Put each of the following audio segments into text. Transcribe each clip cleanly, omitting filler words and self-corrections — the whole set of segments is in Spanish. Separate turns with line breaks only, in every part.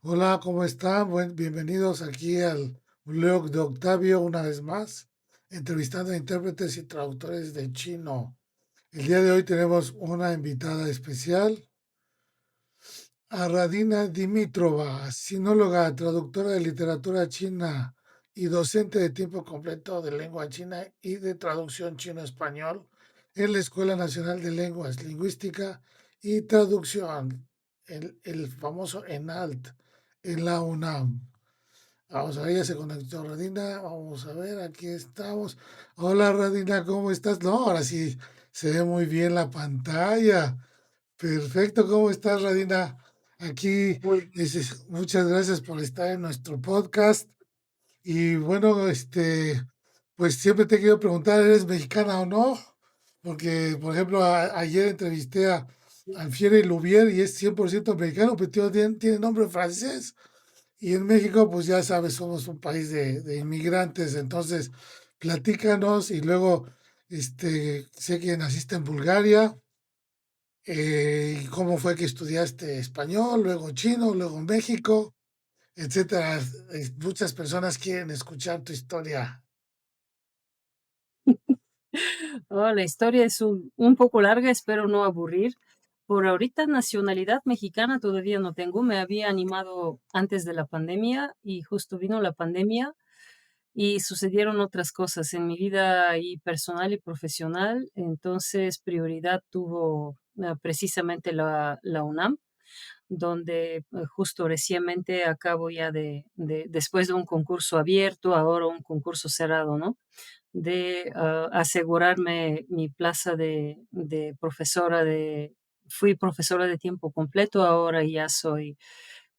Hola, ¿cómo están? Bienvenidos aquí al blog de Octavio una vez más, entrevistando a intérpretes y traductores de chino. El día de hoy tenemos una invitada especial, a Radina Dimitrova, sinóloga, traductora de literatura china y docente de tiempo completo de lengua china y de traducción chino-español en la Escuela Nacional de Lenguas, Lingüística y Traducción, el famoso ENALT, en la UNAM. Vamos a ver, ya se conectó Radina. Vamos a ver, aquí estamos. Hola Radina, ¿cómo estás? No, ahora sí se ve muy bien la pantalla. Perfecto, ¿cómo estás, Radina? Aquí,
Muy
muchas gracias por estar en nuestro podcast. Y bueno, pues siempre te quiero preguntar, ¿eres mexicana o no? Porque, por ejemplo, ayer entrevisté a Alfieri Louvier y es 100% mexicano, pero tiene nombre francés. Y en México, pues ya sabes, somos un país de inmigrantes. Entonces, platícanos y luego, sé que naciste en Bulgaria. ¿Y cómo fue que estudiaste español, luego chino, luego México, etcétera? Muchas personas quieren escuchar tu historia.
la historia es un poco larga, espero no aburrir. Por ahorita, nacionalidad mexicana todavía no tengo. Me había animado antes de la pandemia y justo vino la pandemia y sucedieron otras cosas en mi vida y personal y profesional. Entonces, prioridad tuvo precisamente la UNAM, donde justo recientemente acabo ya después de un concurso abierto, ahora un concurso cerrado, ¿no? De asegurarme mi plaza de profesora fui profesora de tiempo completo, ahora ya soy,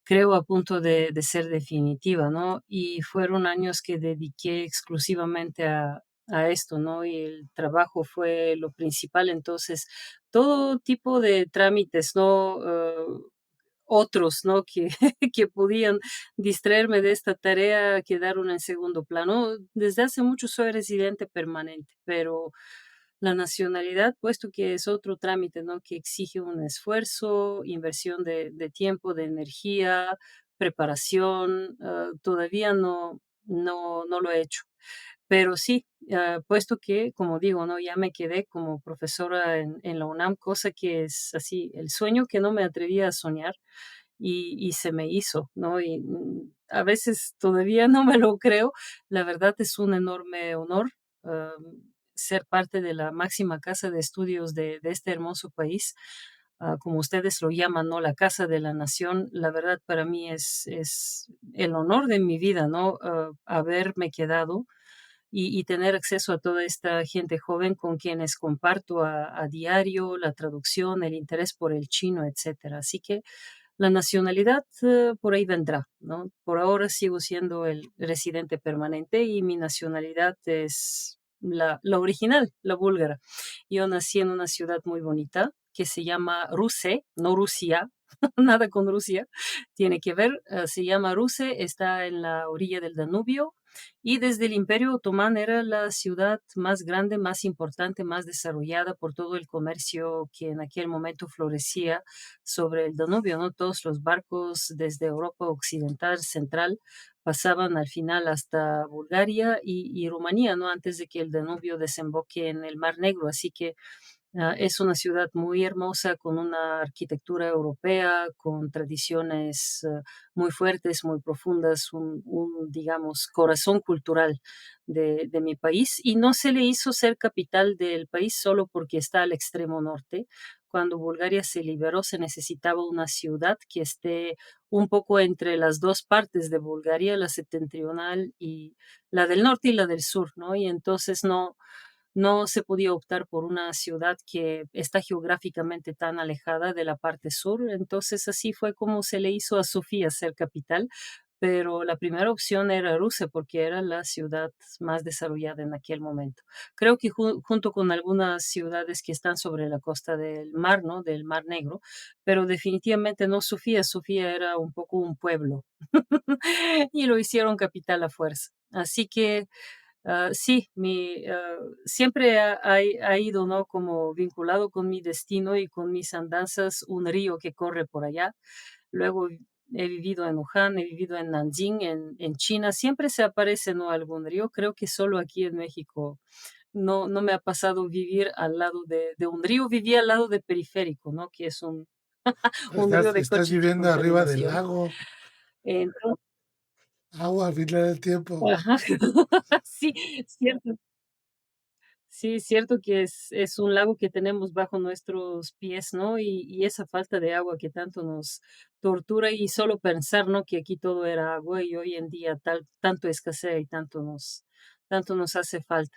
creo, a punto de ser definitiva, ¿no? Y fueron años que dediqué exclusivamente a esto, ¿no? Y el trabajo fue lo principal, entonces todo tipo de trámites, ¿no? Otros, ¿no? Que, que podían distraerme de esta tarea quedaron en segundo plano. Desde hace mucho soy residente permanente, pero la nacionalidad, puesto que es otro trámite, ¿no? Que exige un esfuerzo, inversión de tiempo, de energía, preparación, todavía no lo he hecho. Pero sí, puesto que, como digo, ¿no? Ya me quedé como profesora en la UNAM, cosa que es así, el sueño que no me atrevía a soñar y se me hizo, ¿no? Y a veces todavía no me lo creo. La verdad es un enorme honor ser parte de la máxima casa de estudios de este hermoso país. Como ustedes lo llaman, ¿no? La casa de la nación. La verdad para mí es el honor de mi vida, ¿no? Haberme quedado y tener acceso a toda esta gente joven con quienes comparto a diario la traducción, el interés por el chino, etcétera. Así que la nacionalidad por ahí vendrá, ¿no? Por ahora sigo siendo el residente permanente y mi nacionalidad es la original, la búlgara. Yo nací en una ciudad muy bonita que se llama Ruse, no Rusia, nada con Rusia, tiene que ver, se llama Ruse, está en la orilla del Danubio y desde el Imperio Otomán era la ciudad más grande, más importante, más desarrollada por todo el comercio que en aquel momento florecía sobre el Danubio, ¿no? Todos los barcos desde Europa Occidental, Central, pasaban al final hasta Bulgaria y Rumanía, ¿no? Antes de que el Danubio desemboque en el Mar Negro. Así que es una ciudad muy hermosa, con una arquitectura europea, con tradiciones muy fuertes, muy profundas, digamos, corazón cultural de mi país. Y no se le hizo ser capital del país solo porque está al extremo norte. Cuando Bulgaria se liberó, se necesitaba una ciudad que esté un poco entre las dos partes de Bulgaria, la septentrional y la del norte y la del sur, ¿no? Y entonces no se podía optar por una ciudad que está geográficamente tan alejada de la parte sur. Entonces así fue como se le hizo a Sofía ser capital, pero la primera opción era Rusia porque era la ciudad más desarrollada en aquel momento. Creo que junto con algunas ciudades que están sobre la costa del mar, ¿no? Del Mar Negro, pero definitivamente no Sofía. Sofía era un poco un pueblo y lo hicieron capital a fuerza. Así que sí, siempre ha ido, ¿no? Como vinculado con mi destino y con mis andanzas, un río que corre por allá. Luego he vivido en Wuhan, he vivido en Nanjing, en China, siempre se aparece, ¿no?, algún río. Creo que solo aquí en México no me ha pasado vivir al lado de un río, viví al lado de Periférico, ¿no?, que es un río de
Estás
coches y
viviendo arriba del
contaminación.
lago,
Entonces
agua al final del tiempo.
ajá, sí, cierto. Sí, cierto que es un lago que tenemos bajo nuestros pies, ¿no? Y esa falta de agua que tanto nos tortura y solo pensar, ¿no? Que aquí todo era agua y hoy en día tanto escasea y tanto nos hace falta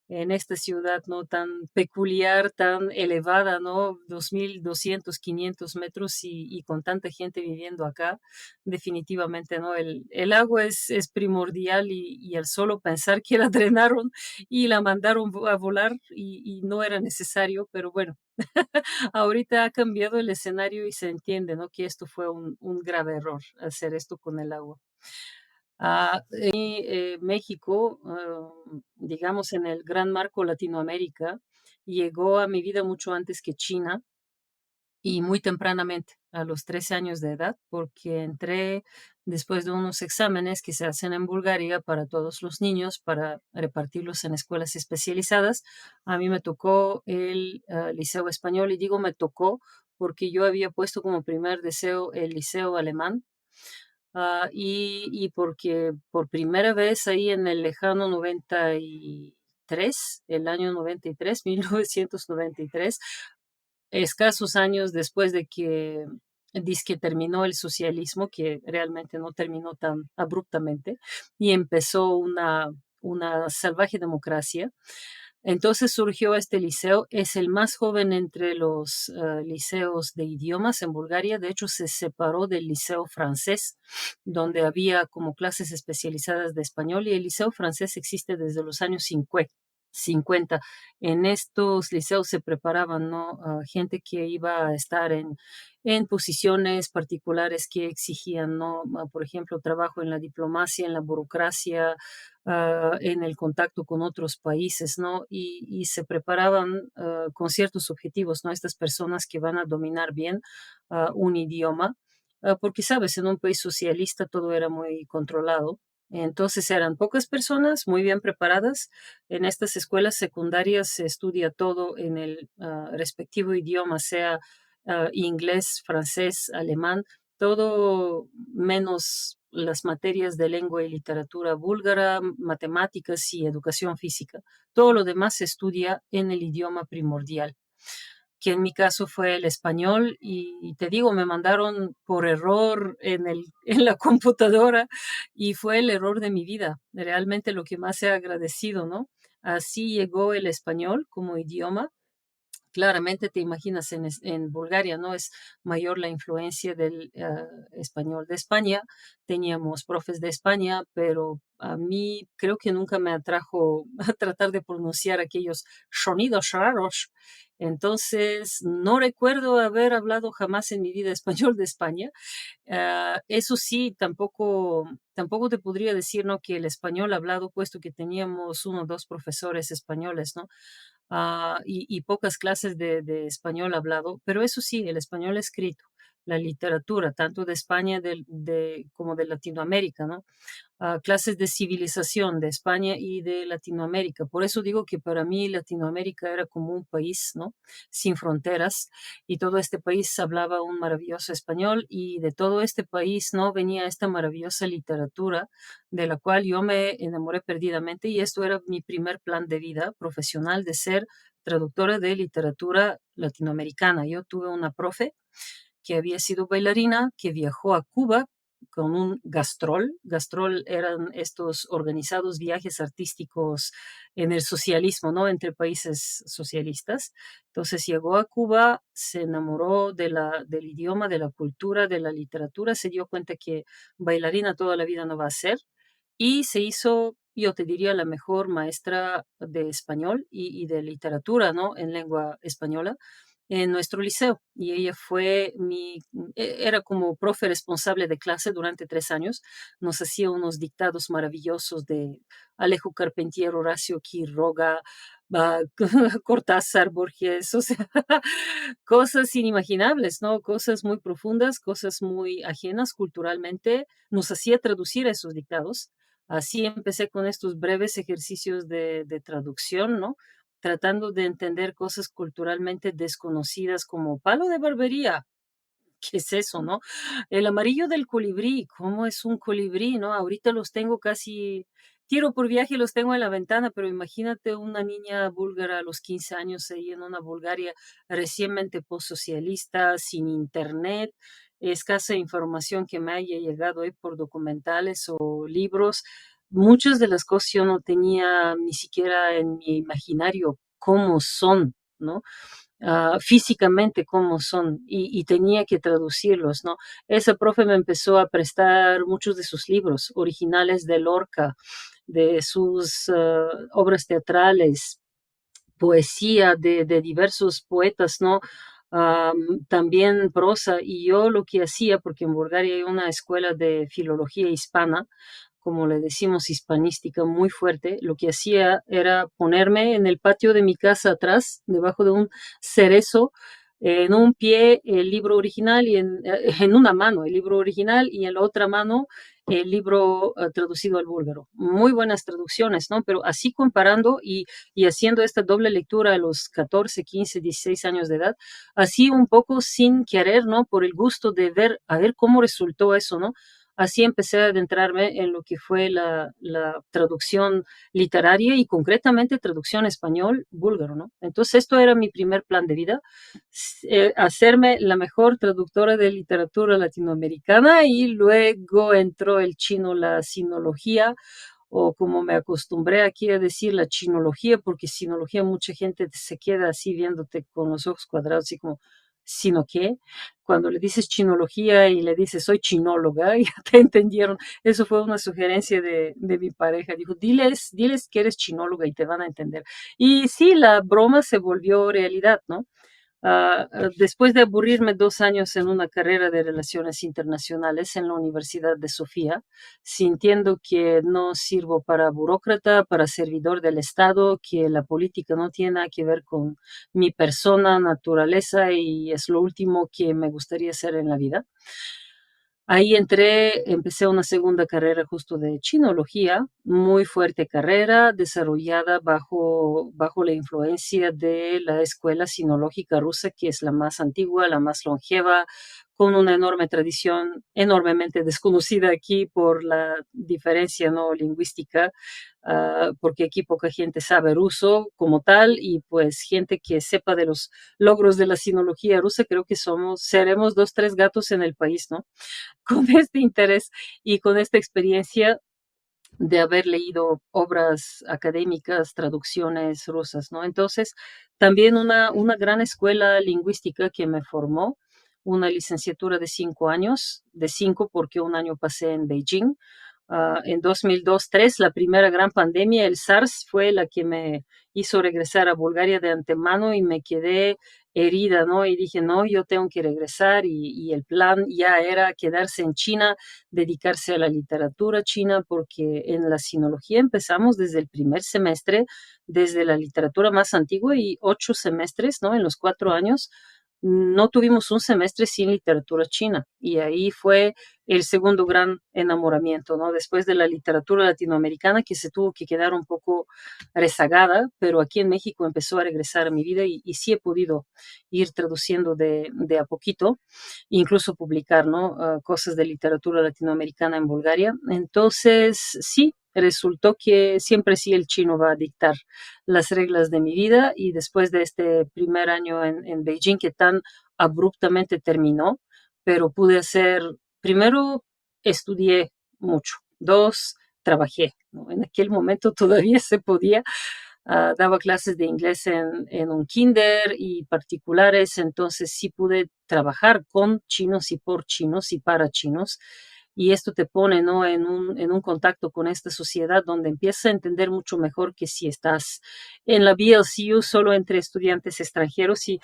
en esta ciudad, ¿no?, tan peculiar, tan elevada, ¿no?, 2.200, 500 metros y con tanta gente viviendo acá, definitivamente, ¿no?, el agua es primordial y al solo pensar que la drenaron y la mandaron a volar y no era necesario, pero bueno, ahorita ha cambiado el escenario y se entiende, ¿no?, que esto fue un grave error, hacer esto con el agua. México, digamos, en el gran marco Latinoamérica, llegó a mi vida mucho antes que China y muy tempranamente, a los 13 años de edad, porque entré después de unos exámenes que se hacen en Bulgaria para todos los niños, para repartirlos en escuelas especializadas. A mí me tocó el liceo español y digo me tocó porque yo había puesto como primer deseo el liceo alemán. Y porque por primera vez ahí en el lejano 93, el año 93, 1993, escasos años después de que dizque terminó el socialismo, que realmente no terminó tan abruptamente, y empezó una salvaje democracia. Entonces surgió este liceo, es el más joven entre los liceos de idiomas en Bulgaria. De hecho, se separó del liceo francés, donde había como clases especializadas de español, y el liceo francés existe desde los años 50. En estos liceos se preparaban, ¿no?, gente que iba a estar en posiciones particulares que exigían, ¿no?, por ejemplo, trabajo en la diplomacia, en la burocracia, en el contacto con otros países, ¿no? Y se preparaban con ciertos objetivos, ¿no? Estas personas que van a dominar bien un idioma, porque, sabes, en un país socialista todo era muy controlado. Entonces eran pocas personas muy bien preparadas. En estas escuelas secundarias se estudia todo en el respectivo idioma, sea inglés, francés, alemán, todo menos las materias de lengua y literatura búlgara, matemáticas y educación física. Todo lo demás se estudia en el idioma primordial, que en mi caso fue el español, y te digo, me mandaron por error en la computadora y fue el error de mi vida, realmente lo que más he agradecido, ¿no? Así llegó el español como idioma. Claramente te imaginas en Bulgaria, ¿no? Es mayor la influencia del español de España. Teníamos profes de España, pero a mí creo que nunca me atrajo a tratar de pronunciar aquellos sonidos raros. Entonces, no recuerdo haber hablado jamás en mi vida español de España. Eso sí, tampoco te podría decir, ¿no?, que el español hablado, puesto que teníamos uno o dos profesores españoles, ¿no? Y pocas clases de español hablado, pero eso sí, el español escrito, la literatura, tanto de España como de Latinoamérica, ¿no? Clases de civilización de España y de Latinoamérica. Por eso digo que para mí Latinoamérica era como un país, ¿no?, sin fronteras, y todo este país hablaba un maravilloso español, y de todo este país, ¿no?, venía esta maravillosa literatura de la cual yo me enamoré perdidamente, y esto era mi primer plan de vida profesional, de ser traductora de literatura latinoamericana. Yo tuve una profe que había sido bailarina, que viajó a Cuba con un gastrol. Gastrol eran estos organizados viajes artísticos en el socialismo, ¿no?, entre países socialistas. Entonces llegó a Cuba, se enamoró del idioma, de la cultura, de la literatura, se dio cuenta que bailarina toda la vida no va a ser, y se hizo, yo te diría, la mejor maestra de español y de literatura, ¿no?, en lengua española en nuestro liceo. Y ella fue era como profe responsable de clase durante 3 años. Nos hacía unos dictados maravillosos de Alejo Carpentier, Horacio Quiroga, Cortázar, Borges, o sea, cosas inimaginables, ¿no? Cosas muy profundas, cosas muy ajenas culturalmente. Nos hacía traducir esos dictados. Así empecé con estos breves ejercicios de traducción, ¿no? Tratando de entender cosas culturalmente desconocidas como palo de barbería. ¿Qué es eso, no? El amarillo del colibrí, ¿cómo es un colibrí, no? Ahorita los tengo casi tiro por viaje, los tengo en la ventana, pero imagínate una niña búlgara a los 15 años ahí en una Bulgaria recientemente postsocialista, sin internet, escasa información que me haya llegado ahí por documentales o libros. Muchas de las cosas yo no tenía ni siquiera en mi imaginario cómo son, ¿no? Físicamente cómo son y tenía que traducirlos, ¿no? Esa profe me empezó a prestar muchos de sus libros originales de Lorca, de sus obras teatrales, poesía de diversos poetas, ¿no? También prosa, y yo lo que hacía, porque en Bulgaria hay una escuela de filología hispana, como le decimos, hispanística, muy fuerte, lo que hacía era ponerme en el patio de mi casa atrás, debajo de un cerezo, en un pie el libro original y en una mano el libro original y en la otra mano el libro traducido al búlgaro. Muy buenas traducciones, ¿no? Pero así comparando y haciendo esta doble lectura a los 14, 15, 16 años de edad, así un poco sin querer, ¿no? Por el gusto de ver, a ver cómo resultó eso, ¿no? Así empecé a adentrarme en lo que fue la traducción literaria y concretamente traducción español-búlgaro, ¿no? Entonces esto era mi primer plan de vida, hacerme la mejor traductora de literatura latinoamericana y luego entró el chino, la sinología, o como me acostumbré aquí a decir, la chinología, porque sinología mucha gente se queda así viéndote con los ojos cuadrados y como, ¿sino qué? Cuando le dices chinología y le dices soy chinóloga, ya te entendieron. Eso fue una sugerencia de mi pareja. Dijo, diles que eres chinóloga y te van a entender. Y sí, la broma se volvió realidad, ¿no? Después de aburrirme 2 años en una carrera de relaciones internacionales en la Universidad de Sofía, sintiendo que no sirvo para burócrata, para servidor del Estado, que la política no tiene nada que ver con mi persona, naturaleza y es lo último que me gustaría hacer en la vida. Ahí entré, empecé una segunda carrera justo de chinología, muy fuerte carrera, desarrollada bajo la influencia de la escuela sinológica rusa, que es la más antigua, la más longeva, con una enorme tradición, enormemente desconocida aquí por la diferencia no lingüística, porque aquí poca gente sabe ruso como tal, y pues gente que sepa de los logros de la sinología rusa, creo que seremos dos, tres gatos en el país, ¿no? Con este interés y con esta experiencia de haber leído obras académicas, traducciones rusas, ¿no? Entonces, también una gran escuela lingüística que me formó, una licenciatura de 5 años, de 5 porque un año pasé en Beijing. En 2002-2003, la primera gran pandemia, el SARS, fue la que me hizo regresar a Bulgaria de antemano y me quedé herida, ¿no? Y dije, no, yo tengo que regresar y el plan ya era quedarse en China, dedicarse a la literatura china, porque en la sinología empezamos desde el primer semestre, desde la literatura más antigua y 8 semestres, ¿no? En los 4 años no tuvimos un semestre sin literatura china y ahí fue el segundo gran enamoramiento, ¿no? Después de la literatura latinoamericana que se tuvo que quedar un poco rezagada, pero aquí en México empezó a regresar a mi vida y sí he podido ir traduciendo de a poquito, incluso publicar, ¿no? Cosas de literatura latinoamericana en Bulgaria. Entonces, sí, resultó que siempre sí el chino va a dictar las reglas de mi vida y después de este primer año en Beijing que tan abruptamente terminó, pero pude hacer, primero estudié mucho, dos, trabajé, ¿no? En aquel momento todavía se podía, daba clases de inglés en un kinder y particulares, entonces sí pude trabajar con chinos y por chinos y para chinos. Y esto te pone, ¿no? en un contacto con esta sociedad donde empiezas a entender mucho mejor que si estás en la VLCU solo entre estudiantes extranjeros y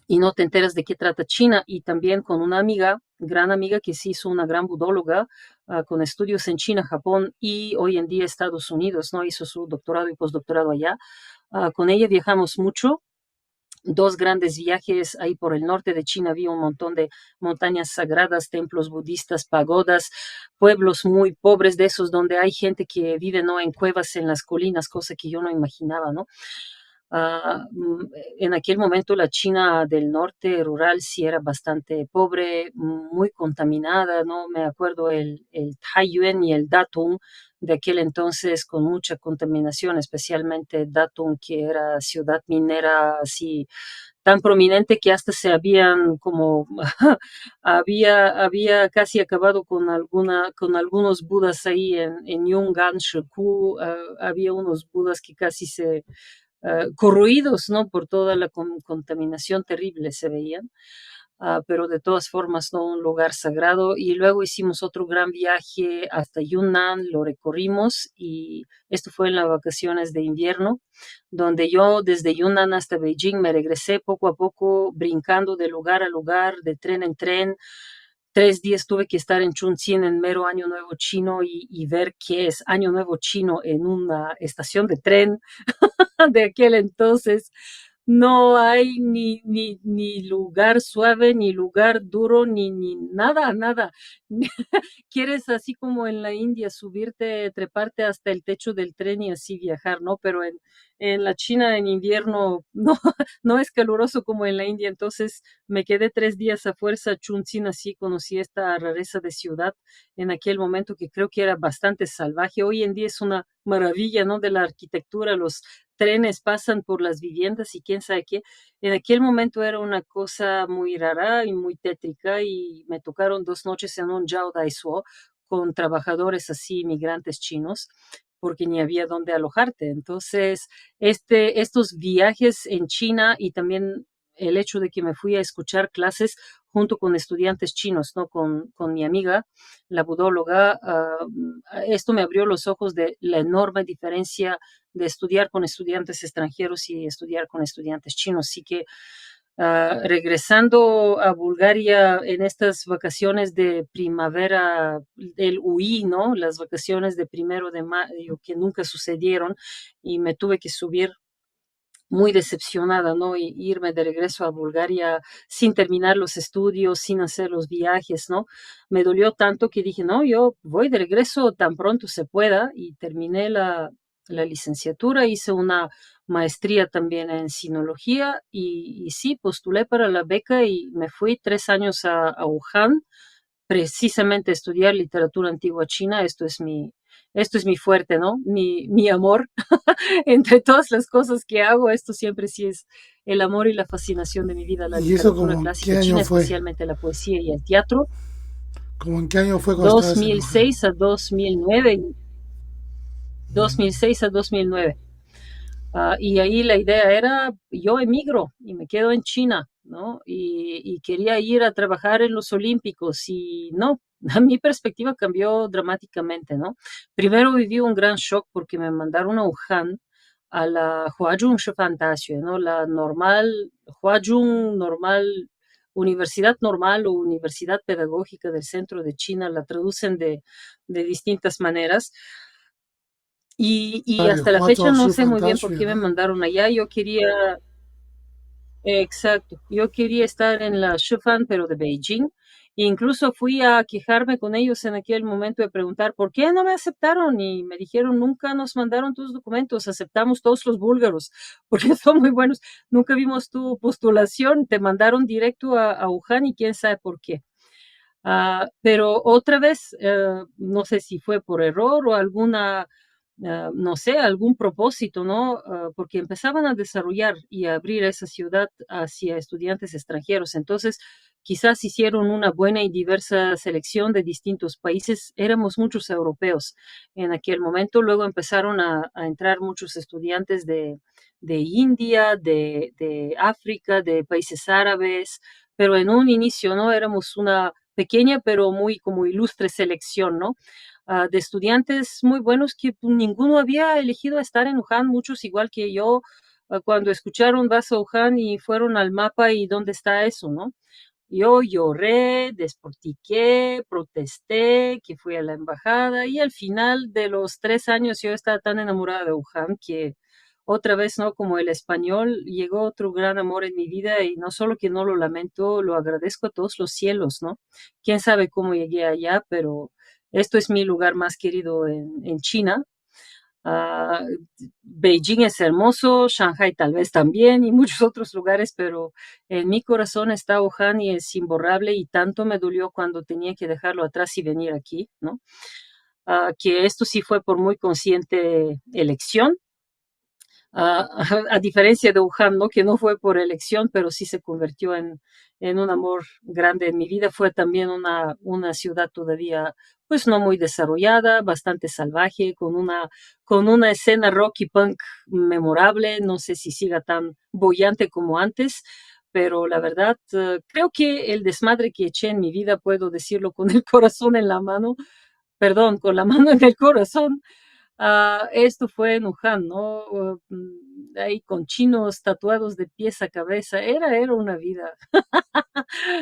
no te enteras de qué trata China. Y también con una amiga, gran amiga que se hizo una gran budóloga con estudios en China, Japón y hoy en día Estados Unidos, ¿no? Hizo su doctorado y postdoctorado allá. Con ella viajamos mucho, dos grandes viajes ahí por el norte de China. Había un montón de montañas sagradas, templos budistas, pagodas, pueblos muy pobres de esos donde hay gente que vive, ¿no?, en cuevas en las colinas, cosa que yo no imaginaba, ¿no? Ah, mm, en aquel momento la China del norte rural sí era bastante pobre, muy contaminada, ¿no? Me acuerdo el Taiyuan y el Datong de aquel entonces con mucha contaminación, especialmente Datong, que era ciudad minera así tan prominente que hasta se habían como había casi acabado con con algunos budas ahí en Yungan, Shekou, había unos budas que casi se corroídos, ¿no? Por toda la contaminación terrible se veían. Pero de todas formas, ¿no?, un lugar sagrado. Y luego hicimos otro gran viaje hasta Yunnan, lo recorrimos y esto fue en las vacaciones de invierno, donde yo desde Yunnan hasta Beijing me regresé poco a poco, brincando de lugar a lugar, de tren en tren. 3 días tuve que estar en Chunxin en mero Año Nuevo Chino y ver qué es Año Nuevo Chino en una estación de tren de aquel entonces. No hay ni lugar suave, ni lugar duro, ni nada, nada. Quieres así como en la India subirte, treparte hasta el techo del tren y así viajar, ¿no? Pero en la China en invierno no, no es caluroso como en la India. Entonces me quedé 3 días a fuerza Chunxin, así conocí esta rareza de ciudad en aquel momento que creo que era bastante salvaje. Hoy en día es una maravilla, ¿no?, de la arquitectura, los trenes pasan por las viviendas y quién sabe qué. En aquel momento era una cosa muy rara y muy tétrica y me tocaron 2 noches en un Jiao Daiso con trabajadores así, migrantes chinos, porque ni había dónde alojarte. Entonces, estos viajes en China y también el hecho de que me fui a escuchar clases junto con estudiantes chinos, ¿no? Con mi amiga, la budóloga, esto me abrió los ojos de la enorme diferencia de estudiar con estudiantes extranjeros y estudiar con estudiantes chinos. Así que regresando a Bulgaria en estas vacaciones de primavera del UI, ¿no? Las vacaciones de 1 de mayo que nunca sucedieron y me tuve que subir muy decepcionada, ¿no? Y irme de regreso a Bulgaria sin terminar los estudios, sin hacer los viajes, ¿no? Me dolió tanto que dije, no, yo voy de regreso tan pronto se pueda y terminé la licenciatura, hice una maestría también en sinología y sí, postulé para la beca y me fui 3 años a Wuhan, precisamente a estudiar literatura antigua china. Esto es mi fuerte, ¿no? Mi amor. Entre todas las cosas que hago, esto siempre sí es el amor y la fascinación de mi vida, la
¿Y eso
literatura
como qué
clásica
año
china,
fue?
especialmente la poesía y el teatro.
¿Como en qué año fue cuando
dos
estabas en
mil
Wuhan?
seis a 2009, 2006 a 2009. Y ahí la idea era, yo emigro y me quedo en China, ¿no? Y quería ir a trabajar en los Olímpicos y no, a mi perspectiva cambió dramáticamente, ¿no? Primero viví un gran shock porque me mandaron a Wuhan, a la Huazhong Fantasio, ¿no? La normal, Huazhong normal, universidad normal o universidad pedagógica del centro de China, la traducen de distintas maneras. Y
Mario,
hasta la fecha no sé muy bien por
Fantasio,
qué me
¿no?
mandaron allá. Exacto, yo quería estar en la Shifan, pero de Beijing. E incluso fui a quejarme con ellos en aquel momento de preguntar por qué no me aceptaron y me dijeron, nunca nos mandaron tus documentos, aceptamos todos los búlgaros, porque son muy buenos. Nunca vimos tu postulación, te mandaron directo a Wuhan y quién sabe por qué. Pero otra vez, no sé si fue por error o alguna, no sé, algún propósito, ¿no? Porque empezaban a desarrollar y a abrir esa ciudad hacia estudiantes extranjeros. Entonces, quizás hicieron una buena y diversa selección de distintos países. Éramos muchos europeos en aquel momento. Luego empezaron a entrar muchos estudiantes de India, de África, de países árabes, pero en un inicio, ¿no? Éramos una pequeña pero muy como ilustre selección, ¿no? De estudiantes muy buenos que pues, ninguno había elegido estar en Wuhan, muchos igual que yo, cuando escucharon vas a Wuhan y fueron al mapa y dónde está eso, ¿no? Yo lloré, despotiqué, protesté, que fui a la embajada y al final de los 3 años yo estaba tan enamorada de Wuhan que otra vez, ¿no? Como el español, llegó otro gran amor en mi vida y no solo que no lo lamento, lo agradezco a todos los cielos, ¿no? Quién sabe cómo llegué allá, pero esto es mi lugar más querido en China. Ah, Beijing es hermoso, Shanghai tal vez también y muchos otros lugares, pero en mi corazón está Wuhan y es imborrable y tanto me dolió cuando tenía que dejarlo atrás y venir aquí, ¿no? Que esto sí fue por muy consciente elección, a diferencia de Wuhan, ¿no? Que no fue por elección, pero sí se convirtió en un amor grande en mi vida. Fue también una ciudad todavía, pues no muy desarrollada, bastante salvaje, con una escena rock y punk memorable. No sé si siga tan bollante como antes, pero la verdad, creo que el desmadre que eché en mi vida, puedo decirlo con el corazón en la mano, perdón, con la mano en el corazón. Esto fue en Wuhan, ¿no? Ahí con chinos tatuados de pies a cabeza. Era una vida.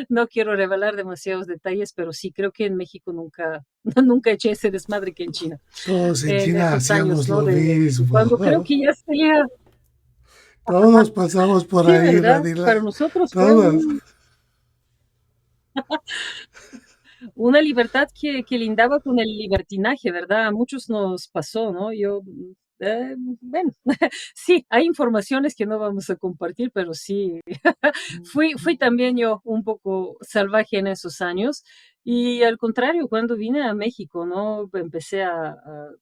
No quiero revelar demasiados detalles, pero sí creo que en México nunca, nunca eché ese desmadre que en China.
Todos en
En
China
esos años,
hacíamos
¿no?
lo
De
mismo.
cuando creo que ya sería,
Todos pasamos por
sí,
ahí,
¿verdad? Para
Radila.
nosotros fue
Todos.
una libertad que lindaba con el libertinaje, ¿verdad? A muchos nos pasó, ¿no? Bueno, sí, hay informaciones que no vamos a compartir, pero sí, fui también yo un poco salvaje en esos años. Y al contrario, cuando vine a México, ¿no? Empecé a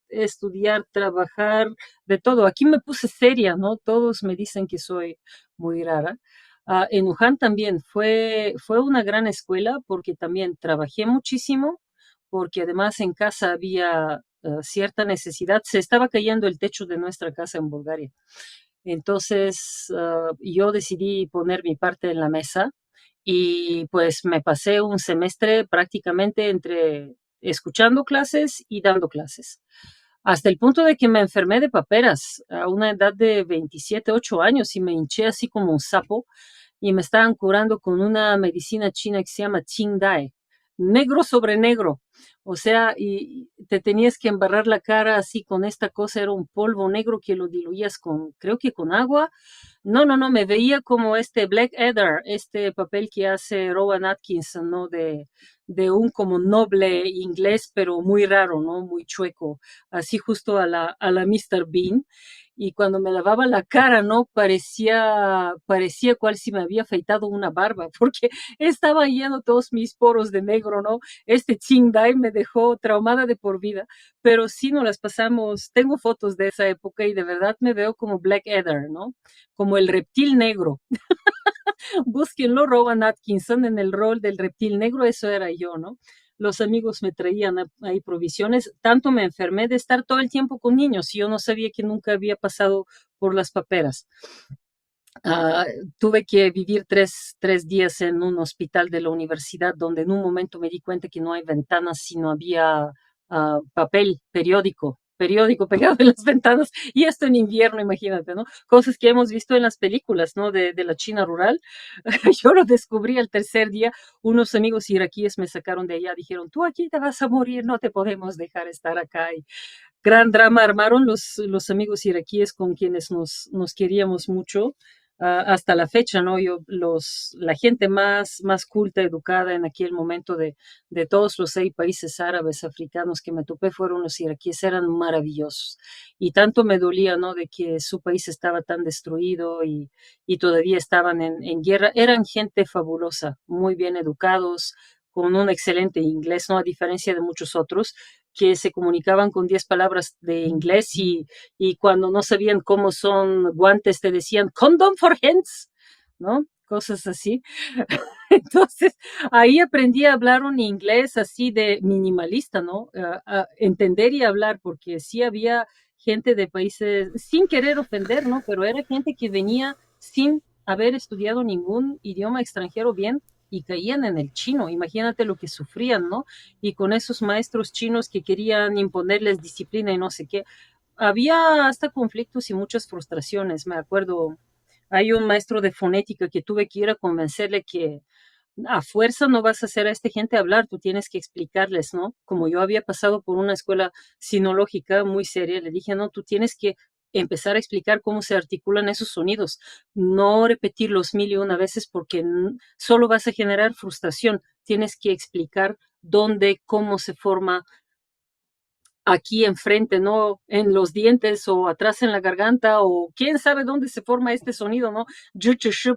estudiar, trabajar, de todo. Aquí me puse seria, ¿no? Todos me dicen que soy muy rara. En Wuhan también fue una gran escuela porque también trabajé muchísimo, porque además en casa había cierta necesidad. Se estaba cayendo el techo de nuestra casa en Bulgaria. Entonces yo decidí poner mi parte en la mesa y pues me pasé un semestre prácticamente entre escuchando clases y dando clases. Hasta el punto de que me enfermé de paperas a una edad de 27, 8 años y me hinché así como un sapo y me estaban curando con una medicina china que se llama Qingdai, negro sobre negro. O sea, y te tenías que embarrar la cara así con esta cosa, era un polvo negro que lo diluías con, creo que con agua. No, no, no, me veía como este Blackadder, este papel que hace Rowan Atkinson, ¿no? De un como noble inglés, pero muy raro, ¿no? Muy chueco, así justo a la Mr. Bean. Y cuando me lavaba la cara, ¿no? Parecía cual si me había afeitado una barba, porque estaba lleno todos mis poros de negro, ¿no? Este Qingdai me dejó traumada de por vida, pero sí nos las pasamos, tengo fotos de esa época y de verdad me veo como Blackadder, ¿no? Como el reptil negro. Búsquenlo, Rowan Atkinson en el rol del reptil negro, eso era yo, ¿no? Los amigos me traían ahí provisiones, tanto me enfermé de estar todo el tiempo con niños y yo no sabía que nunca había pasado por las paperas. Ah, tuve que vivir tres días en un hospital de la universidad donde en un momento me di cuenta que no hay ventanas, sino había papel, periódico pegado en las ventanas, y esto en invierno, imagínate, ¿no? Cosas que hemos visto en las películas, ¿no? De la China rural. Yo lo descubrí el tercer día, unos amigos iraquíes me sacaron de allá, dijeron, tú aquí te vas a morir, no te podemos dejar estar acá. Y gran drama armaron los amigos iraquíes con quienes nos queríamos mucho. Hasta la fecha, ¿no? La gente más culta, educada en aquel momento de todos los 6 países árabes, africanos que me topé fueron los iraquíes, eran maravillosos. Y tanto me dolía, ¿no? De que su país estaba tan destruido y todavía estaban en guerra. Eran gente fabulosa, muy bien educados, con un excelente inglés, ¿no? A diferencia de muchos otros que se comunicaban con 10 palabras de inglés y cuando no sabían cómo son guantes te decían condom for hands, ¿no? Cosas así. Entonces, ahí aprendí a hablar un inglés así de minimalista, ¿no? A entender y hablar, porque sí había gente de países, sin querer ofender, ¿no? Pero era gente que venía sin haber estudiado ningún idioma extranjero bien y caían en el chino. Imagínate lo que sufrían, ¿no? Y con esos maestros chinos que querían imponerles disciplina y no sé qué. Había hasta conflictos y muchas frustraciones. Me acuerdo, hay un maestro de fonética que tuve que ir a convencerle que a fuerza no vas a hacer a esta gente hablar, tú tienes que explicarles, ¿no? Como yo había pasado por una escuela sinológica muy seria, le dije, no, tú tienes que empezar a explicar cómo se articulan esos sonidos, no repetirlos mil y una veces porque solo vas a generar frustración. Tienes que explicar dónde, cómo se forma aquí enfrente, ¿no? En los dientes o atrás en la garganta o quién sabe dónde se forma este sonido, ¿no?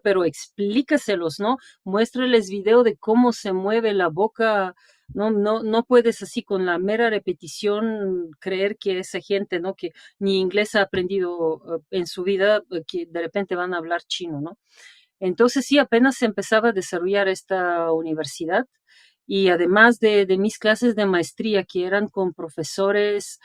Pero explícaselos, ¿no? Muéstrales video de cómo se mueve la boca. No puedes así con la mera repetición creer que esa gente, ¿no? Que ni inglés ha aprendido en su vida, que de repente van a hablar chino, ¿no? Entonces sí, apenas se empezaba a desarrollar esta universidad y además de mis clases de maestría que eran con profesores,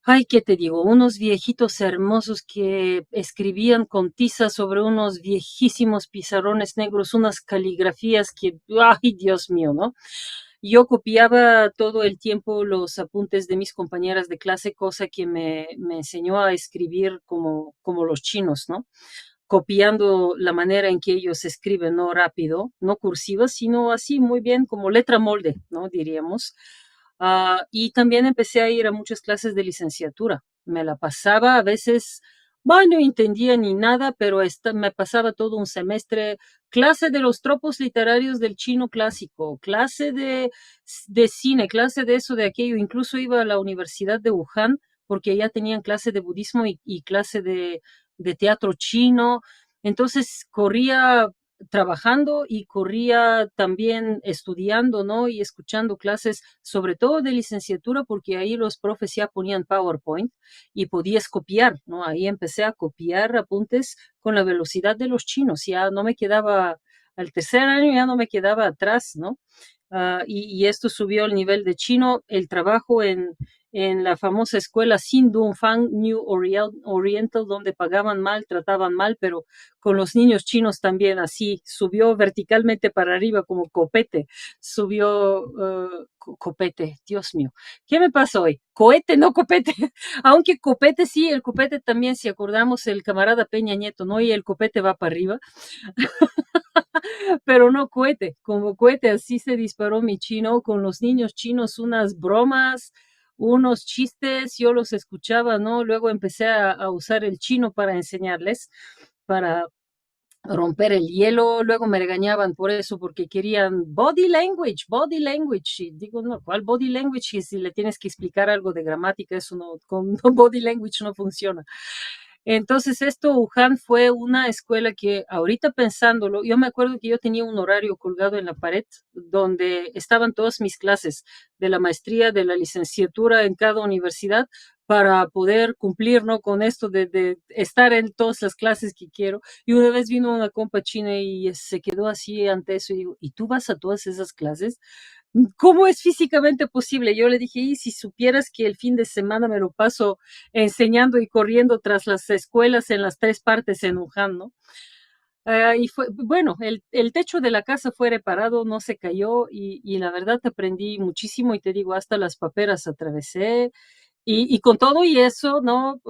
ay, ¿qué te digo? Unos viejitos hermosos que escribían con tiza sobre unos viejísimos pizarrones negros, unas caligrafías que, ay, Dios mío, ¿no? Yo copiaba todo el tiempo los apuntes de mis compañeras de clase, cosa que me enseñó a escribir como los chinos, ¿no? Copiando la manera en que ellos escriben, no rápido, no cursiva, sino así muy bien como letra molde, ¿no? Diríamos. Y también empecé a ir a muchas clases de licenciatura. Me la pasaba a veces, bueno, no entendía ni nada, pero me pasaba todo un semestre, clase de los tropos literarios del chino clásico, clase de cine, clase de eso, de aquello. Incluso iba a la Universidad de Wuhan porque allá tenían clase de budismo y clase de teatro chino. Entonces corría trabajando y corría también estudiando, ¿no? Y escuchando clases, sobre todo de licenciatura, porque ahí los profes ya ponían PowerPoint y podías copiar, ¿no? Ahí empecé a copiar apuntes con la velocidad de los chinos, ya no me quedaba, al tercer año ya no me quedaba atrás, ¿no? Y esto subió el nivel de chino, el trabajo en la famosa escuela Sindungfang New Oriental, donde pagaban mal, trataban mal, pero con los niños chinos también así, subió verticalmente para arriba como copete, subió copete, Dios mío, ¿qué me pasó hoy? Cohete, no copete, aunque copete sí, el copete también, si acordamos, el camarada Peña Nieto, ¿no? Y el copete va para arriba, pero no cohete, como cohete, así se disparó mi chino con los niños chinos, unas bromas, unos chistes, yo los escuchaba, ¿no? Luego empecé a usar el chino para enseñarles, para romper el hielo, luego me regañaban por eso, porque querían body language, y digo, no, ¿cuál body language? Y si le tienes que explicar algo de gramática, eso no, con body language no funciona. Entonces, esto, Wuhan fue una escuela que ahorita pensándolo, yo me acuerdo que yo tenía un horario colgado en la pared donde estaban todas mis clases de la maestría, de la licenciatura en cada universidad para poder cumplir, ¿no? Con esto de estar en todas las clases que quiero. Y una vez vino una compa china y se quedó así ante eso y digo, ¿y tú vas a todas esas clases? ¿Cómo es físicamente posible? Yo le dije, y si supieras que el fin de semana me lo paso enseñando y corriendo tras las escuelas en las tres partes en Wuhan, ¿no? Y fue, bueno, el techo de la casa fue reparado, no se cayó y la verdad aprendí muchísimo y te digo, hasta las paperas atravesé y con todo y eso, ¿no?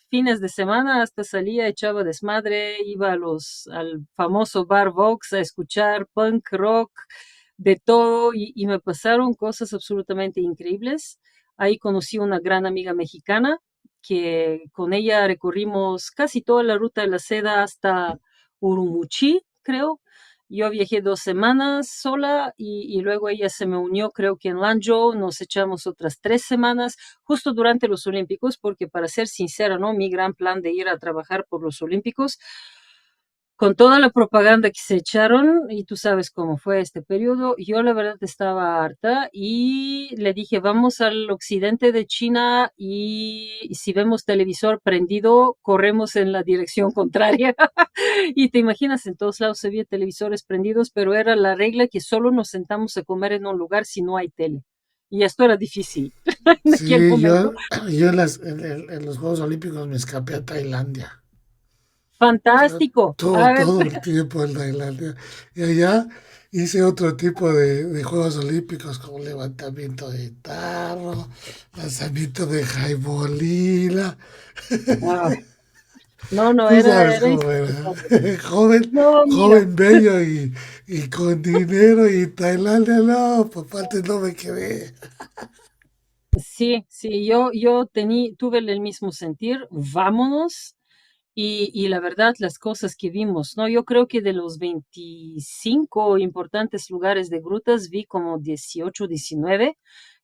Fines de semana hasta salía, echaba desmadre, iba al famoso bar Vox a escuchar punk rock, de todo, y me pasaron cosas absolutamente increíbles. Ahí conocí una gran amiga mexicana, que con ella recorrimos casi toda la ruta de la seda hasta Urumqi, creo. Yo viajé 2 semanas sola y luego ella se me unió, creo que en Lanzhou, nos echamos otras 3 semanas, justo durante los Olímpicos, porque para ser sincera, ¿no? Mi gran plan de ir a trabajar por los Olímpicos, con toda la propaganda que se echaron, y tú sabes cómo fue este periodo, yo la verdad estaba harta y le dije, vamos al occidente de China y si vemos televisor prendido, corremos en la dirección contraria. Y te imaginas, en todos lados se veía televisores prendidos, pero era la regla que solo nos sentamos a comer en un lugar si no hay tele. Y esto era difícil en aquel
Sí,
momento.
yo en los Juegos Olímpicos me escapé a Tailandia.
Fantástico. A ver,
Todo el tiempo en Tailandia. Y allá hice otro tipo de Juegos Olímpicos como levantamiento de tarro, lanzamiento de jaibolila.
wow. No, no,
Tú sabes
era
cómo era.
insoportable.
Joven,
No, mira,
joven bello y con dinero y Tailandia, no, por parte no me quedé.
Sí, sí, tuve el mismo sentir, vámonos, y la verdad, las cosas que vimos, ¿no? Yo creo que de los 25 importantes lugares de grutas vi como 18, 19.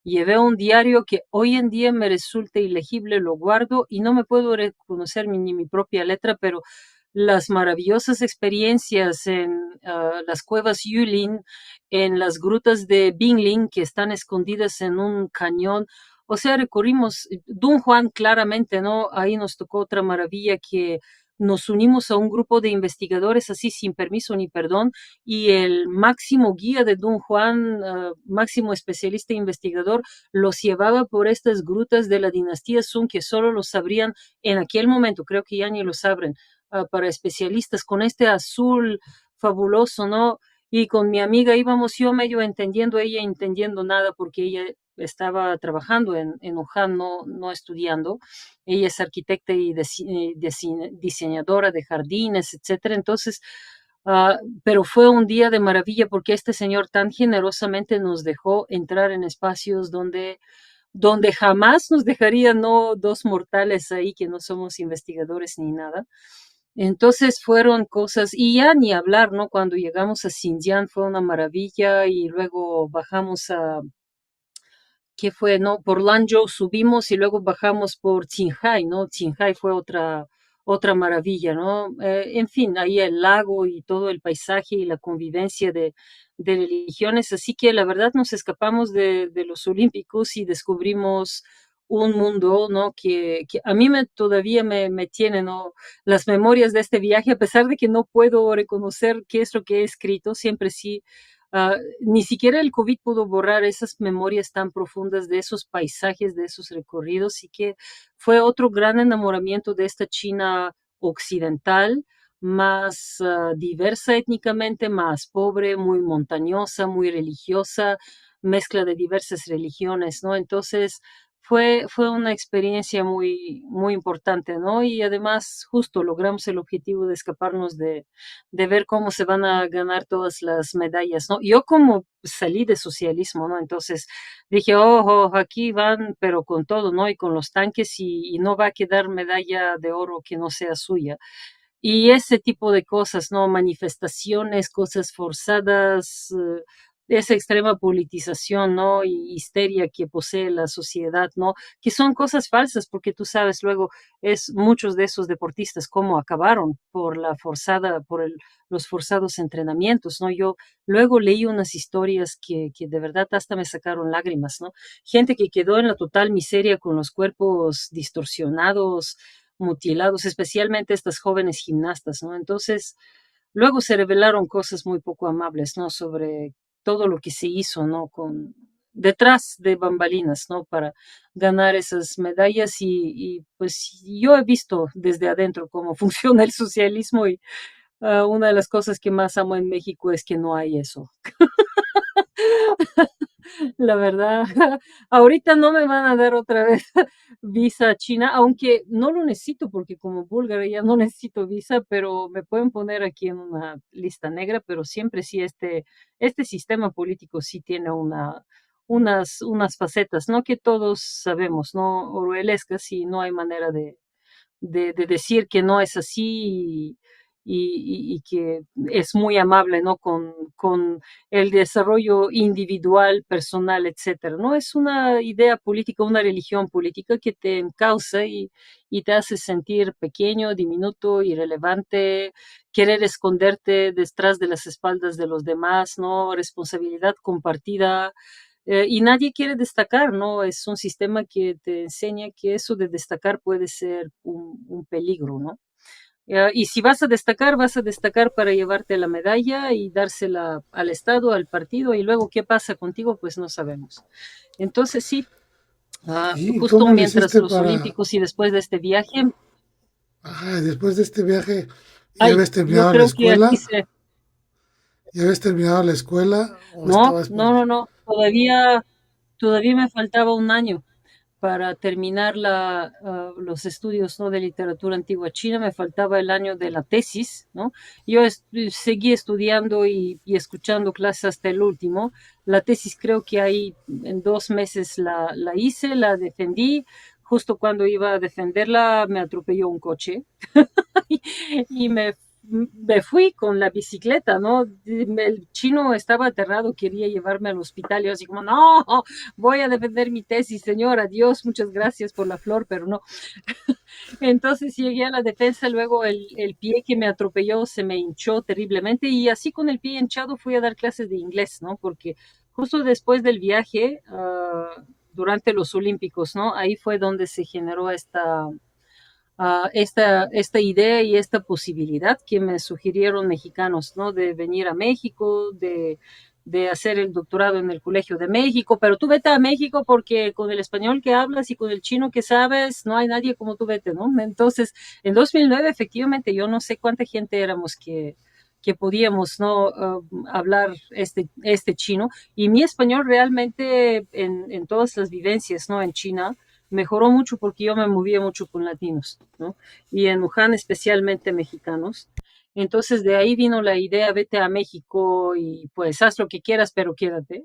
Llevé un diario que hoy en día me resulta ilegible, lo guardo y no me puedo reconocer ni mi propia letra, pero las maravillosas experiencias en las cuevas Yulin, en las grutas de Bingling, que están escondidas en un cañón. O sea, recorrimos Don Juan claramente, ¿no? Ahí nos tocó otra maravilla que nos unimos a un grupo de investigadores así sin permiso ni perdón y el máximo guía de Don Juan, máximo especialista e investigador, los llevaba por estas grutas de la dinastía Sun que solo los abrían en aquel momento, creo que ya ni los abren, para especialistas con este azul fabuloso, ¿no? Y con mi amiga íbamos yo medio entendiendo, ella entendiendo nada porque ella estaba trabajando en Wuhan, no estudiando. Ella es arquitecta y diseñadora de jardines, etcétera. Entonces, pero fue un día de maravilla porque este señor tan generosamente nos dejó entrar en espacios donde jamás nos dejaría, no dos mortales ahí que no somos investigadores ni nada. Entonces fueron cosas, y ya ni hablar, ¿no? Cuando llegamos a Xinjiang fue una maravilla y luego bajamos ¿qué fue? No, por Lanzhou subimos y luego bajamos por Qinghai, ¿no? Qinghai fue otra maravilla, ¿no? En fin, ahí el lago y todo el paisaje y la convivencia de religiones, así que la verdad nos escapamos de los Olímpicos y descubrimos un mundo, ¿no? Que a mí todavía me tiene, ¿no? Las memorias de este viaje, a pesar de que no puedo reconocer qué es lo que he escrito, siempre sí ni siquiera el COVID pudo borrar esas memorias tan profundas de esos paisajes, de esos recorridos, y que fue otro gran enamoramiento de esta China occidental, más diversa étnicamente, más pobre, muy montañosa, muy religiosa, mezcla de diversas religiones, ¿no? Entonces, fue una experiencia muy, muy importante, ¿no? Y además, justo logramos el objetivo de escaparnos de ver cómo se van a ganar todas las medallas, ¿no? Yo como salí de socialismo, ¿no? Entonces dije, ojo, aquí van, pero con todo, ¿no? Y con los tanques y no va a quedar medalla de oro que no sea suya. Y ese tipo de cosas, ¿no? Manifestaciones, cosas forzadas, esa extrema politización, ¿no? Y histeria que posee la sociedad, ¿no? Que son cosas falsas, porque tú sabes luego, muchos de esos deportistas cómo acabaron por los forzados entrenamientos, ¿no? Yo luego leí unas historias que de verdad hasta me sacaron lágrimas, ¿no? Gente que quedó en la total miseria con los cuerpos distorsionados, mutilados, especialmente estas jóvenes gimnastas, ¿no? Entonces, luego se revelaron cosas muy poco amables, ¿no? Sobre todo lo que se hizo, ¿no? Detrás de bambalinas, ¿no? Para ganar esas medallas pues yo he visto desde adentro cómo funciona el socialismo y una de las cosas que más amo en México es que no hay eso. La verdad, ahorita no me van a dar otra vez visa a China, aunque no lo necesito porque como búlgara ya no necesito visa, pero me pueden poner aquí en una lista negra, pero siempre sí este sistema político sí tiene unas facetas, ¿no? Que todos sabemos, ¿no? Orwellescas y no hay manera de decir que no es así y que es muy amable, ¿no? Con el desarrollo individual, personal, etcétera. No es una idea política, una religión política que te encausa y te hace sentir pequeño, diminuto, irrelevante, querer esconderte detrás de las espaldas de los demás, ¿no? Responsabilidad compartida, y nadie quiere destacar, ¿no? Es un sistema que te enseña que eso de destacar puede ser un peligro, ¿no? Y si vas a destacar para llevarte la medalla y dársela al Estado, al partido, y luego qué pasa contigo, pues no sabemos. Entonces sí,
¿Y
justo
cómo le
mientras
hiciste
los
para,
Olímpicos y después de este viaje,
ajá, después de este viaje, ya
ay,
habías
yo
terminado la
creo que aquí
escuela? ¿Ya habías terminado la escuela o
no,
estabas por...
no, no, no, todavía me faltaba un año. para terminar los estudios, ¿no?, de literatura antigua china. Me faltaba el año de la tesis, ¿no? Yo seguí estudiando y escuchando clases hasta el último. La tesis creo que ahí en 2 meses la hice, la defendí. Justo cuando iba a defenderla me atropelló un coche y me fui con la bicicleta, ¿no? El chino estaba aterrado, quería llevarme al hospital. Yo así como, no, voy a defender mi tesis, señor, adiós, muchas gracias por la flor, pero no. Entonces llegué a la defensa, luego el pie que me atropelló se me hinchó terriblemente y así con el pie hinchado fui a dar clases de inglés, ¿no? Porque justo después del viaje, durante los Olímpicos, ¿no? Ahí fue donde se generó esta idea y esta posibilidad que me sugirieron mexicanos, ¿no? De venir a México, de hacer el doctorado en el Colegio de México, pero tú vete a México porque con el español que hablas y con el chino que sabes, no hay nadie como tú vete, ¿no? Entonces, en 2009, efectivamente, yo no sé cuánta gente éramos que podíamos, ¿no?, hablar este chino, y mi español realmente en todas las vivencias, ¿no?, en China, mejoró mucho porque yo me movía mucho con latinos, ¿no? Y en Wuhan especialmente mexicanos. Entonces de ahí vino la idea, vete a México y pues haz lo que quieras, pero quédate.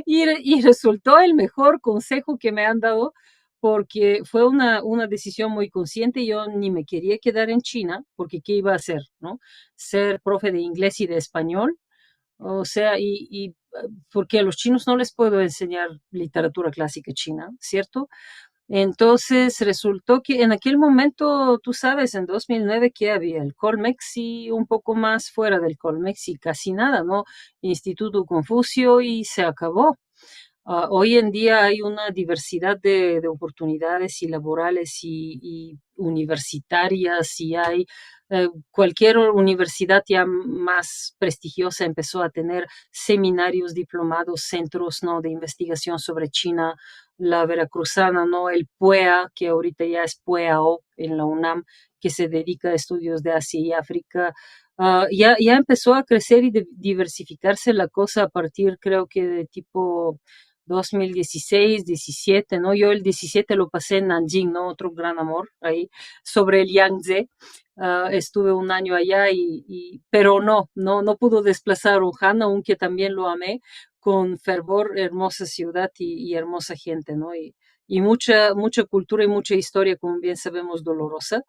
Y resultó el mejor consejo que me han dado porque fue una decisión muy consciente. Yo ni me quería quedar en China porque ¿qué iba a hacer, no? Ser profe de inglés y de español. O sea, porque a los chinos no les puedo enseñar literatura clásica china, ¿cierto? Entonces resultó que en aquel momento, tú sabes, en 2009 que había el Colmex y un poco más fuera del Colmex y casi nada, ¿no? Instituto Confucio y se acabó. Hoy en día hay una diversidad de oportunidades y laborales y universitarias y hay cualquier universidad ya más prestigiosa empezó a tener seminarios, diplomados, centros, ¿no?, de investigación sobre China, la veracruzana, ¿no?, el PUEA, que ahorita ya es PUEAO en la UNAM, que se dedica a estudios de Asia y África. Ya empezó a crecer y diversificarse la cosa a partir, creo que de tipo 2016, 17, ¿no? Yo el 17 lo pasé en Nanjing, ¿no? Otro gran amor ahí, sobre el Yangtze. Estuve un año allá pero no pudo desplazar a Wuhan, aunque también lo amé con fervor, hermosa ciudad y hermosa gente, ¿no? Y mucha cultura y mucha historia, como bien sabemos, dolorosa.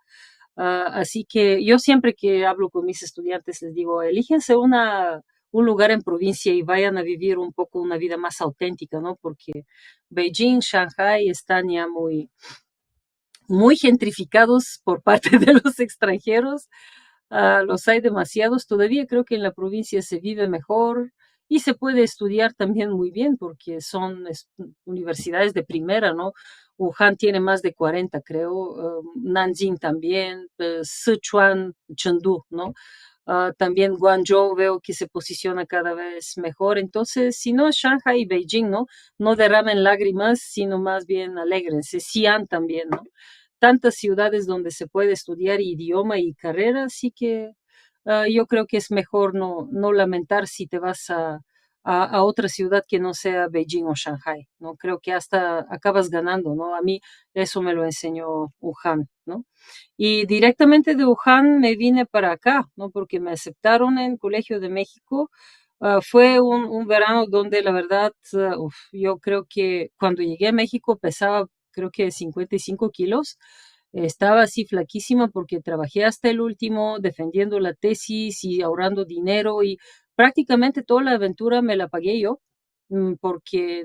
Así que yo siempre que hablo con mis estudiantes les digo, elígense un lugar en provincia y vayan a vivir un poco una vida más auténtica, ¿no? Porque Beijing, Shanghai están ya muy gentrificados por parte de los extranjeros. Los hay demasiados. Todavía creo que en la provincia se vive mejor y se puede estudiar también muy bien porque son universidades de primera, ¿no? Wuhan tiene más de 40, creo, Nanjing también, Sichuan, Chengdu, ¿no? También Guangzhou veo que se posiciona cada vez mejor. Entonces, si no es Shanghai y Beijing, ¿no? No derramen lágrimas, sino más bien alégrense. Xi'an también, ¿no? Tantas ciudades donde se puede estudiar idioma y carrera, así que yo creo que es mejor no lamentar si te vas a otra ciudad que no sea Beijing o Shanghai, ¿no? Creo que hasta acabas ganando, ¿no? A mí eso me lo enseñó Wuhan, ¿no? Y directamente de Wuhan me vine para acá, ¿no? Porque me aceptaron en Colegio de México. Fue un verano donde la verdad, yo creo que cuando llegué a México pesaba creo que 55 kilos. Estaba así flaquísima porque trabajé hasta el último defendiendo la tesis y ahorrando dinero y prácticamente toda la aventura me la pagué yo, porque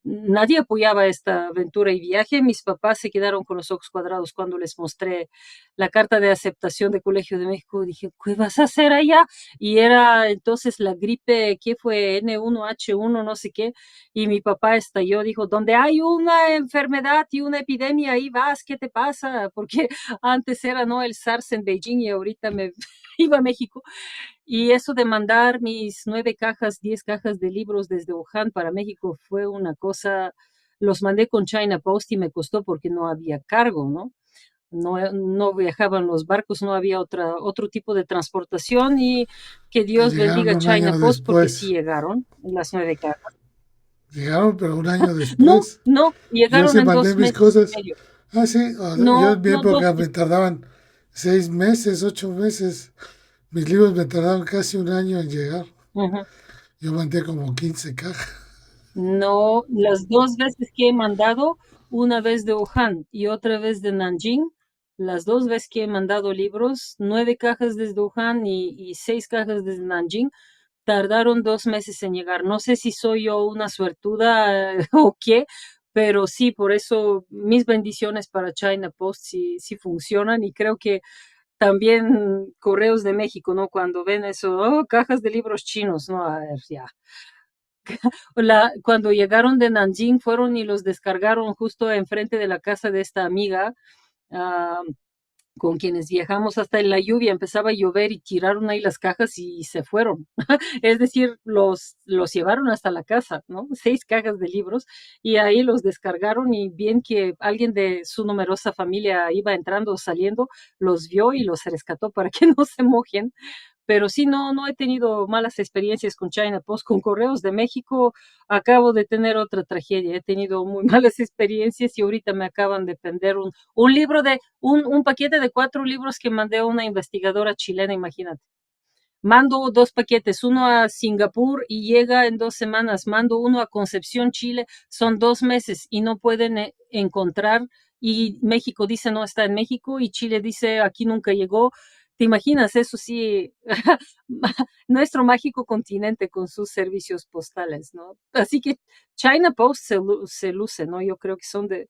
nadie apoyaba esta aventura y viaje. Mis papás se quedaron con los ojos cuadrados cuando les mostré la carta de aceptación de Colegio de México. Dije, ¿qué vas a hacer allá? Y era entonces la gripe, ¿qué fue? N1H1, no sé qué. Y mi papá estalló, dijo, donde hay una enfermedad y una epidemia, ahí vas, ¿qué te pasa? Porque antes era, ¿no?, el SARS en Beijing y ahorita me iba a México. Y eso de mandar mis 9 cajas, 10 cajas de libros desde Wuhan para México fue una cosa, los mandé con China Post y me costó porque no había cargo, ¿no? No viajaban los barcos, no había otro tipo de transportación y que
Te
Dios
llegaron
bendiga
un
China
año
Post porque sí
después.
llegaron las 9 cajas.
Llegaron, pero un año
No,
después.
no,
Yo
llegaron
sí
en
mandé
2
mis
meses y
cosas.
medio.
Ah, sí, o sea, yo
No,
en mi
no, 2
época me
meses.
tardaban 6 meses, 8 meses. Mis libros me tardaron casi un año en llegar.
Ujú.
Yo mandé como 15 cajas.
No, las 2 veces que he mandado, una vez de Wuhan y otra vez de Nanjing, las 2 veces que he mandado libros, 9 cajas desde Wuhan y 6 cajas desde Nanjing, tardaron 2 meses en llegar. No sé si soy yo una suertuda o qué, pero sí, por eso mis bendiciones para China Post sí funcionan y creo que también Correos de México, ¿no? Cuando ven eso, oh, cajas de libros chinos, ¿no? A ver, ya. Cuando llegaron de Nanjing fueron y los descargaron justo enfrente de la casa de esta amiga, ah, con quienes viajamos hasta en la lluvia, empezaba a llover y tiraron ahí las cajas y se fueron. Es decir, los llevaron hasta la casa, ¿no? 6 cajas de libros y ahí los descargaron y bien que alguien de su numerosa familia iba entrando o saliendo, los vio y los rescató para que no se mojen. Pero sí, no he tenido malas experiencias con China Post. Con Correos de México acabo de tener otra tragedia. He tenido muy malas experiencias y ahorita me acaban de vender un libro un paquete de 4 libros que mandé a una investigadora chilena, imagínate. Mando 2 paquetes, uno a Singapur y llega en 2 semanas. Mando uno a Concepción, Chile, son 2 meses y no pueden encontrar. Y México dice no está en México y Chile dice aquí nunca llegó. ¿Te imaginas? Eso sí, nuestro mágico continente con sus servicios postales, ¿no? Así que China Post se luce, ¿no? Yo creo que son de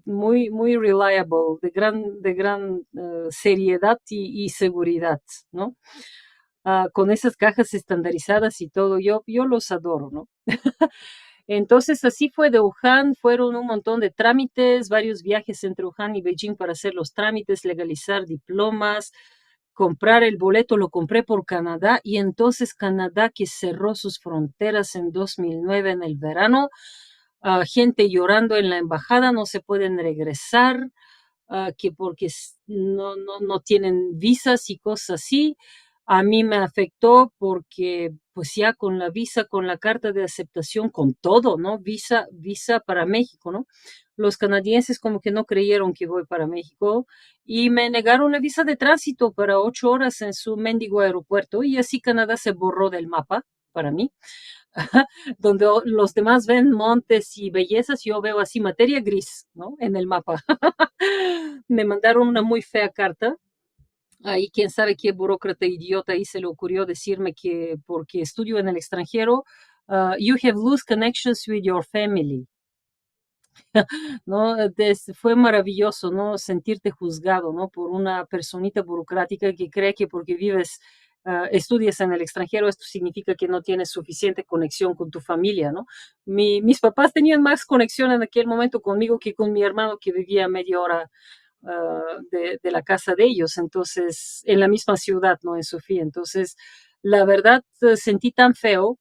muy reliable, de gran seriedad y seguridad, ¿no? Con esas cajas estandarizadas y todo, yo los adoro, ¿no? Entonces, así fue de Wuhan, fueron un montón de trámites, varios viajes entre Wuhan y Beijing para hacer los trámites, legalizar diplomas, comprar el boleto, lo compré por Canadá y entonces Canadá que cerró sus fronteras en 2009 en el verano, gente llorando en la embajada, no se pueden regresar, que porque no tienen visas y cosas así. A mí me afectó porque pues ya con la visa, con la carta de aceptación, con todo, ¿no? Visa para México, ¿no? Los canadienses como que no creyeron que voy para México y me negaron la visa de tránsito para 8 horas en su mendigo aeropuerto y así Canadá se borró del mapa para mí. Donde los demás ven montes y bellezas, yo veo así materia gris, ¿no? En el mapa. Me mandaron una muy fea carta. Ahí quién sabe qué burócrata idiota ahí se le ocurrió decirme que porque estudio en el extranjero, you have loose connections with your family. ¿No? Fue maravilloso, ¿no? Sentirte juzgado, ¿no? Por una personita burocrática que cree que porque vives, estudias en el extranjero, esto significa que no tienes suficiente conexión con tu familia, ¿no? Mis papás tenían más conexión en aquel momento conmigo que con mi hermano que vivía a media hora de la casa de ellos, entonces, en la misma ciudad, ¿no? En Sofía. Entonces, la verdad, sentí tan feo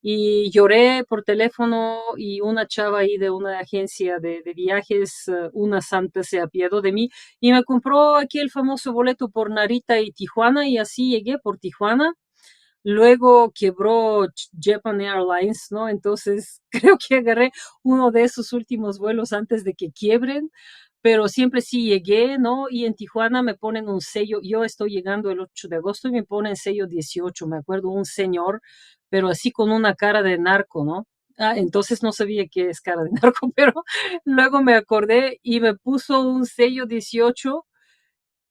y lloré por teléfono y una chava ahí de una agencia de viajes, una santa se apiadó de mí y me compró aquí el famoso boleto por Narita y Tijuana y así llegué por Tijuana. Luego quebró Japan Airlines, ¿no? Entonces creo que agarré uno de esos últimos vuelos antes de que quiebren, pero siempre sí llegué, ¿no? Y en Tijuana me ponen un sello, yo estoy llegando el 8 de agosto y me ponen sello 18, me acuerdo, un señor, pero así con una cara de narco, ¿no? Entonces no sabía qué es cara de narco, pero luego me acordé y me puso un sello 18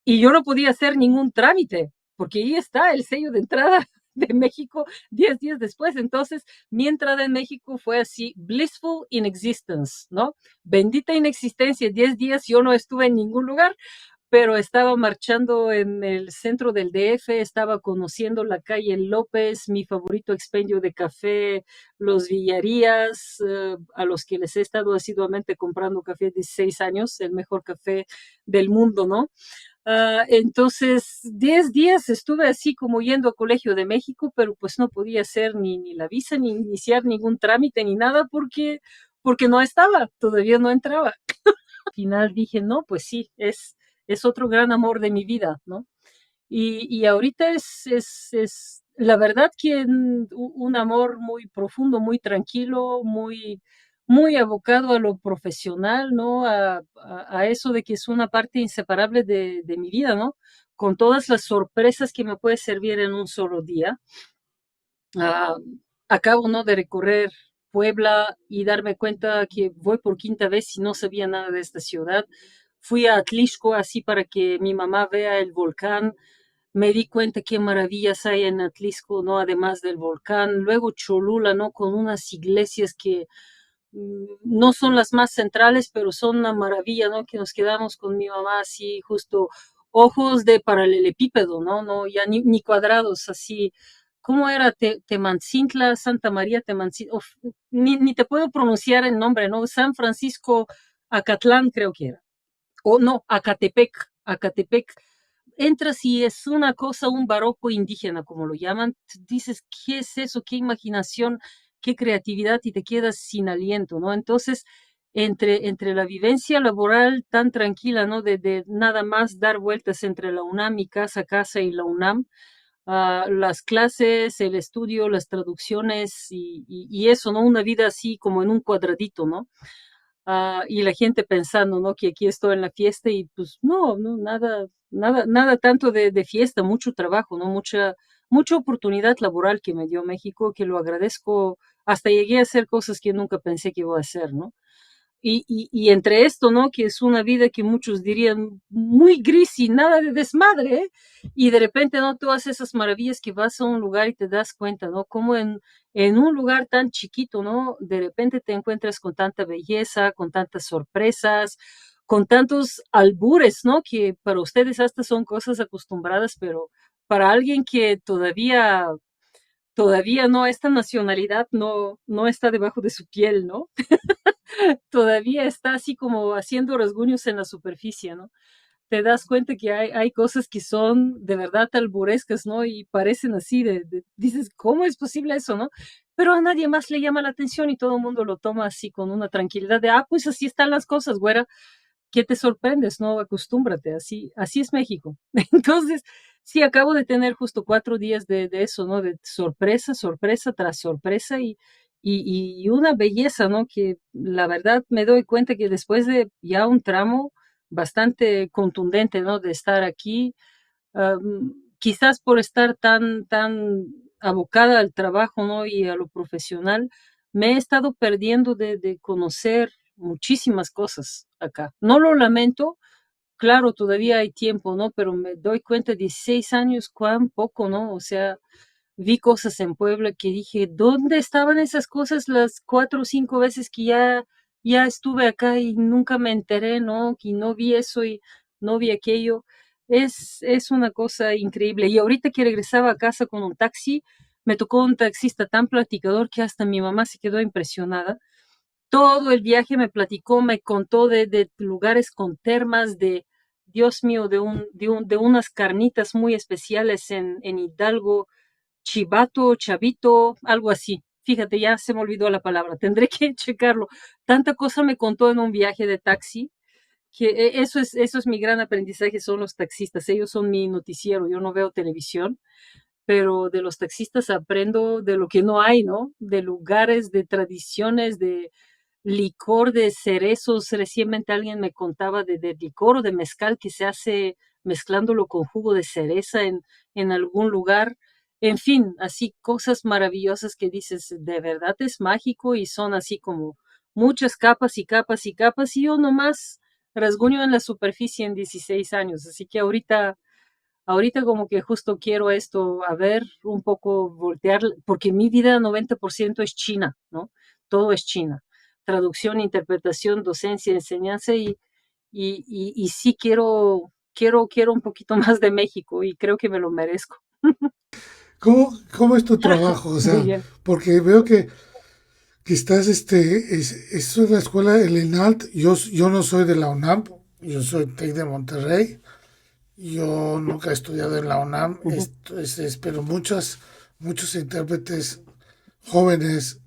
y yo no podía hacer ningún trámite, porque ahí está el sello de entrada de México 10 días después. Entonces, mi entrada en México fue así, blissful inexistence, ¿no? Bendita inexistencia, 10 días yo no estuve en ningún lugar, pero estaba marchando en el centro del DF, estaba conociendo la calle López, mi favorito expendio de café, los Villarías, a los que les he estado asiduamente comprando café 16 años, el mejor café del mundo, ¿no? Entonces, 10 días estuve así como yendo a Colegio de México, pero pues no podía hacer ni la visa, ni iniciar ningún trámite, ni nada, porque no estaba, todavía no entraba. Al final dije, no, pues sí, es otro gran amor de mi vida, ¿no? Y ahorita La verdad que un amor muy profundo, muy tranquilo, muy abocado a lo profesional, ¿no? A eso de que es una parte inseparable de mi vida, ¿no? Con todas las sorpresas que me puede servir en un solo día. Ah, acabo, ¿no? De recorrer Puebla y darme cuenta que voy por quinta vez y no sabía nada de esta ciudad. Fui a Atlixco así para que mi mamá vea el volcán. Me di cuenta qué maravillas hay en Atlixco, ¿no? Además del volcán. Luego Cholula, ¿no? Con unas iglesias que no son las más centrales, pero son una maravilla, ¿no? Que nos quedamos con mi mamá así, justo ojos de paralelepípedo, ¿no? No, ya ni cuadrados, así. ¿Cómo era? Temancintla, Santa María Temancintla, ni te puedo pronunciar el nombre, ¿no? San Francisco Acatlán, creo que era. O no, Acatepec. Entras y es una cosa, un barroco indígena, como lo llaman. Dices, ¿qué es eso? ¿Qué imaginación? ¿Qué creatividad? Y te quedas sin aliento, ¿no? Entonces, entre la vivencia laboral tan tranquila, ¿no? De nada más dar vueltas entre la UNAM, mi casa y la UNAM, las clases, el estudio, las traducciones y eso, ¿no? Una vida así como en un cuadradito, ¿no? Y la gente pensando, ¿no? Que aquí estoy en la fiesta y pues no, nada tanto de fiesta, mucho trabajo, ¿no? Mucha oportunidad laboral que me dio México, que lo agradezco. Hasta llegué a hacer cosas que nunca pensé que iba a hacer, ¿no? Y entre esto, ¿no? Que es una vida que muchos dirían muy gris y nada de desmadre, ¿eh? Y de repente, ¿no? Todas esas maravillas que vas a un lugar y te das cuenta, ¿no? Como en un lugar tan chiquito, ¿no? De repente te encuentras con tanta belleza, con tantas sorpresas, con tantos albures, ¿no? Que para ustedes hasta son cosas acostumbradas, pero para alguien que todavía no, esta nacionalidad no está debajo de su piel, ¿no? Todavía está así como haciendo rasguños en la superficie, ¿no? Te das cuenta que hay cosas que son de verdad alburescas, ¿no? Y parecen así, dices, ¿cómo es posible eso, no? Pero a nadie más le llama la atención y todo el mundo lo toma así con una tranquilidad de, pues así están las cosas, güera, ¿qué te sorprendes? No, acostúmbrate, así es México. Entonces, sí, acabo de tener justo 4 días de eso, ¿no? De sorpresa tras sorpresa y una belleza, ¿no? Que la verdad me doy cuenta que después de ya un tramo bastante contundente, ¿no? De estar aquí, quizás por estar tan abocada al trabajo, ¿no? Y a lo profesional, me he estado perdiendo de conocer muchísimas cosas acá. No lo lamento, claro, todavía hay tiempo, ¿no? Pero me doy cuenta, 16 años, cuán poco, ¿no? O sea, vi cosas en Puebla que dije, ¿dónde estaban esas cosas las 4 o 5 veces que ya estuve acá y nunca me enteré, ¿no? Y no vi eso y no vi aquello. Es una cosa increíble. Y ahorita que regresaba a casa con un taxi, me tocó un taxista tan platicador que hasta mi mamá se quedó impresionada. Todo el viaje me platicó, me contó de lugares con termas, Dios mío, de unas carnitas muy especiales en Hidalgo, chivato, chavito, algo así. Fíjate, ya se me olvidó la palabra, tendré que checarlo. Tanta cosa me contó en un viaje de taxi, que eso es mi gran aprendizaje, son los taxistas, ellos son mi noticiero, yo no veo televisión, pero de los taxistas aprendo de lo que no hay, ¿no? De lugares, de tradiciones, de licor de cerezos. Recientemente alguien me contaba de licor o de mezcal que se hace mezclándolo con jugo de cereza en algún lugar. En fin, así cosas maravillosas que dices, de verdad es mágico y son así como muchas capas y capas y capas y yo nomás rasguño en la superficie en 16 años. Así que ahorita como que justo quiero esto, a ver, un poco voltear, porque mi vida 90% es China, ¿no? Todo es China. Traducción, interpretación, docencia, enseñanza y sí quiero un poquito más de México y creo que me lo merezco.
¿Cómo es tu trabajo? O
Muy
sea,
bien.
porque veo que estás, es una escuela, el ENALT, yo no soy de la UNAM, yo soy TEC de Monterrey, yo nunca he estudiado en la UNAM,
Ujú,
pero muchos intérpretes jóvenes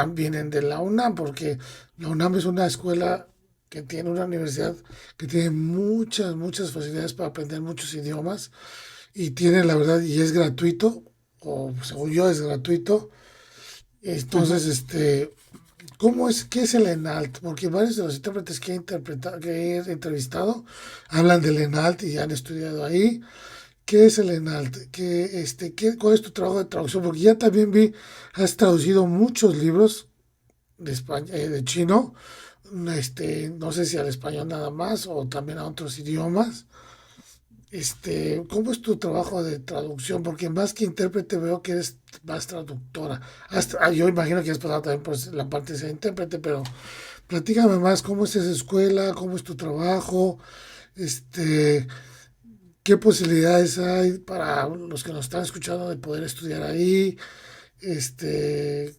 vienen de la UNAM, porque la UNAM es una escuela que tiene una universidad que tiene muchas facilidades para aprender muchos idiomas y tiene la verdad, y es gratuito, o según yo es gratuito.
Ujú.
Entonces, ¿cómo es, qué es el ENALT? Porque varios de los intérpretes que he entrevistado hablan del ENALT y han estudiado ahí. ¿Qué es el ENALT? ¿Cuál es tu trabajo de traducción? Porque ya también vi, has traducido muchos libros de de chino, no sé si al español nada más o también a otros idiomas. ¿Cómo es tu trabajo de traducción? Porque más que intérprete veo que eres más traductora. Yo imagino que has pasado también por la parte de ser intérprete, pero platícame más, ¿cómo es esa escuela? ¿Cómo es tu trabajo? Este, ¿Qué posibilidades hay para los que nos están escuchando de poder estudiar ahí? Este,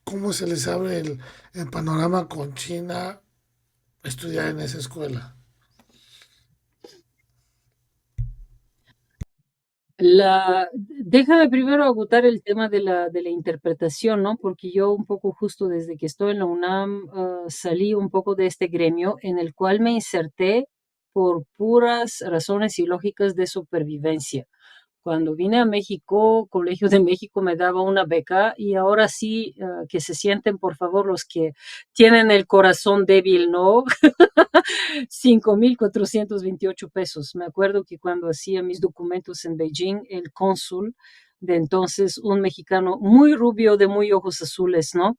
¿Cómo se les abre el panorama con China estudiar en esa escuela?
Déjame primero agotar el tema de la interpretación, ¿no? Porque yo un poco justo desde que estoy en la UNAM, salí un poco de este gremio en el cual me inserté por puras razones y lógicas de supervivencia. Cuando vine a México, Colegio de México me daba una beca y ahora sí, que se sienten, por favor, los que tienen el corazón débil, ¿no? 5,428 pesos. Me acuerdo que cuando hacía mis documentos en Beijing, el cónsul de entonces, un mexicano muy rubio, de muy ojos azules, ¿no?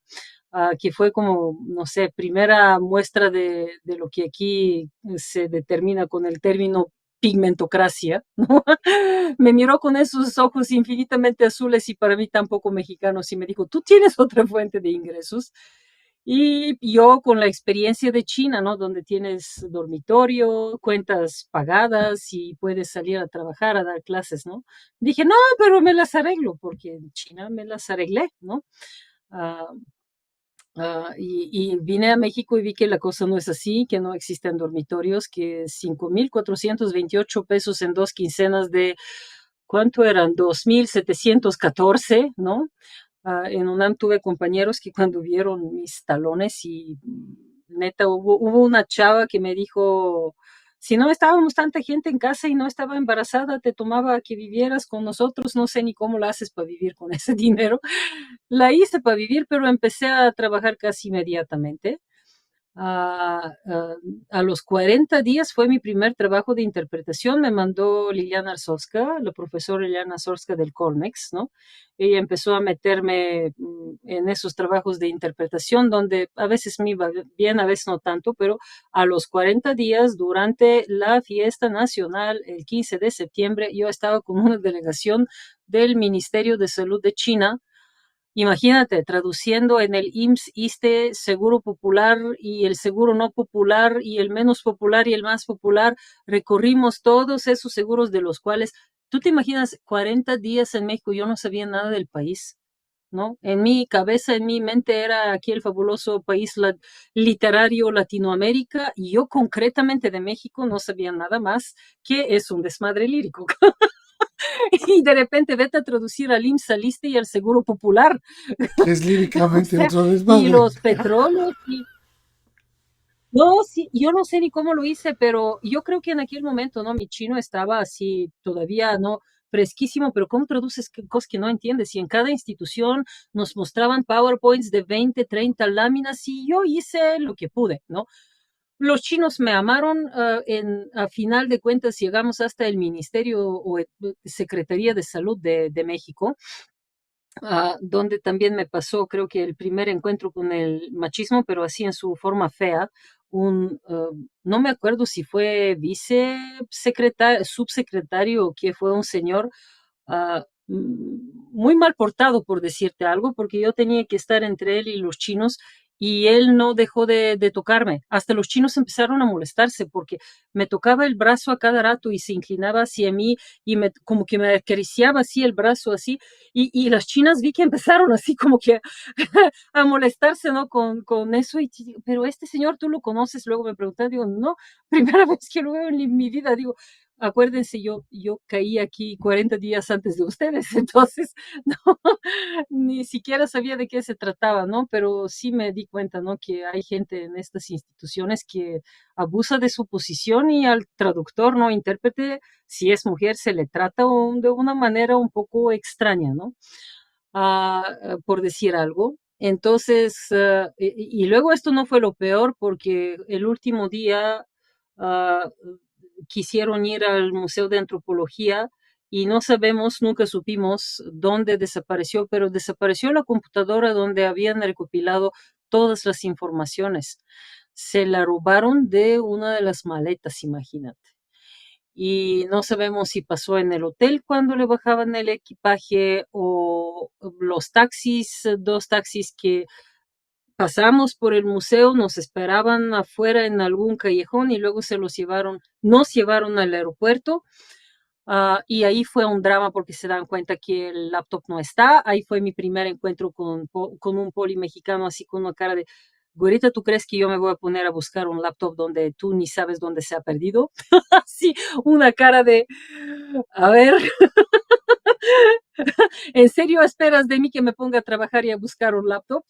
Que fue como, no sé, primera muestra de lo que aquí se determina con el término pigmentocracia, ¿no? Me miró con esos ojos infinitamente azules y para mí tampoco mexicanos y me dijo, ¿tú tienes otra fuente de ingresos? Y yo con la experiencia de China, ¿no? Donde tienes dormitorio, cuentas pagadas y puedes salir a trabajar, a dar clases, ¿no? Dije, no, pero me las arreglo, porque en China me las arreglé, ¿no? Ah, y vine a México y vi que la cosa no es así, que no existen dormitorios, que 5,428 pesos en 2 quincenas de, ¿cuánto eran? 2,714, ¿no? En UNAM tuve compañeros que cuando vieron mis talones y neta, hubo una chava que me dijo, si no estábamos tanta gente en casa y no estaba embarazada, te tomaba que vivieras con nosotros, no sé ni cómo la haces para vivir con ese dinero. La hice para vivir, pero empecé a trabajar casi inmediatamente. A, a, a los 40 días fue mi primer trabajo de interpretación. Me mandó Liliana Arzovska, la profesora Liliana Arzovska del Colmex, ¿no? Ella empezó a meterme en esos trabajos de interpretación, donde a veces me iba bien, a veces no tanto, pero a los 40 días, durante la fiesta nacional, el 15 de septiembre, yo estaba con una delegación del Ministerio de Salud de China. Imagínate, traduciendo en el IMSS, ISSSTE, Seguro Popular y el Seguro No Popular y el menos popular y el más popular, recorrimos todos esos seguros de los cuales, tú te imaginas, 40 días en México, yo no sabía nada del país, ¿no? En mi cabeza, en mi mente era aquí el fabuloso país literario Latinoamérica y yo concretamente de México no sabía nada más que es un desmadre lírico. Y de repente vete a traducir al IMSS, al ISSSTE y al Seguro Popular.
Que es
O
líricamente
sea,
otro
y
desmadre.
los petróleos y no, sí, yo no sé ni cómo lo hice, pero yo creo que en aquel momento, ¿no? Mi chino estaba así, todavía, ¿no? Fresquísimo, pero ¿cómo traduces cosas que no entiendes? Y en cada institución nos mostraban PowerPoints de 20, 30 láminas y yo hice lo que pude, ¿no? Los chinos me amaron, a final de cuentas llegamos hasta el Ministerio o Secretaría de Salud de México, donde también me pasó, creo que el primer encuentro con el machismo, pero así en su forma fea. No me acuerdo si fue vicesecretario, subsecretario o que fue un señor muy mal portado, por decirte algo, porque yo tenía que estar entre él y los chinos y él no dejó de tocarme. Hasta los chinos empezaron a molestarse porque me tocaba el brazo a cada rato y se inclinaba hacia mí y como que me acariciaba así el brazo así y las chinas vi que empezaron así como que a molestarse, ¿no? Con eso. Pero este señor, ¿tú lo conoces? Luego me pregunté, digo, no, primera vez que lo veo en mi vida, digo, acuérdense, yo caí aquí 40 días antes de ustedes, entonces no, ni siquiera sabía de qué se trataba, ¿no? Pero sí me di cuenta, ¿no? Que hay gente en estas instituciones que abusa de su posición y al traductor, ¿no? Intérprete, si es mujer, se le trata de una manera un poco extraña, ¿no? Por decir algo. Entonces, y luego esto no fue lo peor porque el último día ah, quisieron ir al Museo de Antropología y no sabemos, nunca supimos dónde desapareció, pero desapareció la computadora donde habían recopilado todas las informaciones. Se la robaron de una de las maletas, imagínate. Y no sabemos si pasó en el hotel cuando le bajaban el equipaje o los taxis, dos taxis que pasamos por el museo, nos esperaban afuera en algún callejón y luego se los llevaron, nos llevaron al aeropuerto. Y ahí fue un drama porque se dan cuenta que el laptop no está. Ahí fue mi primer encuentro con un poli mexicano, así con una cara de, güerita, ¿tú crees que yo me voy a poner a buscar un laptop donde tú ni sabes dónde se ha perdido? Así, una cara de, a ver, ¿en serio esperas de mí que me ponga a trabajar y a buscar un laptop?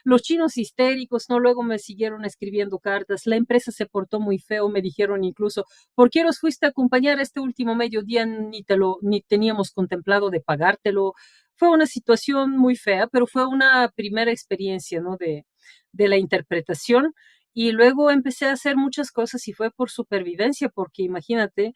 Los chinos histéricos, ¿no? Luego me siguieron escribiendo cartas. La empresa se portó muy feo, me dijeron incluso, ¿por qué los fuiste a acompañar este último mediodía? Ni teníamos contemplado de pagártelo. Fue una situación muy fea, pero fue una primera experiencia, ¿no? De la interpretación. Y luego empecé a hacer muchas cosas y fue por supervivencia, porque imagínate,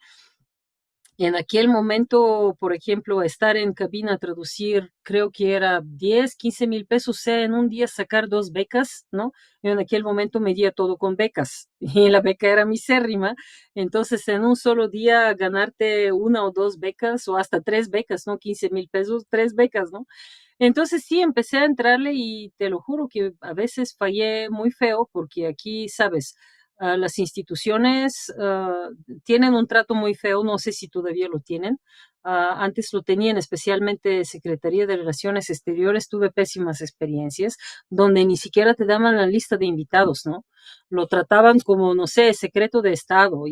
en aquel momento, por ejemplo, estar en cabina a traducir, creo que era 10, 15 mil pesos, o sea, en un día sacar dos becas, ¿no? Yo en aquel momento medía todo con becas y la beca era misérrima. Entonces, en un solo día ganarte una o dos becas o hasta tres becas, ¿no? 15,000 pesos, tres becas, ¿no? Entonces sí, empecé a entrarle y te lo juro que a veces fallé muy feo porque aquí, sabes, las instituciones tienen un trato muy feo, no sé si todavía lo tienen. Antes lo tenían, especialmente Secretaría de Relaciones Exteriores, tuve pésimas experiencias donde ni siquiera te daban la lista de invitados, ¿no? Lo trataban como, no sé, secreto de Estado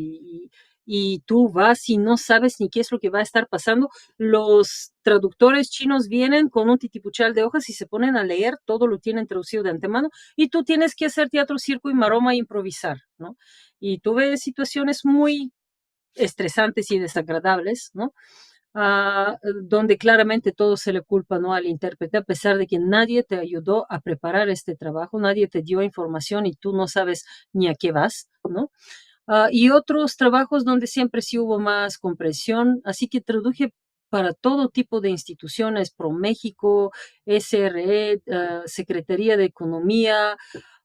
y tú vas y no sabes ni qué es lo que va a estar pasando. Los traductores chinos vienen con un titipuchal de hojas y se ponen a leer, todo lo tienen traducido de antemano y tú tienes que hacer teatro, circo y maroma e improvisar, ¿no? Y tuve situaciones muy estresantes y desagradables, ¿no? Donde claramente todo se le culpa, ¿no? Al intérprete, a pesar de que nadie te ayudó a preparar este trabajo, nadie te dio información y tú no sabes ni a qué vas, ¿no? Y otros trabajos donde siempre sí hubo más comprensión, así que traduje para todo tipo de instituciones, ProMéxico, SRE, Secretaría de Economía,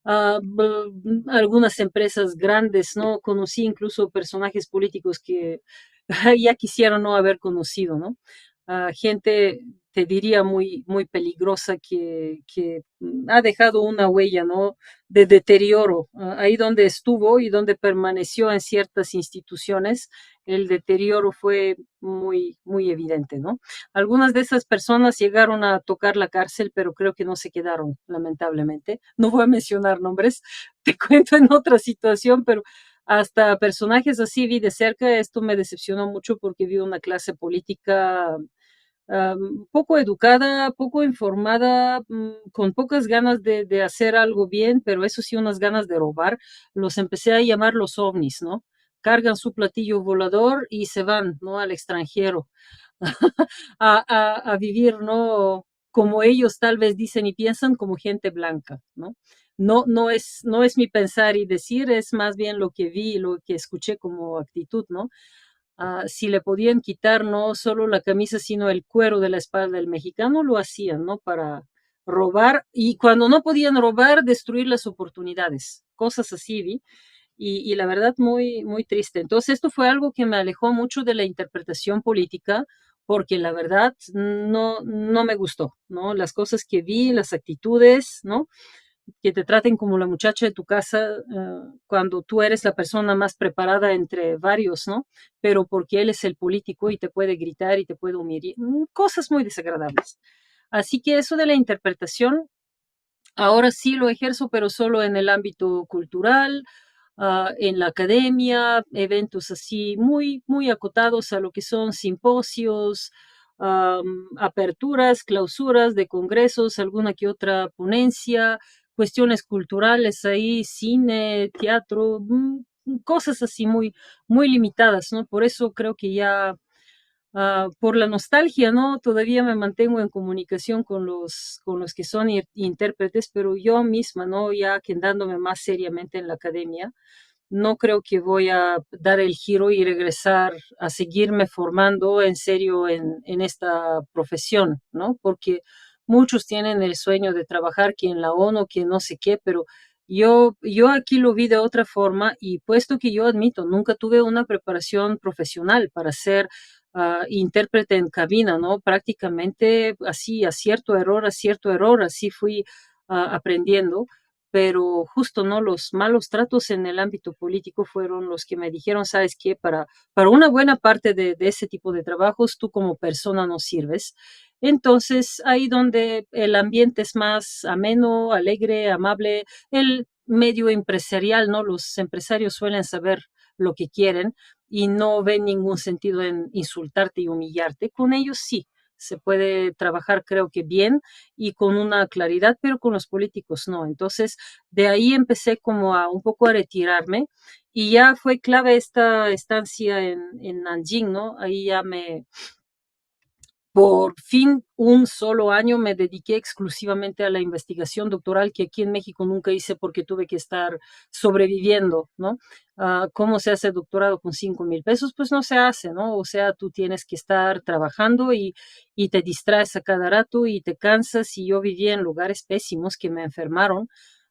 algunas empresas grandes, ¿no? Conocí incluso personajes políticos que ya quisiera no haber conocido, ¿no? Gente, te diría, muy, muy peligrosa que ha dejado una huella, ¿no? De deterioro. Ahí donde estuvo y donde permaneció en ciertas instituciones, el deterioro fue muy, muy evidente, ¿no? Algunas de esas personas llegaron a tocar la cárcel, pero creo que no se quedaron, lamentablemente. No voy a mencionar nombres, te cuento en otra situación, pero hasta personajes así vi de cerca. Esto me decepcionó mucho porque vi una clase política poco educada, poco informada, con pocas ganas de hacer algo bien, pero eso sí, unas ganas de robar. Los empecé a llamar los ovnis, ¿no? Cargan su platillo volador y se van, ¿no? Al extranjero a vivir, ¿no? Como ellos tal vez dicen y piensan, como gente blanca, ¿no? No es mi pensar y decir, es más bien lo que vi, lo que escuché como actitud, ¿no? Si le podían quitar no solo la camisa, sino el cuero de la espalda del mexicano, lo hacían, ¿no? Para robar y cuando no podían robar, destruir las oportunidades, cosas así, ¿vi? Y la verdad, muy, muy triste. Entonces, esto fue algo que me alejó mucho de la interpretación política, porque la verdad no me gustó, ¿no? Las cosas que vi, las actitudes, ¿no? Que te traten como la muchacha de tu casa cuando tú eres la persona más preparada entre varios, ¿no? Pero porque él es el político y te puede gritar y te puede humillar, cosas muy desagradables. Así que eso de la interpretación, ahora sí lo ejerzo, pero solo en el ámbito cultural, en la academia, eventos así muy, muy acotados a lo que son simposios, aperturas, clausuras de congresos, alguna que otra ponencia, cuestiones culturales ahí, cine, teatro, cosas así muy, muy limitadas, ¿no? Por eso creo que ya por la nostalgia, ¿no? Todavía me mantengo en comunicación con los que son intérpretes, pero yo misma, ¿no? Ya quedándome más seriamente en la academia, no creo que voy a dar el giro y regresar a seguirme formando en serio en esta profesión, ¿no? Porque muchos tienen el sueño de trabajar que en la ONU, que no sé qué, pero yo aquí lo vi de otra forma y puesto que yo admito, nunca tuve una preparación profesional para ser intérprete en cabina, ¿no? Prácticamente así, acierto, error, así fui aprendiendo, pero justo, ¿no? Los malos tratos en el ámbito político fueron los que me dijeron, ¿sabes qué? Para una buena parte de ese tipo de trabajos, tú como persona no sirves. Entonces, ahí donde el ambiente es más ameno, alegre, amable, el medio empresarial, ¿no? Los empresarios suelen saber lo que quieren y no ven ningún sentido en insultarte y humillarte. Con ellos sí, se puede trabajar creo que bien y con una claridad, pero con los políticos no. Entonces, de ahí empecé como a un poco a retirarme y ya fue clave esta estancia en Nanjing, ¿no? Ahí ya por fin, un solo año me dediqué exclusivamente a la investigación doctoral que aquí en México nunca hice porque tuve que estar sobreviviendo, ¿no? ¿Cómo se hace doctorado con 5,000 pesos? Pues no se hace, ¿no? O sea, tú tienes que estar trabajando y te distraes a cada rato y te cansas y yo vivía en lugares pésimos que me enfermaron,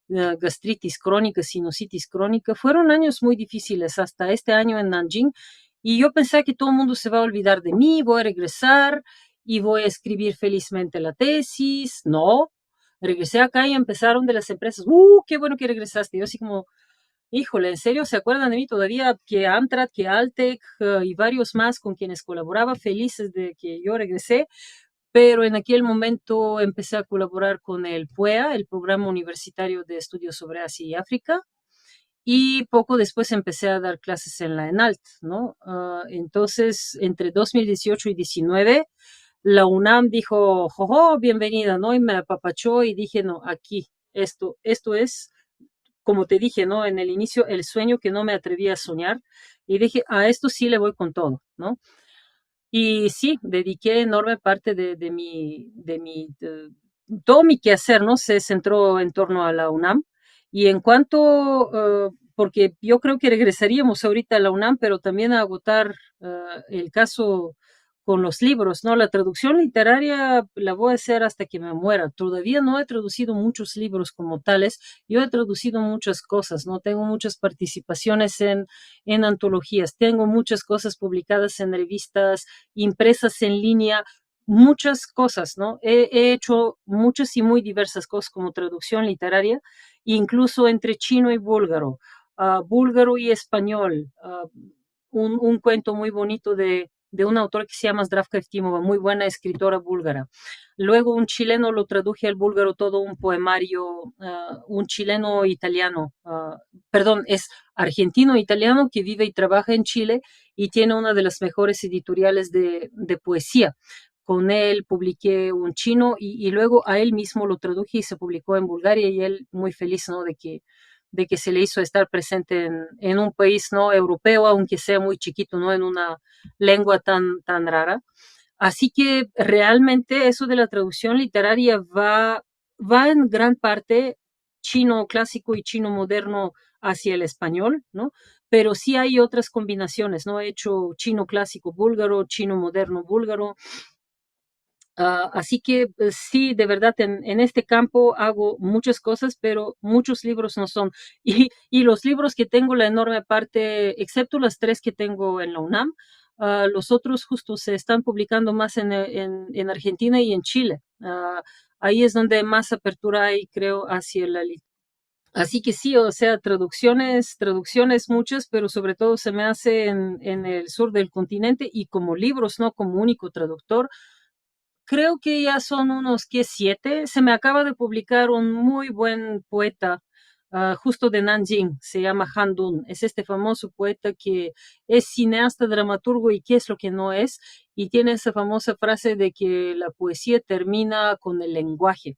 gastritis crónica, sinusitis crónica. Fueron años muy difíciles hasta este año en Nanjing y yo pensé que todo el mundo se va a olvidar de mí, voy a regresar y voy a escribir felizmente la tesis. No, regresé acá y empezaron de las empresas, qué bueno que regresaste. Yo así como, híjole, ¿en serio se acuerdan de mí todavía? Que Amtrak, que Altec y varios más con quienes colaboraba, felices de que yo regresé, pero en aquel momento empecé a colaborar con el PUEA, el Programa Universitario de Estudios sobre Asia y África, y poco después empecé a dar clases en la ENALT, ¿no? Entonces, entre 2018 y 19, la UNAM dijo, jojo, bienvenida, ¿no? Y me apapachó y dije, no, aquí, esto es, como te dije, ¿no? En el inicio, el sueño que no me atreví a soñar. Y dije, a esto sí le voy con todo, ¿no? Y sí, dediqué enorme parte todo mi quehacer, ¿no? Se centró en torno a la UNAM. Y en cuanto, porque yo creo que regresaríamos ahorita a la UNAM, pero también a agotar el caso con los libros, ¿no? La traducción literaria la voy a hacer hasta que me muera. Todavía no he traducido muchos libros como tales. Yo he traducido muchas cosas, ¿no? Tengo muchas participaciones en antologías, tengo muchas cosas publicadas en revistas, impresas en línea, muchas cosas, ¿no? He hecho muchas y muy diversas cosas como traducción literaria, incluso entre chino y búlgaro, búlgaro y español. Un cuento muy bonito de una autora que se llama Zdravka Eftimova, muy buena escritora búlgara. Luego un chileno lo traduje al búlgaro todo un poemario, un chileno italiano, perdón, es argentino-italiano que vive y trabaja en Chile y tiene una de las mejores editoriales de poesía. Con él publiqué un chino y luego a él mismo lo traduje y se publicó en Bulgaria y él muy feliz, ¿no? De que se le hizo estar presente en un país no europeo, aunque sea muy chiquito, ¿no? En una lengua tan rara. Así que realmente eso de la traducción literaria va en gran parte chino clásico y chino moderno hacia el español, ¿no? Pero sí hay otras combinaciones, ¿no? He hecho chino clásico búlgaro, chino moderno búlgaro. Así que sí, de verdad, en este campo hago muchas cosas, pero muchos libros no son. Y los libros que tengo, la enorme parte, excepto las tres que tengo en la UNAM, los otros justo se están publicando más en Argentina y en Chile. Ahí es donde más apertura hay, creo, hacia la literatura. Así que sí, o sea, traducciones muchas, pero sobre todo se me hace en el sur del continente y como libros, ¿no? Como único traductor, creo que ya son unos, ¿qué? 7. Se me acaba de publicar un muy buen poeta, justo de Nanjing, se llama Han Dun. Es este famoso poeta que es cineasta, dramaturgo y qué es lo que no es, y tiene esa famosa frase de que la poesía termina con el lenguaje.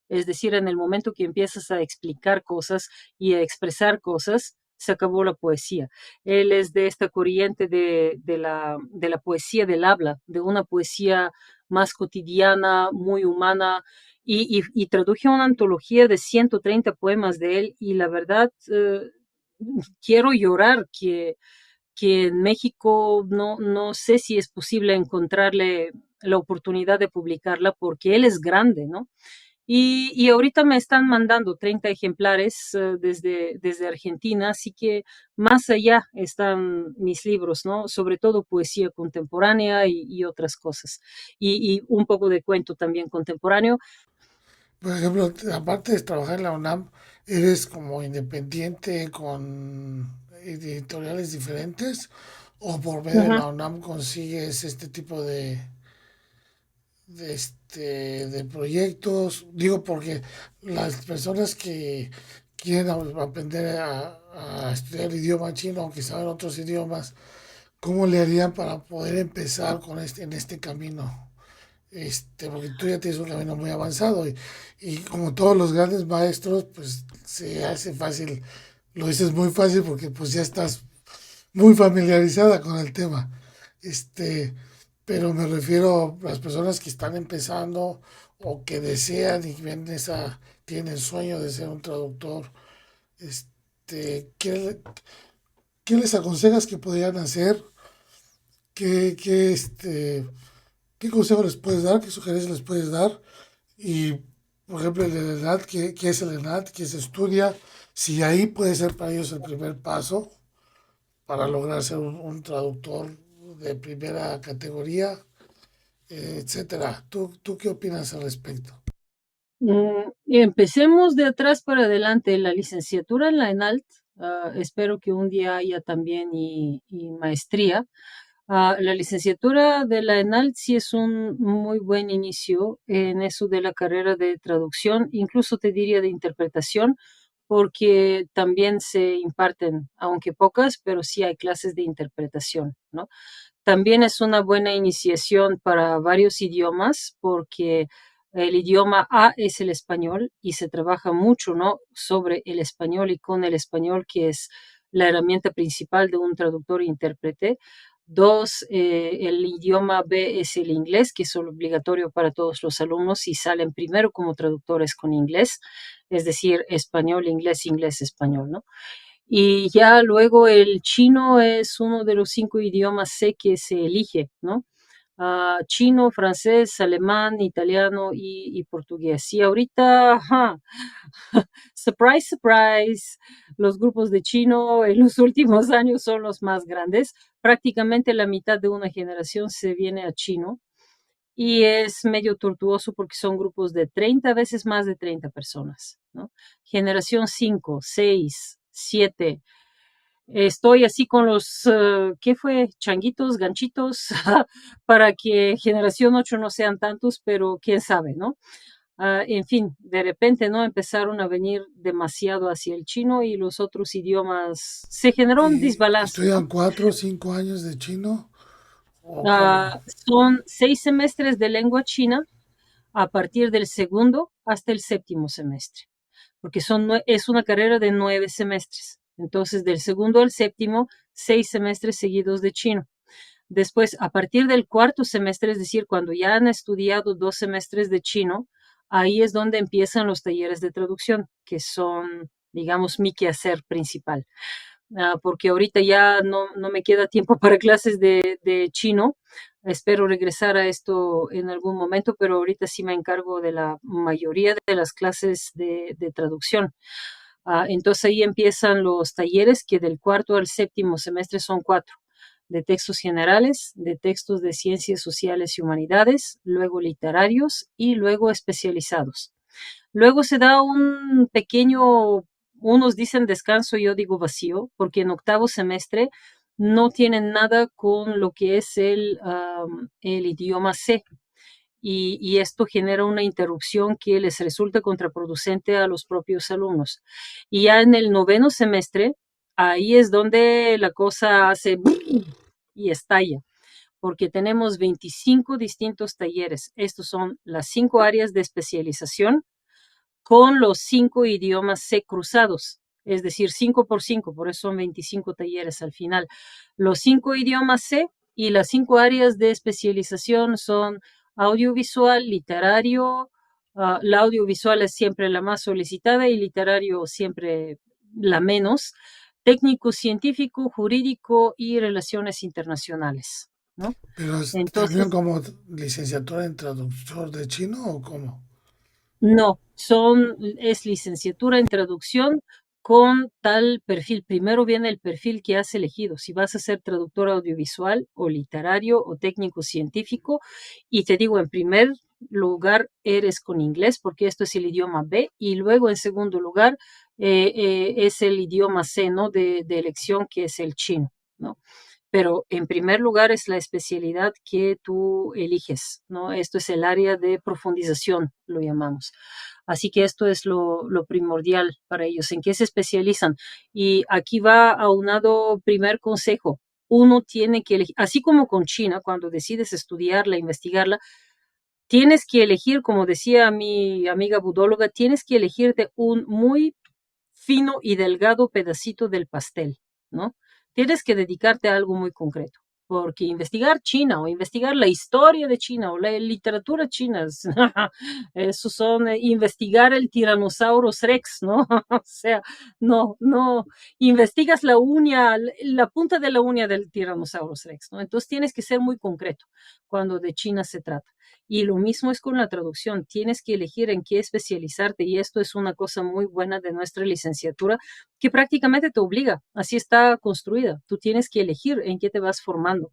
Es decir, en el momento que empiezas a explicar cosas y a expresar cosas, se acabó la poesía. Él es de esta corriente de la poesía del habla, de una poesía más cotidiana, muy humana, y traduje una antología de 130 poemas de él, y la verdad, quiero llorar que en México no sé si es posible encontrarle la oportunidad de publicarla porque él es grande, ¿no? Y ahorita me están mandando 30 ejemplares desde Argentina, así que más allá están mis libros, ¿no? Sobre todo poesía contemporánea y otras cosas. Y un poco de cuento también contemporáneo.
Por ejemplo, aparte de trabajar en la UNAM, ¿eres como independiente con editoriales diferentes o por medio de
Ujú,
la UNAM consigues este tipo de proyectos? Digo, porque las personas que quieren aprender a estudiar el idioma chino o que saben otros idiomas, ¿cómo le harían para poder empezar en este camino? Porque tú ya tienes un camino muy avanzado y como todos los grandes maestros, pues se hace fácil, lo dices muy fácil porque pues ya estás muy familiarizada con el tema. Este, pero me refiero a las personas que están empezando o que desean y tienen el sueño de ser un traductor. ¿Qué les aconsejas que podrían hacer? ¿Qué, qué, este, ¿Qué consejo les puedes dar? ¿Qué sugerencias les puedes dar? Y, por ejemplo, el ENAD, ¿qué es el ENAD? ¿Qué se estudia? Si ahí puede ser para ellos el primer paso para lograr ser un traductor de primera categoría, etcétera. ¿Tú qué opinas al respecto?
Y empecemos de atrás para adelante. La licenciatura en la ENALT, espero que un día haya también y maestría. La licenciatura de la ENALT sí es un muy buen inicio en eso de la carrera de traducción, incluso te diría de interpretación, porque también se imparten, aunque pocas, pero sí hay clases de interpretación, ¿no? También es una buena iniciación para varios idiomas porque el idioma A es el español y se trabaja mucho, ¿no? Sobre el español y con el español, que es la herramienta principal de un traductor e intérprete. Dos, el idioma B es el inglés, que es obligatorio para todos los alumnos y salen primero como traductores con inglés, es decir, español, inglés, inglés, español, ¿no? Y ya luego el chino es uno de los 5 idiomas C que se elige, ¿no? Chino, francés, alemán, italiano y portugués. Y ahorita, ajá, surprise, surprise, los grupos de chino en los últimos años son los más grandes. Prácticamente la mitad de una generación se viene a chino y es medio tortuoso porque son grupos de 30 veces más de 30 personas, ¿no? Generación 5, 6, 7. Estoy así con los, ¿qué fue? Changuitos, ganchitos, para que generación 8 no sean tantos, pero quién sabe, ¿no? En fin, de repente, ¿no? Empezaron a venir demasiado hacia el chino y los otros idiomas, se generó un
¿Y
desbalance,
estudian
¿no?
4 o 5 años de chino? ¿O cómo?
Son 6 semestres de lengua china a partir del segundo hasta el séptimo semestre, porque es una carrera de 9 semestres. Entonces, del segundo al séptimo, 6 semestres seguidos de chino. Después, a partir del cuarto semestre, es decir, cuando ya han estudiado 2 semestres de chino, ahí es donde empiezan los talleres de traducción, que son, digamos, mi quehacer principal. Porque ahorita ya no me queda tiempo para clases de chino. Espero regresar a esto en algún momento, pero ahorita sí me encargo de la mayoría de las clases de traducción. Entonces ahí empiezan los talleres que del cuarto al séptimo semestre son 4, de textos generales, de textos de ciencias sociales y humanidades, luego literarios y luego especializados. Luego se da un pequeño, unos dicen descanso, yo digo vacío, porque en octavo semestre no tienen nada con lo que es el idioma C. y esto genera una interrupción que les resulta contraproducente a los propios alumnos. Y ya en el noveno semestre, ahí es donde la cosa hace y estalla, porque tenemos 25 distintos talleres. Estos son las 5 áreas de especialización con los 5 idiomas C cruzados, es decir, 5 por 5, por eso son 25 talleres al final. Los 5 idiomas C y las 5 áreas de especialización son audiovisual, literario, la audiovisual es siempre la más solicitada y literario siempre la menos, técnico científico, jurídico y relaciones internacionales, ¿no?
Pero también
Entonces,
como licenciatura en traductor de chino o cómo.
no, es licenciatura en traducción con tal perfil. Primero viene el perfil que has elegido, si vas a ser traductor audiovisual o literario o técnico científico. Y te digo, en primer lugar eres con inglés porque esto es el idioma B y luego en segundo lugar es el idioma C, ¿no? De elección que es el chino, ¿no? Pero en primer lugar es la especialidad que tú eliges, ¿no? Esto es el área de profundización, lo llamamos. Así que esto es lo primordial para ellos, en qué se especializan. Y aquí va aunado primer consejo. Uno tiene que elegir, así como con China, cuando decides estudiarla, investigarla, tienes que elegir, como decía mi amiga budóloga, tienes que elegirte un muy fino y delgado pedacito del pastel, ¿no? Tienes que dedicarte a algo muy concreto, porque investigar China o investigar la historia de China o la literatura china, eso son investigar el Tyrannosaurus Rex, ¿no? O sea, no, investigas la uña, la punta de la uña del Tyrannosaurus Rex, ¿no? Entonces tienes que ser muy concreto cuando de China se trata. Y lo mismo es con la traducción, tienes que elegir en qué especializarte y esto es una cosa muy buena de nuestra licenciatura que prácticamente te obliga, así está construida, tú tienes que elegir en qué te vas formando.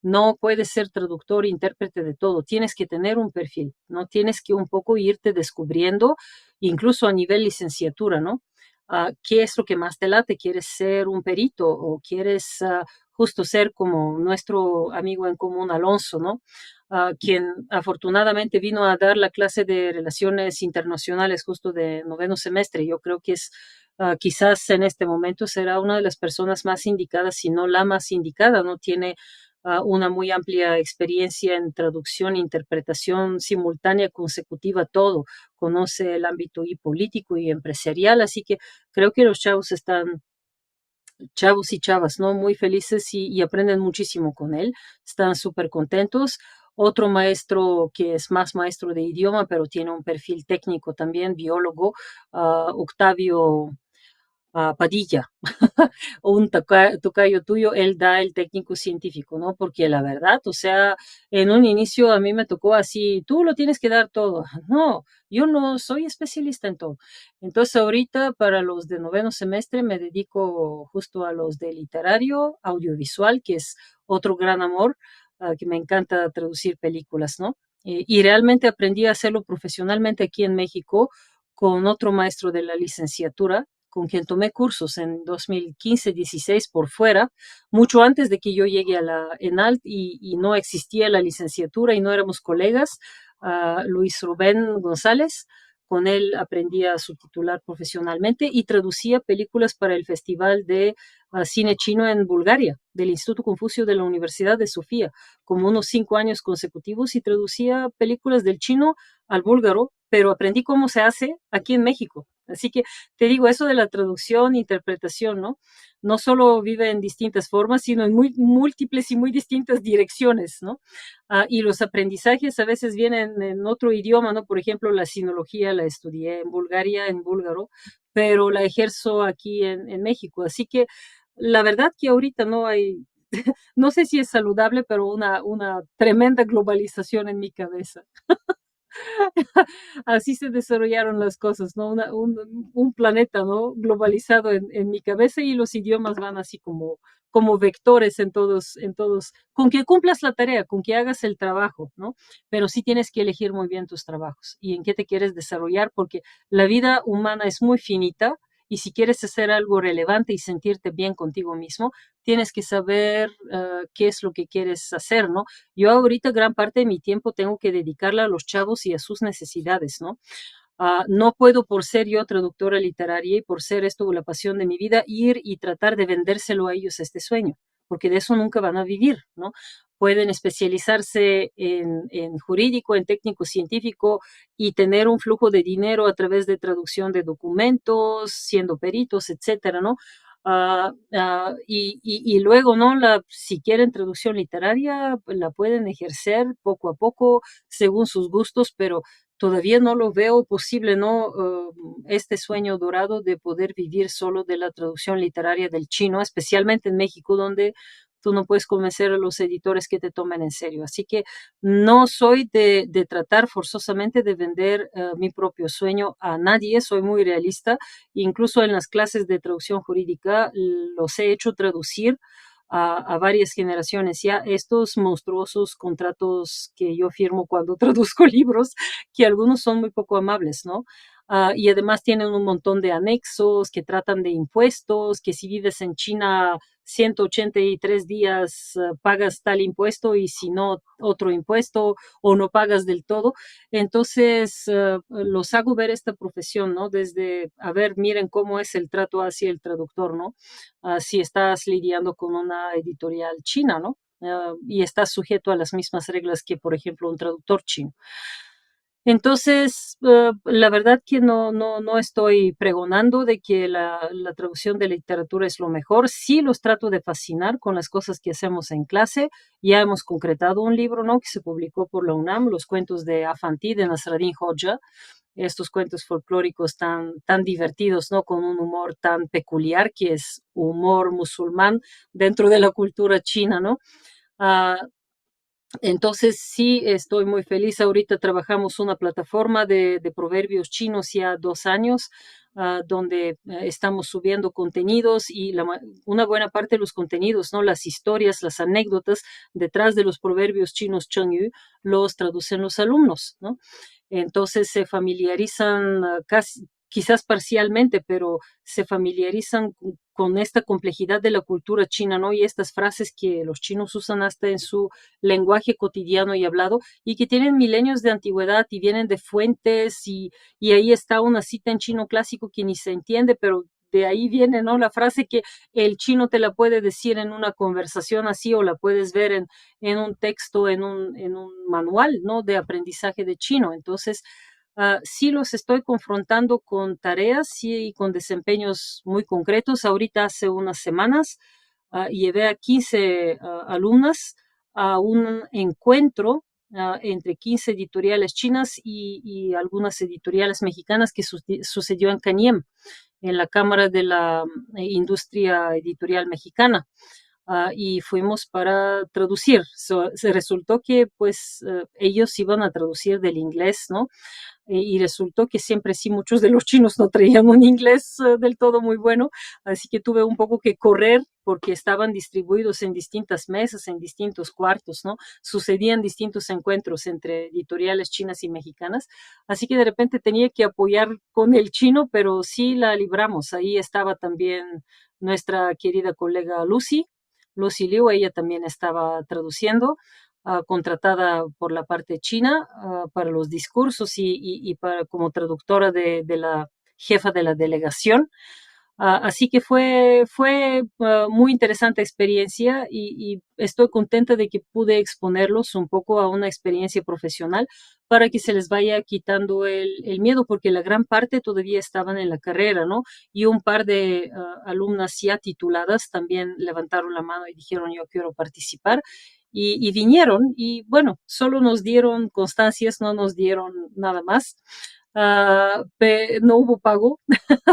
No puedes ser traductor, intérprete de todo, tienes que tener un perfil, ¿no? Tienes que un poco irte descubriendo, incluso a nivel licenciatura, ¿no? ¿Qué es lo que más te late? ¿Quieres ser un perito o quieres justo ser como nuestro amigo en común Alonso, ¿no? Quien afortunadamente vino a dar la clase de relaciones internacionales justo de noveno semestre. Yo creo que es quizás en este momento será una de las personas más indicadas, si no la más indicada, ¿no? Tiene una muy amplia experiencia en traducción, interpretación simultánea, consecutiva, todo. Conoce el ámbito y político y empresarial, así que creo que los chavos están chavos y chavas, ¿no? Muy felices y aprenden muchísimo con él, están súper contentos. Otro maestro que es más maestro de idioma, pero tiene un perfil técnico también, biólogo, Octavio Padilla, o un tocayo tuyo, él da el técnico científico, ¿no? Porque la verdad, o sea, en un inicio a mí me tocó así, tú lo tienes que dar todo. No, yo no soy especialista en todo. Entonces ahorita para los de noveno semestre me dedico justo a los de literario, audiovisual, que es otro gran amor, que me encanta traducir películas, ¿no? Y realmente aprendí a hacerlo profesionalmente aquí en México con otro maestro de la licenciatura con quien tomé cursos en 2015-16 por fuera, mucho antes de que yo llegue a la ENALT y no existía la licenciatura y no éramos colegas, Luis Rubén González. Con él aprendí a subtitular profesionalmente y traducía películas para el Festival de Cine Chino en Bulgaria, del Instituto Confucio de la Universidad de Sofía, como unos 5 años consecutivos y traducía películas del chino al búlgaro, pero aprendí cómo se hace aquí en México. Así que te digo, eso de la traducción, interpretación, ¿no? No solo vive en distintas formas, sino en muy múltiples y muy distintas direcciones, ¿no? Y los aprendizajes a veces vienen en otro idioma, ¿no? Por ejemplo, la sinología la estudié en Bulgaria, en búlgaro, pero la ejerzo aquí en México. Así que la verdad que ahorita no hay, no sé si es saludable, pero una tremenda globalización en mi cabeza. Así se desarrollaron las cosas, ¿no? Un planeta, ¿no? Globalizado en mi cabeza y los idiomas van así como vectores en todos, con que cumplas la tarea, con que hagas el trabajo, ¿no? Pero sí tienes que elegir muy bien tus trabajos y en qué te quieres desarrollar, porque la vida humana es muy finita y si quieres hacer algo relevante y sentirte bien contigo mismo, tienes que saber qué es lo que quieres hacer, ¿no? Yo ahorita gran parte de mi tiempo tengo que dedicarla a los chavos y a sus necesidades, ¿no? No puedo, por ser yo traductora literaria y por ser esto la pasión de mi vida, ir y tratar de vendérselo a ellos este sueño, porque de eso nunca van a vivir, ¿no? Pueden especializarse en jurídico, en técnico científico y tener un flujo de dinero a través de traducción de documentos, siendo peritos, etcétera, ¿no? Y luego, ¿no? Si quieren traducción literaria, pues, la pueden ejercer poco a poco según sus gustos, pero todavía no lo veo posible, ¿no? Este sueño dorado de poder vivir solo de la traducción literaria del chino, especialmente en México, donde tú no puedes convencer a los editores que te tomen en serio. Así que no soy de tratar forzosamente de vender mi propio sueño a nadie, soy muy realista. Incluso en las clases de traducción jurídica los he hecho traducir a varias generaciones ya estos monstruosos contratos que yo firmo cuando traduzco libros, que algunos son muy poco amables, ¿no? Y además tienen un montón de anexos que tratan de impuestos, que si vives en China 183 días pagas tal impuesto y si no otro impuesto o no pagas del todo. Entonces los hago ver esta profesión, ¿no? Desde, a ver, miren cómo es el trato hacia el traductor, ¿no? Si estás lidiando con una editorial china, ¿no? Y estás sujeto a las mismas reglas que, por ejemplo, un traductor chino. Entonces, la verdad que no estoy pregonando de que la traducción de literatura es lo mejor. Sí los trato de fascinar con las cosas que hacemos en clase. Ya hemos concretado un libro, ¿no? Que se publicó por la UNAM, Los cuentos de Afanti, de Nasreddin Hoja. Estos cuentos folclóricos tan divertidos, ¿no? Con un humor tan peculiar que es humor musulmán dentro de la cultura china, ¿no? Ah, entonces, sí, estoy muy feliz. Ahorita trabajamos una plataforma de proverbios chinos ya 2 años, donde estamos subiendo contenidos y una buena parte de los contenidos, ¿no? Las historias, las anécdotas detrás de los proverbios chinos Chengyu los traducen los alumnos, ¿no? Entonces se familiarizan casi, quizás parcialmente, pero se familiarizan con esta complejidad de la cultura china, ¿no? Y estas frases que los chinos usan hasta en su lenguaje cotidiano y hablado y que tienen milenios de antigüedad y vienen de fuentes y ahí está una cita en chino clásico que ni se entiende, pero de ahí viene, ¿no? La frase que el chino te la puede decir en una conversación así o la puedes ver en un texto, en un manual, ¿no? De aprendizaje de chino. Entonces, sí los estoy confrontando con tareas sí, y con desempeños muy concretos. Ahorita hace unas semanas llevé a 15 alumnas a un encuentro entre 15 editoriales chinas y algunas editoriales mexicanas que sucedió en Caniem, en la Cámara de la Industria Editorial Mexicana. Y fuimos para traducir. Se resultó que pues ellos iban a traducir del inglés, ¿no? Y resultó que siempre sí muchos de los chinos no traían un inglés del todo muy bueno, así que tuve un poco que correr porque estaban distribuidos en distintas mesas, en distintos cuartos, ¿no? Sucedían distintos encuentros entre editoriales chinas y mexicanas, así que de repente tenía que apoyar con el chino, pero sí la libramos. Ahí estaba también nuestra querida colega Lucy Liu, ella también estaba traduciendo, contratada por la parte china para los discursos y para, como traductora de la jefa de la delegación. Así que fue muy interesante experiencia y estoy contenta de que pude exponerlos un poco a una experiencia profesional para que se les vaya quitando el miedo, porque la gran parte todavía estaban en la carrera, ¿no? Y un par de alumnas ya tituladas también levantaron la mano y dijeron, yo quiero participar. Y vinieron y bueno, solo nos dieron constancias, no nos dieron nada más. No hubo pago,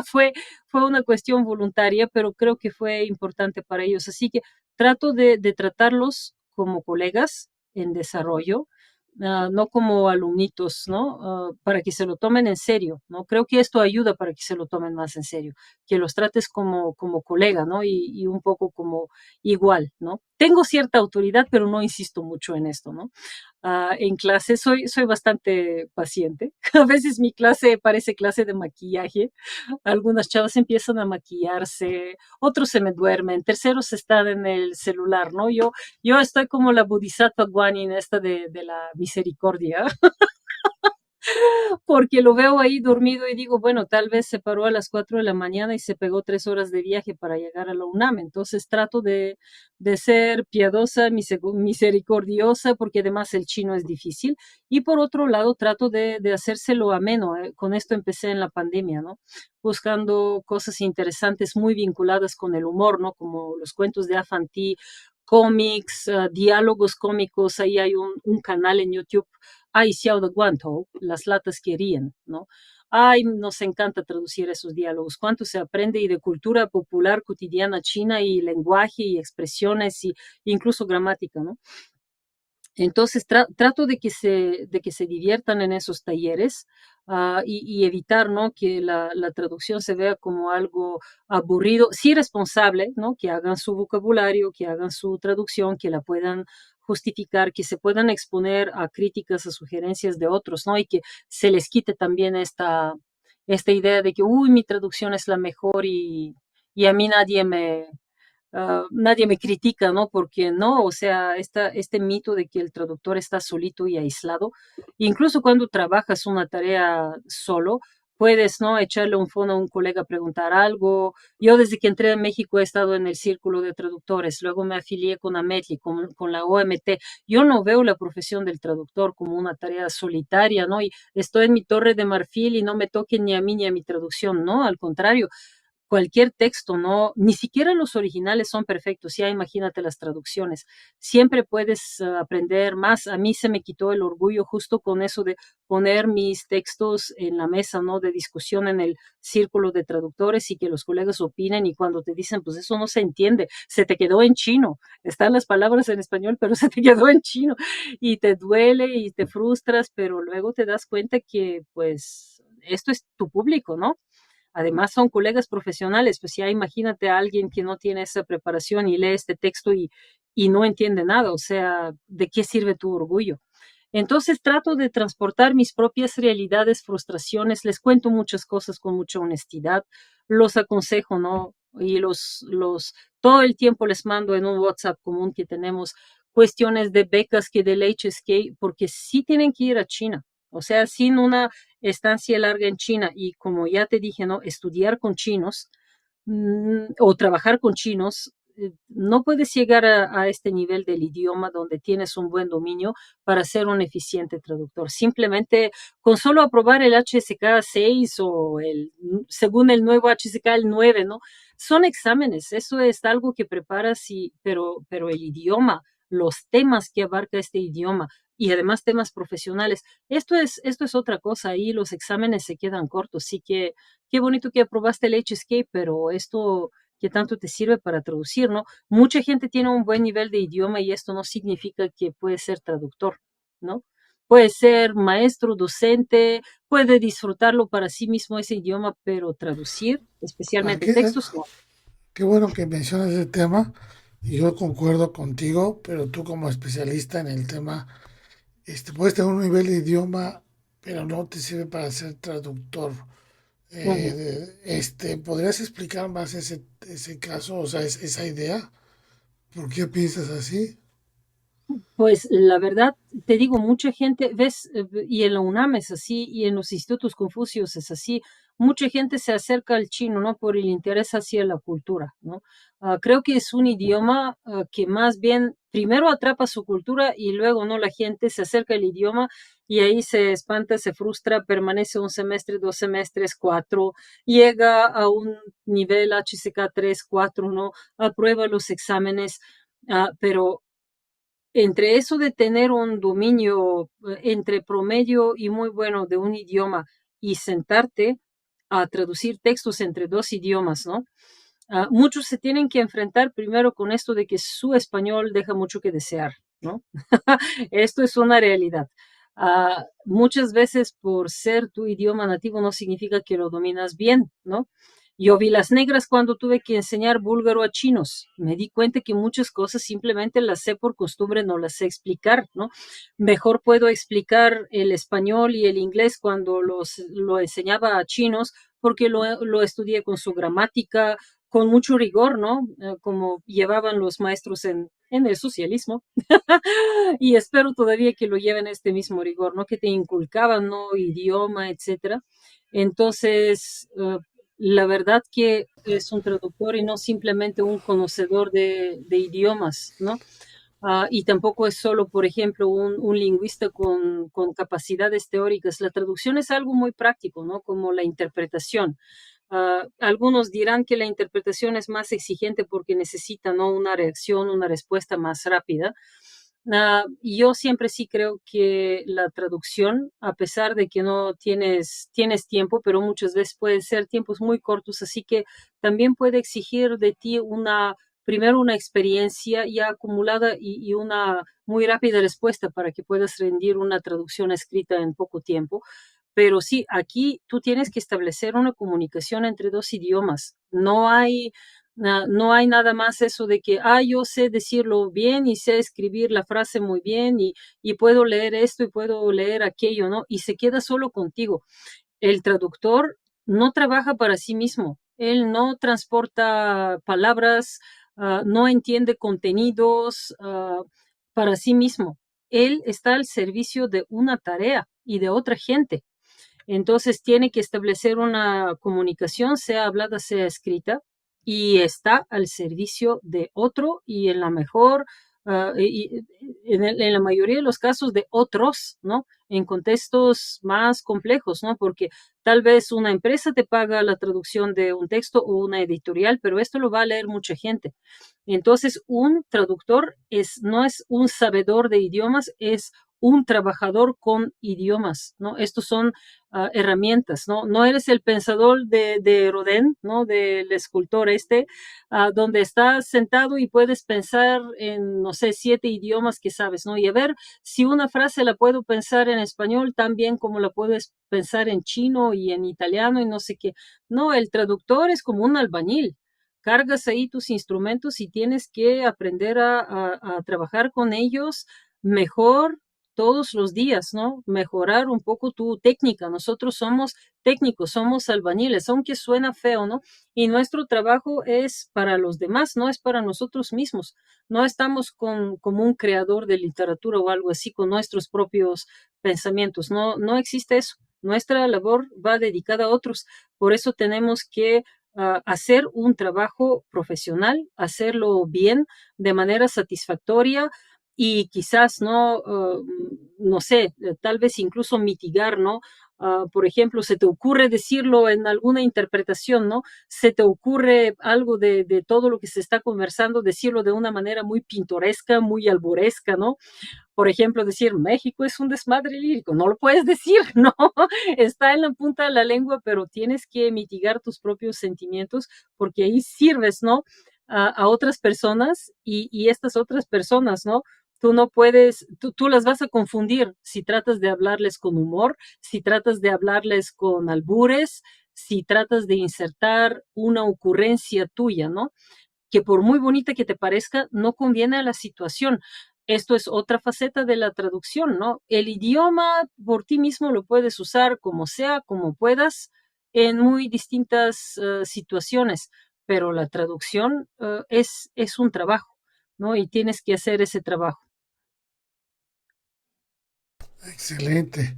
fue, fue una cuestión voluntaria, pero creo que fue importante para ellos. Así que trato de tratarlos como colegas en desarrollo, no como alumnitos, ¿no? Para que se lo tomen en serio, ¿no? Creo que esto ayuda para que se lo tomen más en serio, que los trates como colega, ¿no? Y un poco como igual, ¿no? tengo cierta autoridad, pero no insisto mucho en esto, ¿no? En clase soy bastante paciente. A veces mi clase parece clase de maquillaje. Algunas chavas empiezan a maquillarse, otros se me duermen, terceros están en el celular, ¿no? Yo estoy como la Bodhisattva Guanyin esta de la misericordia, porque lo veo ahí dormido y digo, bueno, tal vez se paró a las 4 de la mañana y se pegó 3 horas de viaje para llegar a la UNAM. Entonces trato de ser piadosa, misericordiosa, porque además el chino es difícil. Y por otro lado, trato de hacérselo ameno. Con esto empecé en la pandemia, ¿no? Buscando cosas interesantes muy vinculadas con el humor, ¿no? Como los cuentos de Afanti, cómics, diálogos cómicos. Ahí hay un canal en YouTube. Ay, Xiao de Guantou, las latas querían, ¿no? Ay, nos encanta traducir esos diálogos. Cuánto se aprende y de cultura popular cotidiana china y lenguaje y expresiones y incluso gramática, ¿no? Entonces trato de que se diviertan en esos talleres, y evitar, ¿no? Que la traducción se vea como algo aburrido, sí responsable, ¿no? Que hagan su vocabulario, que hagan su traducción, que la puedan justificar, que se puedan exponer a críticas, a sugerencias de otros, ¿no? Y que se les quite también esta idea de que, uy, mi traducción es la mejor y a mí nadie me critica, ¿no? Porque no, o sea, este mito de que el traductor está solito y aislado, incluso cuando trabajas una tarea solo, puedes, ¿no? Echarle un phone a un colega, preguntar algo. Yo desde que entré a México he estado en el círculo de traductores, luego me afilié con Ametli, con la OMT. Yo no veo la profesión del traductor como una tarea solitaria, ¿no? Y estoy en mi torre de marfil y no me toquen ni a mí ni a mi traducción, ¿no? Al contrario, cualquier texto, ¿no? Ni siquiera los originales son perfectos, ya imagínate las traducciones. Siempre puedes aprender más. A mí se me quitó el orgullo justo con eso de poner mis textos en la mesa, ¿no? De discusión en el círculo de traductores y que los colegas opinen y cuando te dicen, pues eso no se entiende, se te quedó en chino. Están las palabras en español, pero se te quedó en chino y te duele y te frustras, pero luego te das cuenta que, pues, esto es tu público, ¿no? Además son colegas profesionales, pues ya imagínate a alguien que no tiene esa preparación y lee este texto y no entiende nada, o sea, ¿de qué sirve tu orgullo? Entonces trato de transportar mis propias realidades, frustraciones, les cuento muchas cosas con mucha honestidad, los aconsejo, ¿no? Y todo el tiempo les mando en un WhatsApp común que tenemos cuestiones de becas que del HSK, porque sí tienen que ir a China. O sea, sin una estancia larga en China y como ya te dije, ¿no? Estudiar con chinos, o trabajar con chinos, no puedes llegar a este nivel del idioma donde tienes un buen dominio para ser un eficiente traductor. Simplemente con solo aprobar el HSK 6 o según el nuevo HSK el 9, ¿no? Son exámenes, eso es algo que preparas, pero el idioma, los temas que abarca este idioma y además temas profesionales, esto es otra cosa, ahí los exámenes se quedan cortos, sí que qué bonito que aprobaste el HSK, pero esto, ¿qué tanto te sirve para traducir, no? Mucha gente tiene un buen nivel de idioma y esto no significa que puede ser traductor, ¿no? Puede ser maestro, docente, puede disfrutarlo para sí mismo ese idioma, pero traducir,
Ah,
especialmente textos, no.
qué bueno que mencionas ese tema. Y yo concuerdo contigo, pero tú como especialista en el tema, puedes tener un nivel de idioma, pero no te sirve para ser traductor.
Ujú.
¿Podrías explicar más ese caso, o sea, esa idea? ¿Por qué piensas así?
Pues la verdad, te digo, mucha gente, ves, y en la UNAM es así, y en los institutos Confucios es así, mucha gente se acerca al chino, ¿no? Por el interés hacia la cultura, ¿no? Creo que es un idioma que más bien primero atrapa su cultura y luego, ¿no? La gente se acerca al idioma y ahí se espanta, se frustra, permanece un semestre, 2 semestres, 4, llega a un nivel HCK 3, 4, ¿no? Aprueba los exámenes, pero entre eso de tener un dominio entre promedio y muy bueno de un idioma y sentarte a traducir textos entre dos idiomas, ¿no? Muchos se tienen que enfrentar primero con esto de que su español deja mucho que desear, ¿no? Esto es una realidad. Muchas veces por ser tu idioma nativo no significa que lo dominas bien, ¿no? Yo vi las negras cuando tuve que enseñar búlgaro a chinos. Me di cuenta que muchas cosas simplemente las sé por costumbre, no las sé explicar, ¿no? Mejor puedo explicar el español y el inglés cuando lo enseñaba a chinos, porque lo estudié con su gramática, con mucho rigor, ¿no? Como llevaban los maestros en el socialismo. Y espero todavía que lo lleven este mismo rigor, ¿no? Que te inculcaban, ¿no? Idioma, etcétera. Entonces, la verdad que es un traductor y no simplemente un conocedor de idiomas, ¿no? Y tampoco es solo, por ejemplo, un lingüista con capacidades teóricas. La traducción es algo muy práctico, ¿no? Como la interpretación. Algunos dirán que la interpretación es más exigente porque necesita, ¿no? Una reacción, una respuesta más rápida. Yo siempre sí creo que la traducción, a pesar de que no tienes tiempo, pero muchas veces pueden ser tiempos muy cortos, así que también puede exigir de ti primero una experiencia ya acumulada y una muy rápida respuesta para que puedas rendir una traducción escrita en poco tiempo. Pero sí, aquí tú tienes que establecer una comunicación entre dos idiomas. No hay nada más eso de que, yo sé decirlo bien y sé escribir la frase muy bien y puedo leer esto y puedo leer aquello, ¿no? Y se queda solo contigo. El traductor no trabaja para sí mismo. Él no transporta palabras, no entiende contenidos, para sí mismo. Él está al servicio de una tarea y de otra gente. Entonces tiene que establecer una comunicación, sea hablada, sea escrita, y está al servicio de otro y en la mejor, en la mayoría de los casos de otros, ¿no? En contextos más complejos, ¿no? Porque tal vez una empresa te paga la traducción de un texto o una editorial, pero esto lo va a leer mucha gente. Entonces, un traductor no es un sabedor de idiomas, es un trabajador con idiomas, ¿no? Estos son herramientas, ¿no? No eres el pensador de Rodin, ¿no? Del escultor donde estás sentado y puedes pensar en, no sé, 7 idiomas que sabes, ¿no? Y a ver si una frase la puedo pensar en español tan bien como la puedes pensar en chino y en italiano y no sé qué. No, el traductor es como un albañil. Cargas ahí tus instrumentos y tienes que aprender a trabajar con ellos mejor todos los días, ¿no? Mejorar un poco tu técnica. Nosotros somos técnicos, somos albañiles, aunque suena feo, ¿no? Y nuestro trabajo es para los demás, no es para nosotros mismos. No estamos como un creador de literatura o algo así con nuestros propios pensamientos. No, no existe eso. Nuestra labor va dedicada a otros. Por eso tenemos que hacer un trabajo profesional, hacerlo bien, de manera satisfactoria y quizás no sé, tal vez incluso mitigar, ¿no? Por ejemplo, se te ocurre decirlo en alguna interpretación, ¿no? Se te ocurre algo de todo lo que se está conversando, decirlo de una manera muy pintoresca, muy alboresca, ¿no? Por ejemplo, decir México es un desmadre lírico, no lo puedes decir, ¿no? Está en la punta de la lengua, pero tienes que mitigar tus propios sentimientos porque ahí sirves, ¿no? A otras personas y estas otras personas, ¿no? Tú no puedes, tú las vas a confundir si tratas de hablarles con humor, si tratas de hablarles con albures, si tratas de insertar una ocurrencia tuya, ¿no? Que por muy bonita que te parezca, no conviene a la situación. Esto es otra faceta de la traducción, ¿no? El idioma por ti mismo lo puedes usar como sea, como puedas, en muy distintas situaciones, pero la traducción es un trabajo, ¿no? Y tienes que hacer ese trabajo.
Excelente.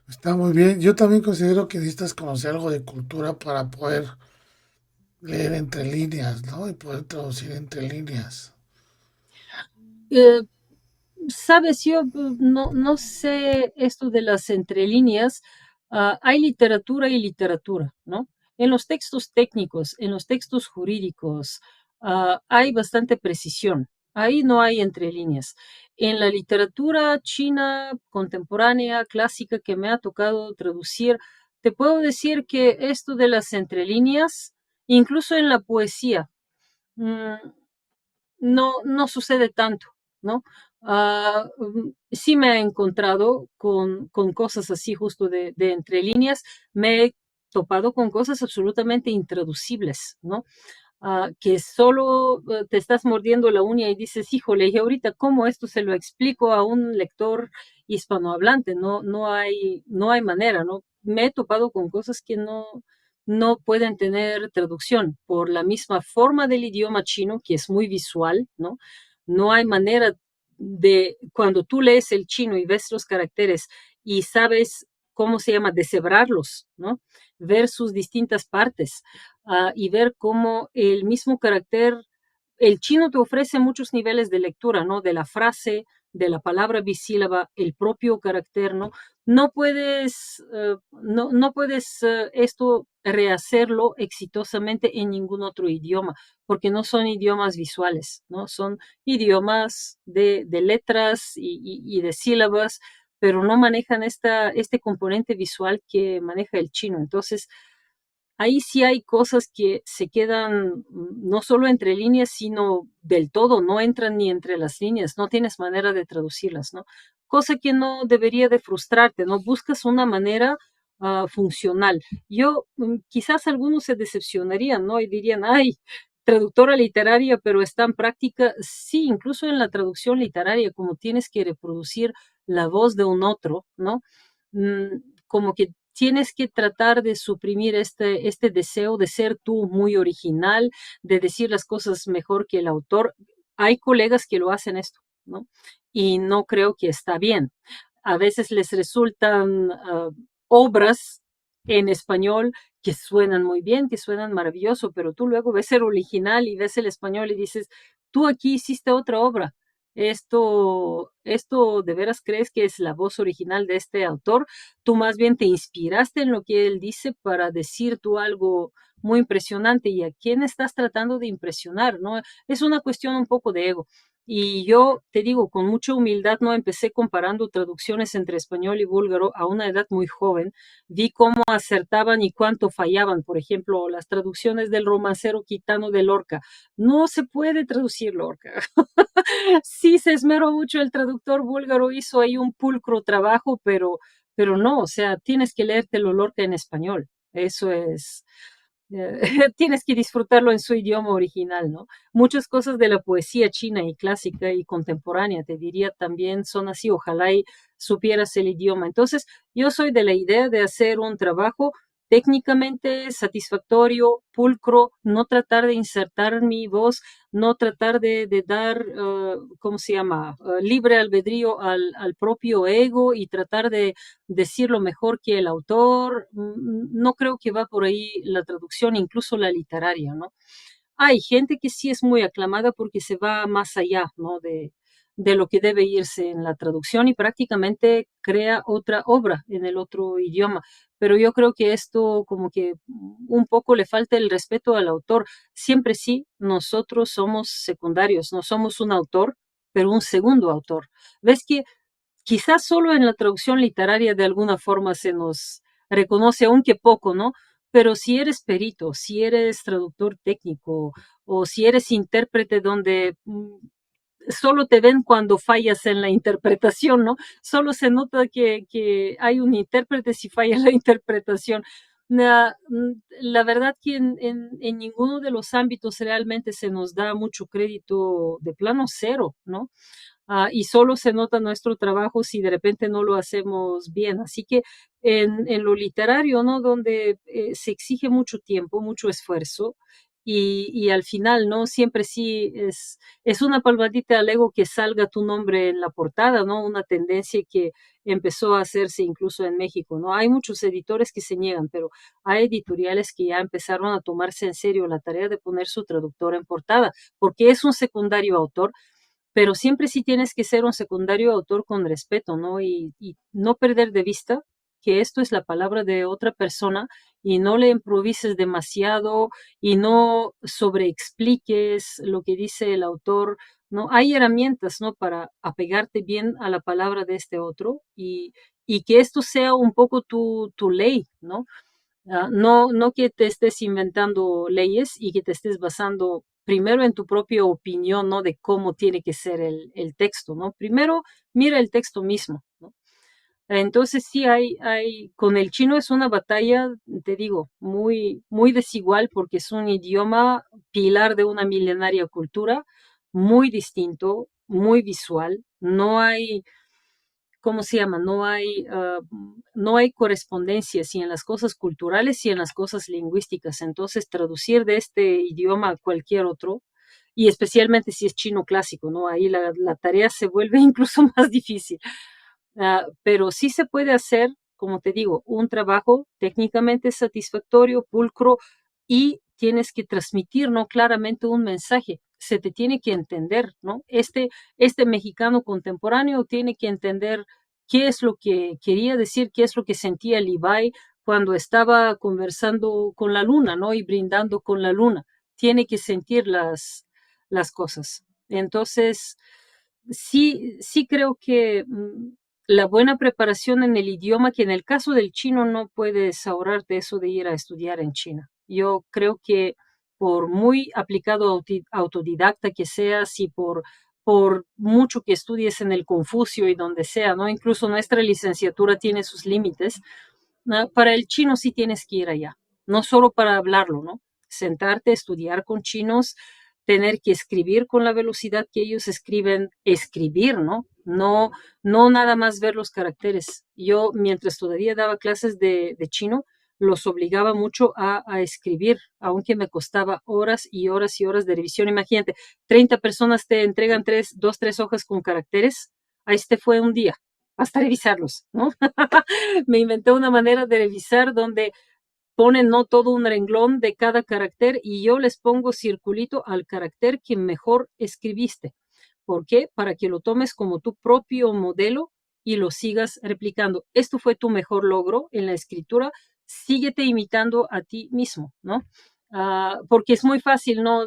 Está muy bien. Yo también considero que necesitas conocer algo de cultura para poder leer entre líneas, ¿no? Y poder traducir entre líneas.
Eh, Sabes, yo no sé esto de las entrelíneas. Hay literatura y literatura, ¿no? En los textos técnicos, en los textos jurídicos, hay bastante precisión. Ahí no hay entre líneas. En la literatura china contemporánea, clásica, que me ha tocado traducir, te puedo decir que esto de las entrelíneas, incluso en la poesía, mm, no sucede tanto, ¿no? Sí me he encontrado con cosas así justo de entre líneas. Me he topado con cosas absolutamente intraducibles, ¿no? Que solo te estás mordiendo la uña y dices, híjole, y ahorita cómo esto se lo explico a un lector hispanohablante, no hay manera, ¿no? Me he topado con cosas que no pueden tener traducción por la misma forma del idioma chino, que es muy visual, ¿no? No hay manera de, cuando tú lees el chino y ves los caracteres y sabes cómo se llama, deshebrarlos, ¿no? Ver sus distintas partes y ver cómo el mismo carácter, el chino te ofrece muchos niveles de lectura, ¿no? De la frase, de la palabra bisílaba, el propio carácter, ¿no? No puedes esto rehacerlo exitosamente en ningún otro idioma, porque no son idiomas visuales, ¿no? Son idiomas de letras y de sílabas, pero no manejan este componente visual que maneja el chino. Entonces, ahí sí hay cosas que se quedan no solo entre líneas, sino del todo, no entran ni entre las líneas, no tienes manera de traducirlas, ¿no? Cosa que no debería de frustrarte, ¿no? Buscas una manera funcional. Quizás algunos se decepcionarían, ¿no? Y dirían, ay, traductora literaria, pero está en práctica. Sí, incluso en la traducción literaria, como tienes que reproducir la voz de un otro, ¿no? Como que tienes que tratar de suprimir este deseo de ser tú muy original, de decir las cosas mejor que el autor. Hay colegas que lo hacen esto, ¿no? Y no creo que está bien. A veces les resultan obras en español que suenan muy bien, que suenan maravilloso, pero tú luego ves el original y ves el español y dices, tú aquí hiciste otra obra. Esto de veras crees que es la voz original de este autor. Tú más bien te inspiraste en lo que él dice para decir tú algo muy impresionante y a quién estás tratando de impresionar, ¿no? Es una cuestión un poco de ego. Y yo te digo, con mucha humildad, no empecé comparando traducciones entre español y búlgaro a una edad muy joven. Vi cómo acertaban y cuánto fallaban. Por ejemplo, las traducciones del romancero gitano de Lorca. No se puede traducir Lorca. Sí, se esmeró mucho el traductor búlgaro, hizo ahí un pulcro trabajo, pero no, o sea, tienes que leértelo Lorca en español. Eso es, tienes que disfrutarlo en su idioma original, ¿no? Muchas cosas de la poesía china y clásica y contemporánea, te diría, también son así, ojalá y supieras el idioma. Entonces, yo soy de la idea de hacer un trabajo técnicamente satisfactorio, pulcro, no tratar de insertar mi voz, no tratar de dar, ¿cómo se llama?, libre albedrío al propio ego y tratar de decirlo mejor que el autor. No creo que va por ahí la traducción, incluso la literaria, ¿no? Hay gente que sí es muy aclamada porque se va más allá, ¿no? De lo que debe irse en la traducción y prácticamente crea otra obra en el otro idioma. Pero yo creo que esto como que un poco le falta el respeto al autor. Siempre sí, nosotros somos secundarios, no somos un autor, pero un segundo autor. ¿Ves que quizás solo en la traducción literaria de alguna forma se nos reconoce, aunque poco, ¿no? Pero si eres perito, si eres traductor técnico o si eres intérprete donde solo te ven cuando fallas en la interpretación, ¿no? Solo se nota que hay un intérprete si falla la interpretación. La verdad que en ninguno de los ámbitos realmente se nos da mucho crédito de plano cero, ¿no? Y solo se nota nuestro trabajo si de repente no lo hacemos bien. Así que en lo literario, ¿no? Donde se exige mucho tiempo, mucho esfuerzo, y al final, ¿no? Siempre sí es una palmadita al ego que salga tu nombre en la portada, ¿no? Una tendencia que empezó a hacerse incluso en México, ¿no? Hay muchos editores que se niegan, pero hay editoriales que ya empezaron a tomarse en serio la tarea de poner su traductor en portada, porque es un secundario autor, pero siempre sí tienes que ser un secundario autor con respeto, ¿no? Y no perder de vista que esto es la palabra de otra persona y no le improvises demasiado y no sobreexpliques lo que dice el autor, ¿no? Hay herramientas, ¿no? Para apegarte bien a la palabra de este otro y que esto sea un poco tu ley, ¿no? No que te estés inventando leyes y que te estés basando primero en tu propia opinión, ¿no? De cómo tiene que ser el texto, ¿no? Primero, mira el texto mismo, ¿no? Entonces sí con el chino es una batalla, te digo, muy, muy desigual porque es un idioma pilar de una milenaria cultura, muy distinto, muy visual. No hay, ¿cómo se llama? No hay correspondencia si en las cosas culturales y en las cosas lingüísticas. Entonces, traducir de este idioma a cualquier otro, y especialmente si es chino clásico, ¿no? Ahí la tarea se vuelve incluso más difícil. Pero sí se puede hacer, como te digo, un trabajo técnicamente satisfactorio, pulcro, y tienes que transmitir, ¿no? Claramente un mensaje. Se te tiene que entender, ¿no? Este mexicano contemporáneo tiene que entender qué es lo que quería decir, qué es lo que sentía Levi cuando estaba conversando con la luna, ¿no? Y brindando con la luna. Tiene que sentir las cosas. Entonces, sí creo que la buena preparación en el idioma, que en el caso del chino no puedes ahorrarte eso de ir a estudiar en China. Yo creo que por muy aplicado autodidacta que seas y por mucho que estudies en el Confucio y donde sea, ¿no? Incluso nuestra licenciatura tiene sus límites. Para el chino sí tienes que ir allá, no solo para hablarlo, ¿no? Sentarte, estudiar con chinos, tener que escribir con la velocidad que ellos escriben, escribir, ¿no? No nada más ver los caracteres. Yo, mientras todavía daba clases de chino, los obligaba mucho a escribir, aunque me costaba horas y horas y horas de revisión. Imagínate, 30 personas te entregan dos, tres hojas con caracteres. A este fue un día, hasta revisarlos, ¿no? Me inventé una manera de revisar donde ponen no todo un renglón de cada carácter y yo les pongo circulito al carácter que mejor escribiste. ¿Por qué? Para que lo tomes como tu propio modelo y lo sigas replicando. Esto fue tu mejor logro en la escritura, síguete imitando a ti mismo, ¿no? Porque es muy fácil no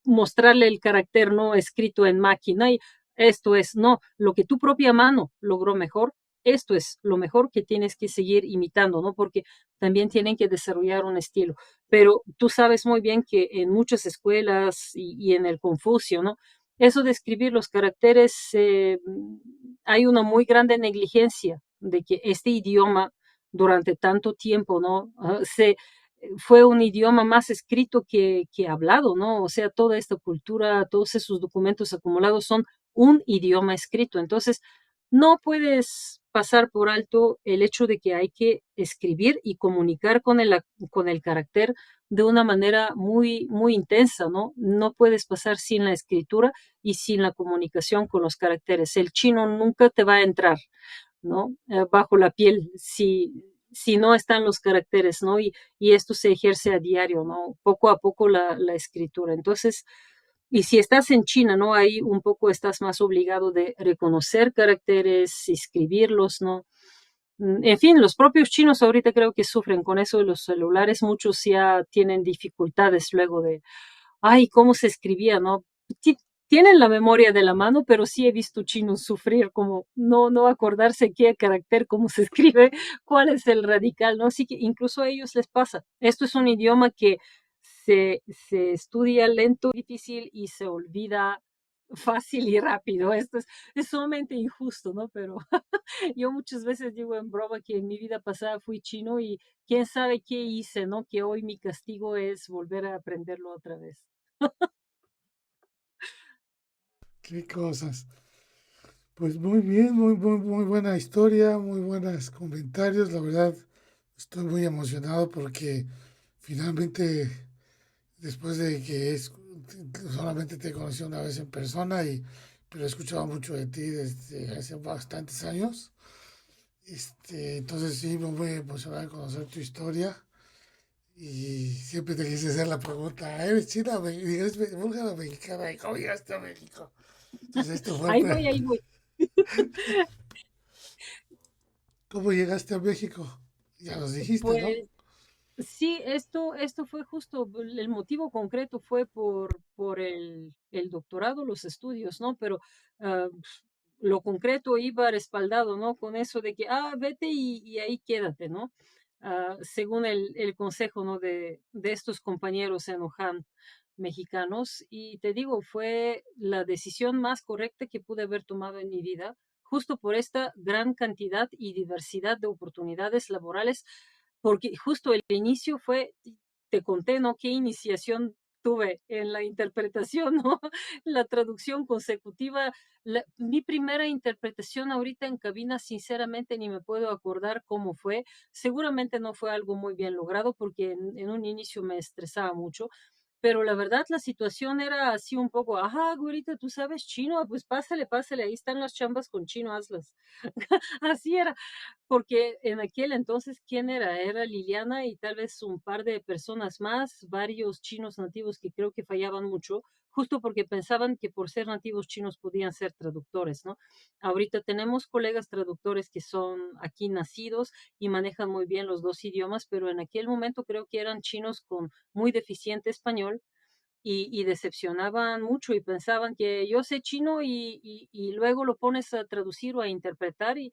mostrarle el carácter no escrito en máquina y esto es, no, lo que tu propia mano logró mejor, esto es lo mejor que tienes que seguir imitando, ¿no? Porque también tienen que desarrollar un estilo. Pero tú sabes muy bien que en muchas escuelas y en el Confucio, ¿no? Eso de escribir los caracteres, hay una muy grande negligencia de que este idioma durante tanto tiempo, ¿no? Fue un idioma más escrito que hablado, ¿no? O sea, toda esta cultura, todos esos documentos acumulados son un idioma escrito. Entonces, no puedes pasar por alto el hecho de que hay que escribir y comunicar con el carácter de una manera muy, muy intensa, ¿no? No puedes pasar sin la escritura y sin la comunicación con los caracteres. El chino nunca te va a entrar, ¿no? Bajo la piel si no están los caracteres, ¿no? Y esto se ejerce a diario, ¿no? Poco a poco la escritura. Entonces, y si estás en China, ¿no? Ahí un poco estás más obligado de reconocer caracteres, escribirlos, ¿no? En fin, los propios chinos ahorita creo que sufren con eso de los celulares. Muchos ya tienen dificultades luego de, ay, cómo se escribía, ¿no? Tienen la memoria de la mano, pero sí he visto chinos sufrir como no acordarse qué carácter, cómo se escribe, cuál es el radical, ¿no? Así que incluso a ellos les pasa. Esto es un idioma que se estudia lento, difícil y se olvida fácil y rápido. Es sumamente injusto, ¿no? Pero yo muchas veces digo en broma que en mi vida pasada fui chino y quién sabe qué hice, ¿no? Que hoy mi castigo es volver a aprenderlo otra vez.
Qué cosas. Pues muy bien, muy buena historia, muy buenos comentarios. La verdad, estoy muy emocionado porque finalmente, después de que solamente te conocí una vez en persona, pero he escuchado mucho de ti desde hace bastantes años. Entonces sí, me voy a emocionar de conocer tu historia. Y siempre te quise hacer la pregunta, ¿eres china? ¿Eres búlgara o mexicana? ¿Y cómo llegaste a México? Entonces esto fue,
Ahí voy.
¿cómo llegaste a México? Ya nos dijiste, ¿no?
Pues sí, esto fue justo, el motivo concreto fue por el doctorado, los estudios, ¿no? Pero ah, lo concreto iba respaldado, ¿no? Con eso de que, vete y ahí quédate, ¿no? Según el consejo, ¿no? De estos compañeros en Wuhan mexicanos. Y te digo, fue la decisión más correcta que pude haber tomado en mi vida. justo por esta gran cantidad y diversidad de oportunidades laborales, porque justo el inicio fue, te conté, ¿no? Qué iniciación tuve en la interpretación, ¿no? La traducción consecutiva. Mi primera interpretación ahorita en cabina, sinceramente, ni me puedo acordar cómo fue. Seguramente no fue algo muy bien logrado porque en un inicio me estresaba mucho, pero la verdad la situación era así un poco, ajá, güerita, ¿tú sabes chino? Pues pásale, pásale, ahí están las chambas con chino, hazlas. Así era, porque en aquel entonces, ¿quién era? Era Liliana y tal vez un par de personas más, varios chinos nativos que creo que fallaban mucho, justo porque pensaban que por ser nativos chinos podían ser traductores, ¿no? Ahorita tenemos colegas traductores que son aquí nacidos y manejan muy bien los dos idiomas, pero en aquel momento creo que eran chinos con muy deficiente español y decepcionaban mucho y pensaban que yo sé chino y luego lo pones a traducir o a interpretar y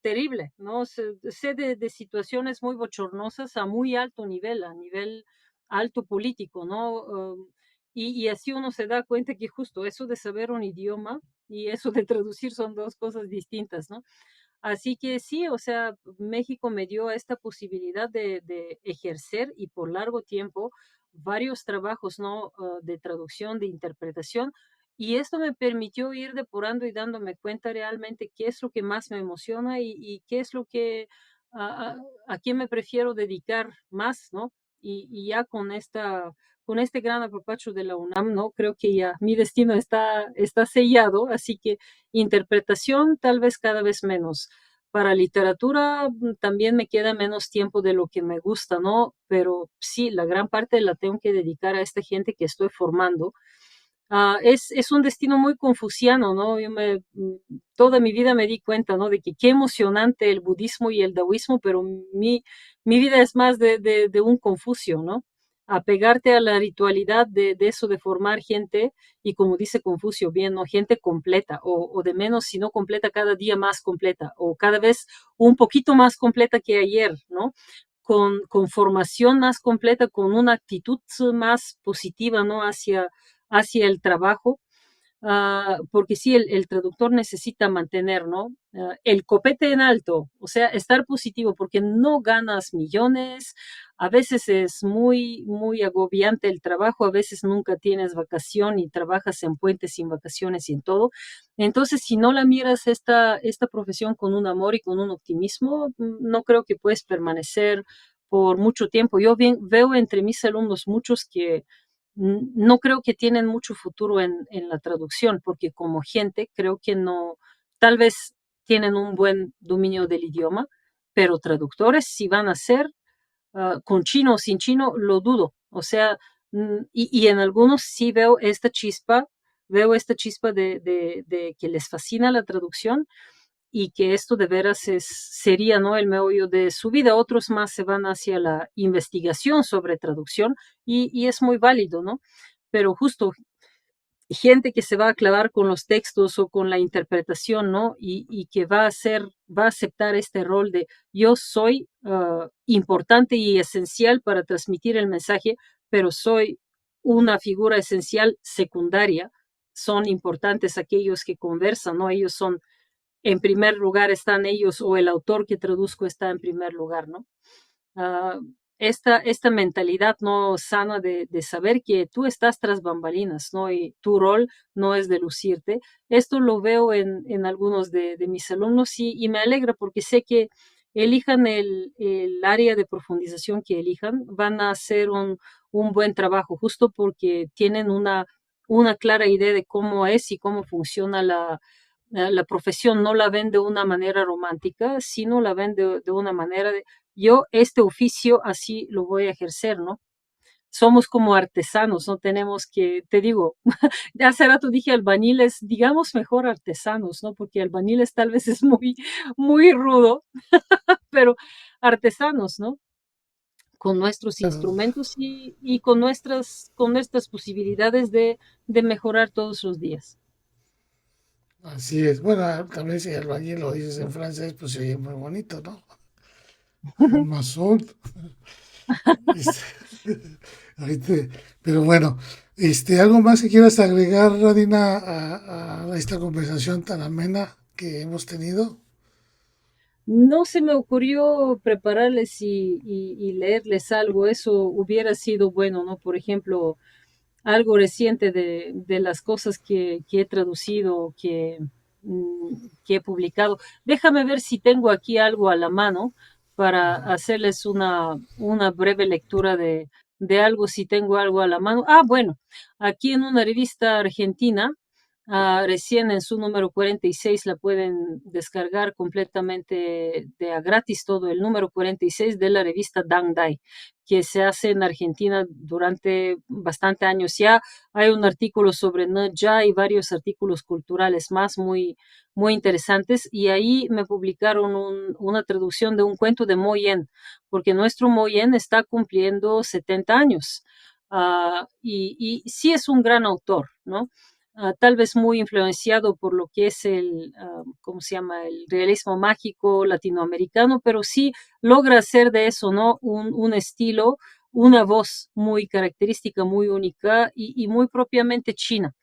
terrible, ¿no? Sé de situaciones muy bochornosas a muy alto nivel, a nivel alto político, ¿no? Y así uno se da cuenta que justo eso de saber un idioma y eso de traducir son dos cosas distintas, ¿no? Así que sí, o sea, México me dio esta posibilidad de ejercer y por largo tiempo varios trabajos, ¿no? De traducción, de interpretación, y esto me permitió ir depurando y dándome cuenta realmente qué es lo que más me emociona y qué es lo que a, a, a quién me prefiero dedicar más, ¿no? Y ya con este gran apapacho de la UNAM, ¿no? Creo que ya mi destino está sellado, así que interpretación tal vez cada vez menos. Para literatura también me queda menos tiempo de lo que me gusta, ¿no? Pero sí, la gran parte la tengo que dedicar a esta gente que estoy formando. Es un destino muy confuciano, ¿no? Toda mi vida me di cuenta, ¿no? De que qué emocionante el budismo y el taoísmo, pero mi vida es más de un Confucio, ¿no? Apegarte a la ritualidad de eso de formar gente, y como dice Confucio, bien, ¿no? Gente completa, o de menos, si no completa, cada día más completa, o cada vez un poquito más completa que ayer, ¿no? Con formación más completa, con una actitud más positiva, ¿no? Hacia el trabajo, porque sí, el traductor necesita mantener, ¿no? El copete en alto, o sea, estar positivo, porque no ganas millones, a veces es muy, muy agobiante el trabajo, a veces nunca tienes vacación y trabajas en puentes sin vacaciones y en todo. Entonces, si no la miras esta profesión con un amor y con un optimismo, no creo que puedes permanecer por mucho tiempo. Yo veo entre mis alumnos muchos que no creo que tienen mucho futuro en la traducción, porque como gente creo que no, tal vez tienen un buen dominio del idioma, pero traductores si van a ser con chino o sin chino, lo dudo. O sea, y en algunos sí veo esta chispa de que les fascina la traducción y que esto de veras sería, ¿no? El meollo de su vida. Otros más se van hacia la investigación sobre traducción y es muy válido, ¿no? Pero justo gente que se va a clavar con los textos o con la interpretación, ¿no? Y que va a aceptar este rol de yo soy importante y esencial para transmitir el mensaje, pero soy una figura esencial secundaria. Son importantes aquellos que conversan, ¿no? Ellos son en primer lugar están ellos o el autor que traduzco está en primer lugar, ¿no? Uh, esta mentalidad no sana de saber que tú estás tras bambalinas, ¿no? Y tu rol no es de lucirte. Esto lo veo en algunos de mis alumnos y me alegra porque sé que elijan el área de profundización que elijan, van a hacer un buen trabajo, justo porque tienen una clara idea de cómo es y cómo funciona la profesión. No la ven de una manera romántica, sino la ven de una manera de yo este oficio así lo voy a ejercer, ¿no? Somos como artesanos, no tenemos que, te digo, hace rato dije albañiles, digamos mejor artesanos, ¿no? Porque albañiles tal vez es muy, muy rudo, pero artesanos, ¿no? Con nuestros
Pero
instrumentos y con nuestras posibilidades de mejorar todos los días.
así es. Bueno, también si el albañil lo dices en francés, pues se oye muy bonito, ¿no? Mason. Este, ahorita, pero bueno, ¿algo más que quieras agregar, Radina, a esta conversación tan amena? que hemos tenido.
No se me ocurrió prepararles y leerles algo, eso hubiera sido bueno, ¿no? Por ejemplo, algo reciente de las cosas que he traducido, que he publicado. Déjame ver si tengo aquí algo a la mano para hacerles una breve lectura de algo, si tengo algo a la mano. Ah, bueno, aquí en una revista argentina, recién en su número 46 la pueden descargar completamente de a gratis, todo el número 46 de la revista Dang Dai, que se hace en Argentina durante bastante años ya. Hay un artículo sobre Ya y varios artículos culturales más muy interesantes, y ahí me publicaron una traducción de un cuento de Mo Yen, porque nuestro Mo Yen está cumpliendo 70 años. Y sí es un gran autor, ¿no? Tal vez muy influenciado por lo que es ¿cómo se llama? El realismo mágico latinoamericano, pero sí logra hacer de eso, ¿no? Un estilo, una voz muy característica, muy única y muy propiamente china.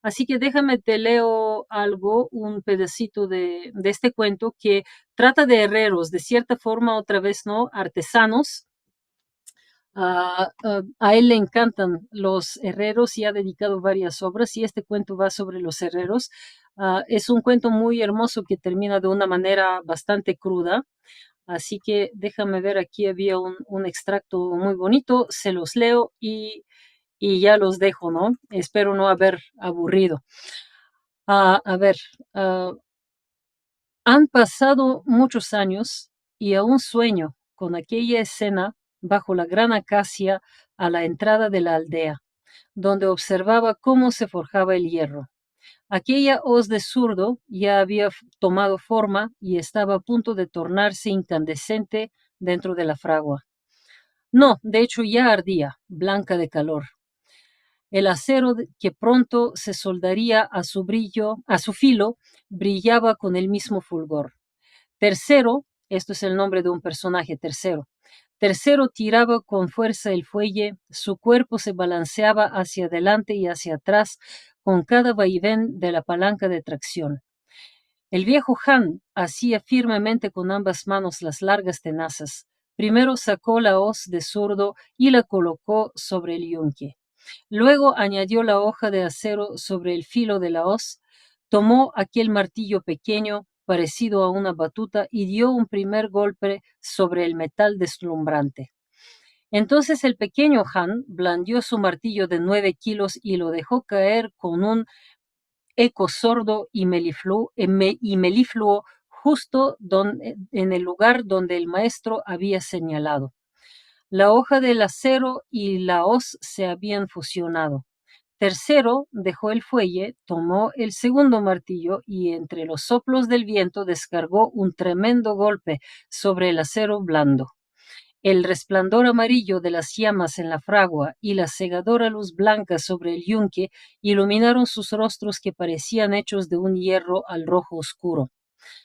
Así que déjame te leo algo, un pedacito de este cuento que trata de herreros, de cierta forma, otra vez, ¿no? Artesanos. A él le encantan los herreros y ha dedicado varias obras, y este cuento va sobre los herreros. Es un cuento muy hermoso que termina de una manera bastante cruda. Así que déjame ver, aquí había un extracto muy bonito, se los leo y ya los dejo, ¿no? Espero no haber aburrido. A ver, ah, han pasado muchos años y aún sueño con aquella escena bajo la gran acacia a la entrada de la aldea, donde observaba cómo se forjaba el hierro. Aquella hoz de zurdo ya había tomado forma y estaba a punto de tornarse incandescente dentro de la fragua. No, de hecho ya ardía, blanca de calor. El acero que pronto se soldaría a su brillo, a su filo, brillaba con el mismo fulgor. Tercero, esto es el nombre de un personaje, Tercero. Tercero tiraba con fuerza el fuelle, su cuerpo se balanceaba hacia adelante y hacia atrás con cada vaivén de la palanca de tracción. El viejo Han hacía firmemente con ambas manos las largas tenazas. Primero sacó la hoz de zurdo y la colocó sobre el yunque. Luego añadió la hoja de acero sobre el filo de la hoz, tomó aquel martillo pequeño, parecido a una batuta, y dio un primer golpe sobre el metal deslumbrante. Entonces el pequeño Han blandió su martillo de 9 kilos y lo dejó caer con un eco sordo y melifluo justo en el lugar donde el maestro había señalado. La hoja del acero y la hoz se habían fusionado. Tercero dejó el fuelle, tomó el segundo martillo y entre los soplos del viento descargó un tremendo golpe sobre el acero blando. El resplandor amarillo de las llamas en la fragua y la cegadora luz blanca sobre el yunque iluminaron sus rostros, que parecían hechos de un hierro al rojo oscuro.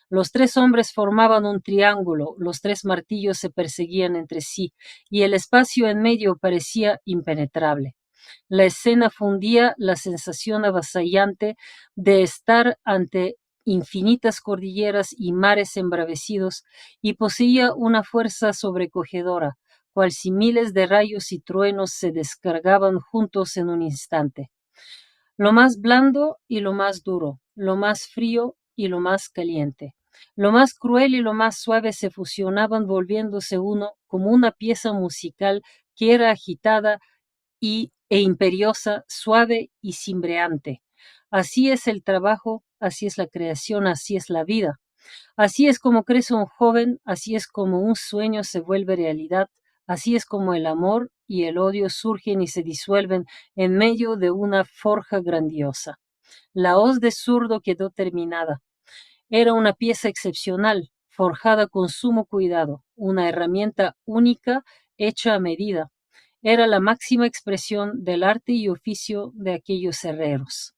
Los tres hombres formaban un triángulo, los tres martillos se perseguían entre sí, y el espacio en medio parecía impenetrable. La escena fundía la sensación avasallante de estar ante infinitas cordilleras y mares embravecidos, y poseía una fuerza sobrecogedora, cual si miles de rayos y truenos se descargaban juntos en un instante. Lo más blando y lo más duro, lo más frío y lo más caliente, lo más cruel y lo más suave se fusionaban, volviéndose uno, como una pieza musical que era agitada e imperiosa, suave y cimbreante. Así es el trabajo, así es la creación, así es la vida. Así es como crece un joven, así es como un sueño se vuelve realidad, así es como el amor y el odio surgen y se disuelven en medio de una forja grandiosa. La hoz de zurdo quedó terminada. Era una pieza excepcional, forjada con sumo cuidado, una herramienta única, hecha a medida. Era la máxima expresión del arte y oficio de aquellos herreros.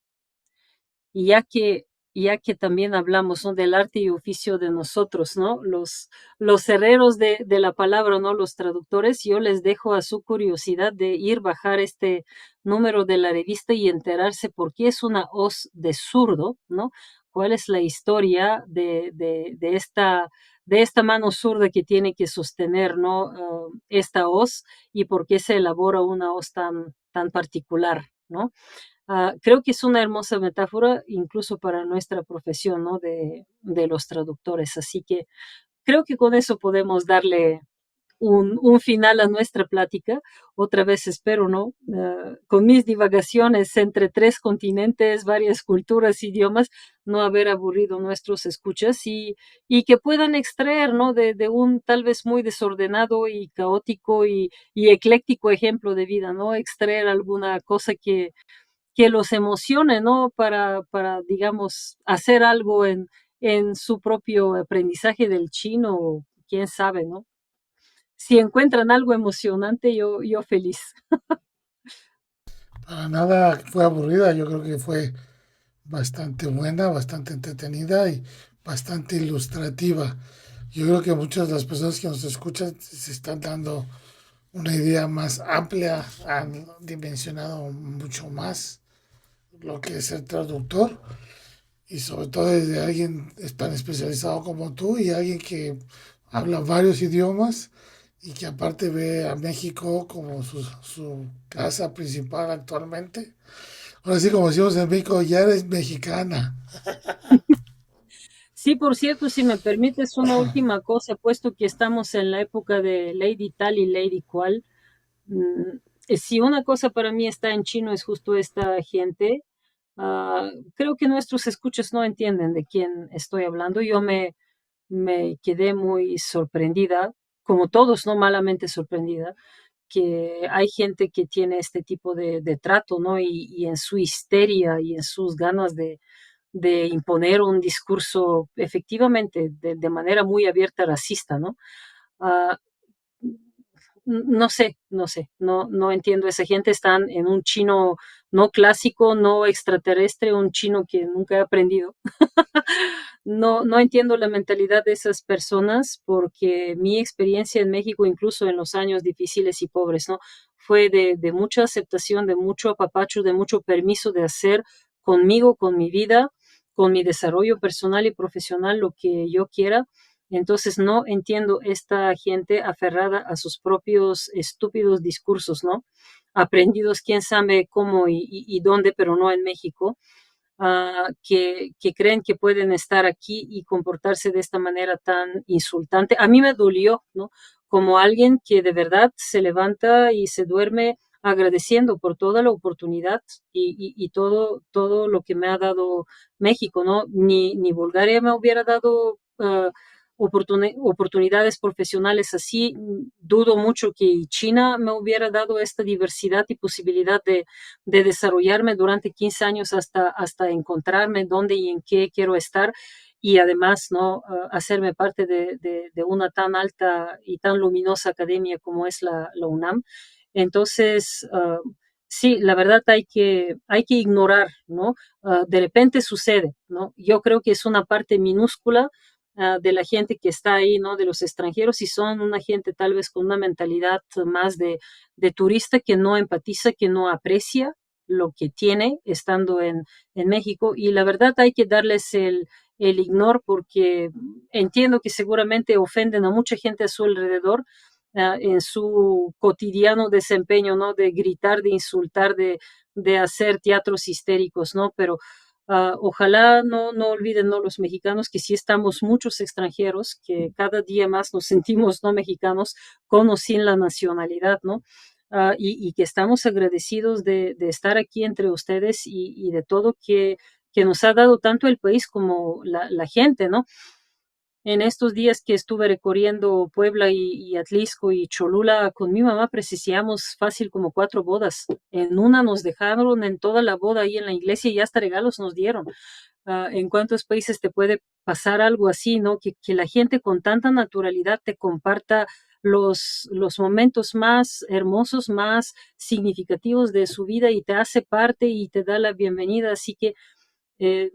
Y ya que también hablamos, ¿no?, del arte y oficio de nosotros, ¿no? Los herreros de la palabra, ¿no? Los traductores, yo les dejo a su curiosidad de ir bajar este número de la revista y enterarse por qué es una hoz de zurdo, ¿no? cuál es la historia de esta mano zurda que tiene que sostener, ¿no? Esta hoz y por qué se elabora una hoz tan particular, ¿no? Creo que es una hermosa metáfora incluso para nuestra profesión, ¿no? De los traductores. Así que creo que con eso podemos darle un final a nuestra plática. Otra vez espero, ¿no? Con mis divagaciones entre tres continentes, varias culturas, idiomas, no haber aburrido nuestros escuchas y que puedan extraer, ¿no? De un tal vez muy desordenado y caótico y ecléctico ejemplo de vida, ¿no? Extraer alguna cosa que los emocione, ¿no? Digamos, hacer algo en su propio aprendizaje del chino, quién sabe, ¿no? Si encuentran algo emocionante, yo feliz.
Para nada fue aburrida, yo creo que fue bastante buena, bastante entretenida y bastante ilustrativa. Yo creo que muchas de las personas que nos escuchan se están dando una idea más amplia, han dimensionado mucho más lo que es ser traductor y sobre todo desde alguien tan especializado como tú y alguien que habla varios idiomas y que aparte ve a México como su casa principal actualmente. Ahora sí, como decimos en México, ya eres mexicana.
Sí, por cierto, si me permites una última cosa, puesto que estamos en la época de Lady tal y Lady cual, mm, si una cosa para mí está en chino es justo esta gente. Creo que nuestros escuchas no entienden de quién estoy hablando. Me quedé muy sorprendida, como todos, no malamente sorprendida, que hay gente que tiene este tipo de trato, ¿no? Y en su histeria y en sus ganas de imponer un discurso efectivamente de manera muy abierta racista, ¿no? Ah, no entiendo. Esa gente están en un chino no clásico, no extraterrestre, un chino que nunca he aprendido. No entiendo la mentalidad de esas personas porque mi experiencia en México, incluso en los años difíciles y pobres, ¿no? Fue de mucha aceptación, de mucho apapacho, de mucho permiso de hacer conmigo, con mi vida, con mi desarrollo personal y profesional lo que yo quiera. Entonces no entiendo esta gente aferrada a sus propios estúpidos discursos, ¿no? Aprendidos quién sabe cómo y dónde, pero no en México, que creen que pueden estar aquí y comportarse de esta manera tan insultante. A mí me dolió, ¿no? Como alguien que de verdad se levanta y se duerme agradeciendo por toda la oportunidad y todo lo que me ha dado México, ¿no? Ni Bulgaria me hubiera dado oportunidades profesionales así. Dudo mucho que China me hubiera dado esta diversidad y posibilidad de desarrollarme durante 15 años hasta encontrarme dónde y en qué quiero estar y además no hacerme parte de una tan alta y tan luminosa academia como es la UNAM. Entonces, sí, la verdad hay que ignorar, ¿no? De repente sucede, ¿no? Yo creo que es una parte minúscula de la gente que está ahí, ¿no? De los extranjeros y son una gente tal vez con una mentalidad más de turista que no empatiza, que no aprecia lo que tiene estando en México y la verdad hay que darles el ignore porque entiendo que seguramente ofenden a mucha gente a su alrededor en su cotidiano desempeño, ¿no? De gritar, de insultar, de hacer teatros histéricos, ¿no? Pero ojalá no olviden, ¿no? Los mexicanos que sí estamos muchos extranjeros, que cada día más nos sentimos no mexicanos con o sin la nacionalidad, ¿no? Y que estamos agradecidos de estar aquí entre ustedes y de todo que nos ha dado tanto el país como la gente, ¿no? En estos días que estuve recorriendo Puebla y Atlisco y Cholula con mi mamá, presenciamos fácil como 4 bodas. En una nos dejaron en toda la boda ahí en la iglesia y hasta regalos nos dieron. ¿En cuántos países te puede pasar algo así, no? Que la gente con tanta naturalidad te comparta los momentos más hermosos, más significativos de su vida y te hace parte y te da la bienvenida. Así que eh,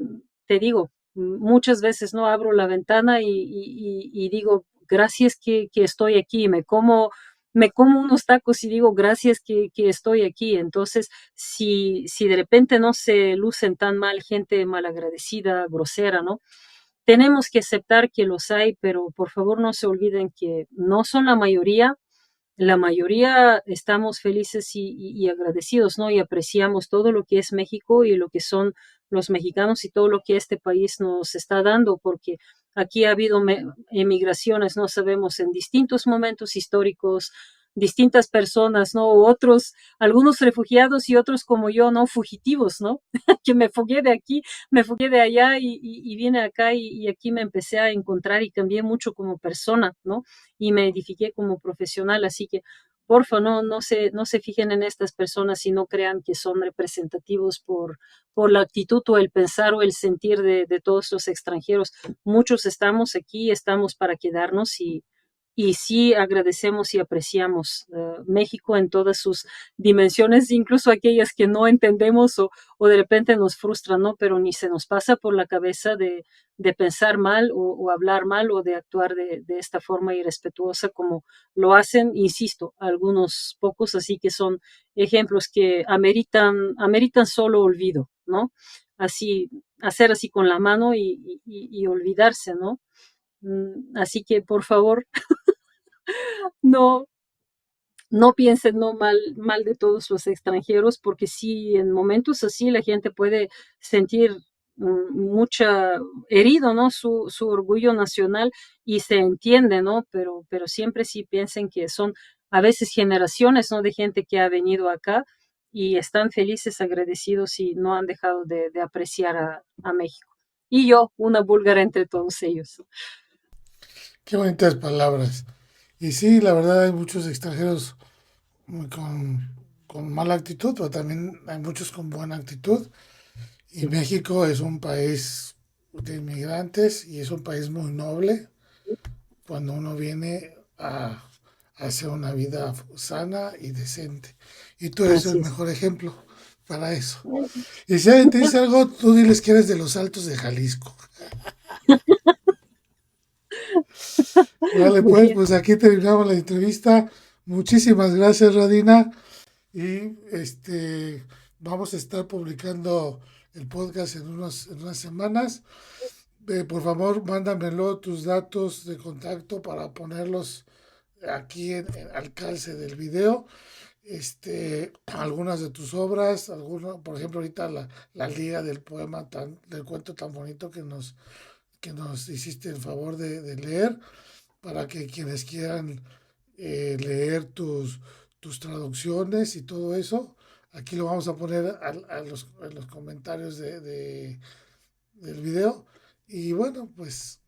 te digo, muchas veces no abro la ventana y digo, gracias que estoy aquí, me como me como unos tacos y digo, gracias que estoy aquí. Entonces, si de repente no se lucen tan mal, gente malagradecida, grosera, ¿no? Tenemos que aceptar que los hay, pero por favor no se olviden que no son la mayoría estamos felices y agradecidos, ¿no? Y apreciamos todo lo que es México y lo que son los mexicanos y todo lo que este país nos está dando, porque aquí ha habido emigraciones, no sabemos, en distintos momentos históricos, distintas personas, ¿no? Otros, algunos refugiados y otros como yo, ¿no? Fugitivos, ¿no? Que me fugué de aquí, me fugué de allá y vine acá y aquí me empecé a encontrar y cambié mucho como persona, ¿no? Y me edifiqué como profesional. Así que, porfa, no se fijen en estas personas y no crean que son representativos por la actitud o el pensar o el sentir de todos los extranjeros. Muchos estamos aquí, estamos para quedarnos y sí agradecemos y apreciamos México en todas sus dimensiones, incluso aquellas que no entendemos o de repente nos frustran, ¿no? Pero ni se nos pasa por la cabeza de pensar mal o hablar mal o de actuar de esta forma irrespetuosa como lo hacen, insisto, algunos pocos, así que son ejemplos que ameritan solo olvido, ¿no? Así, hacer así con la mano y olvidarse, ¿no? Así que, por favor, no, no piensen no mal de todos los extranjeros, porque sí, en momentos así la gente puede sentir mucha herido, ¿no? Su orgullo nacional y se entiende, ¿no? Pero siempre sí piensen que son a veces generaciones, ¿no? De gente que ha venido acá y están felices, agradecidos y no han dejado de apreciar a México. Y yo, una búlgara entre todos ellos.
Qué bonitas palabras. Y sí, la verdad hay muchos extranjeros con mala actitud, pero también hay muchos con buena actitud. Y
Sí,
México es un país de inmigrantes y es un país muy noble cuando uno viene a hacer una vida sana y decente. Y tú eres el
así es.
mejor ejemplo para eso. Y si alguien te dice algo, tú diles que eres de los Altos de Jalisco. Vale,
Muy
pues,
bien.
pues aquí terminamos la entrevista. Muchísimas gracias, Radina. Y vamos a estar publicando el podcast en unas semanas. Por favor, mándamelo tus datos de contacto para ponerlos aquí al calce del video. Algunas de tus obras, por ejemplo, ahorita la liga del poema del cuento tan bonito que nos hiciste el favor de leer, para que quienes quieran leer tus traducciones y todo eso, aquí lo vamos a poner en los comentarios del video. Y bueno, pues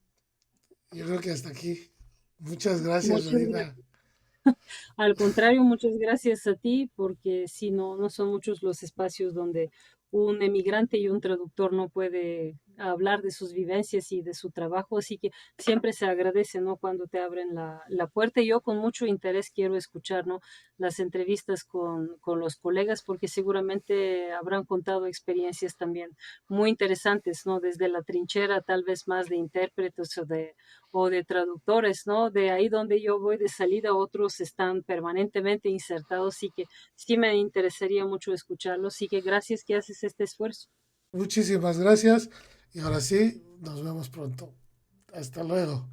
yo creo que hasta aquí. Muchas gracias,
Muchas
Rodina.
Al contrario, muchas gracias a ti, porque si no, no son muchos los espacios donde un emigrante y un traductor no puede hablar de sus vivencias y de su trabajo, así que siempre se agradece, ¿no? Cuando te abren la puerta. Y yo con mucho interés quiero escuchar, ¿no? Las entrevistas con los colegas, porque seguramente habrán contado experiencias también muy interesantes, ¿no? Desde la trinchera, tal vez más de intérpretes o de traductores, ¿no? De ahí donde yo voy de salida, otros están permanentemente insertados, y que sí me interesaría mucho escucharlos. Así que gracias que haces este esfuerzo.
Muchísimas gracias y ahora sí, nos vemos pronto. Hasta luego.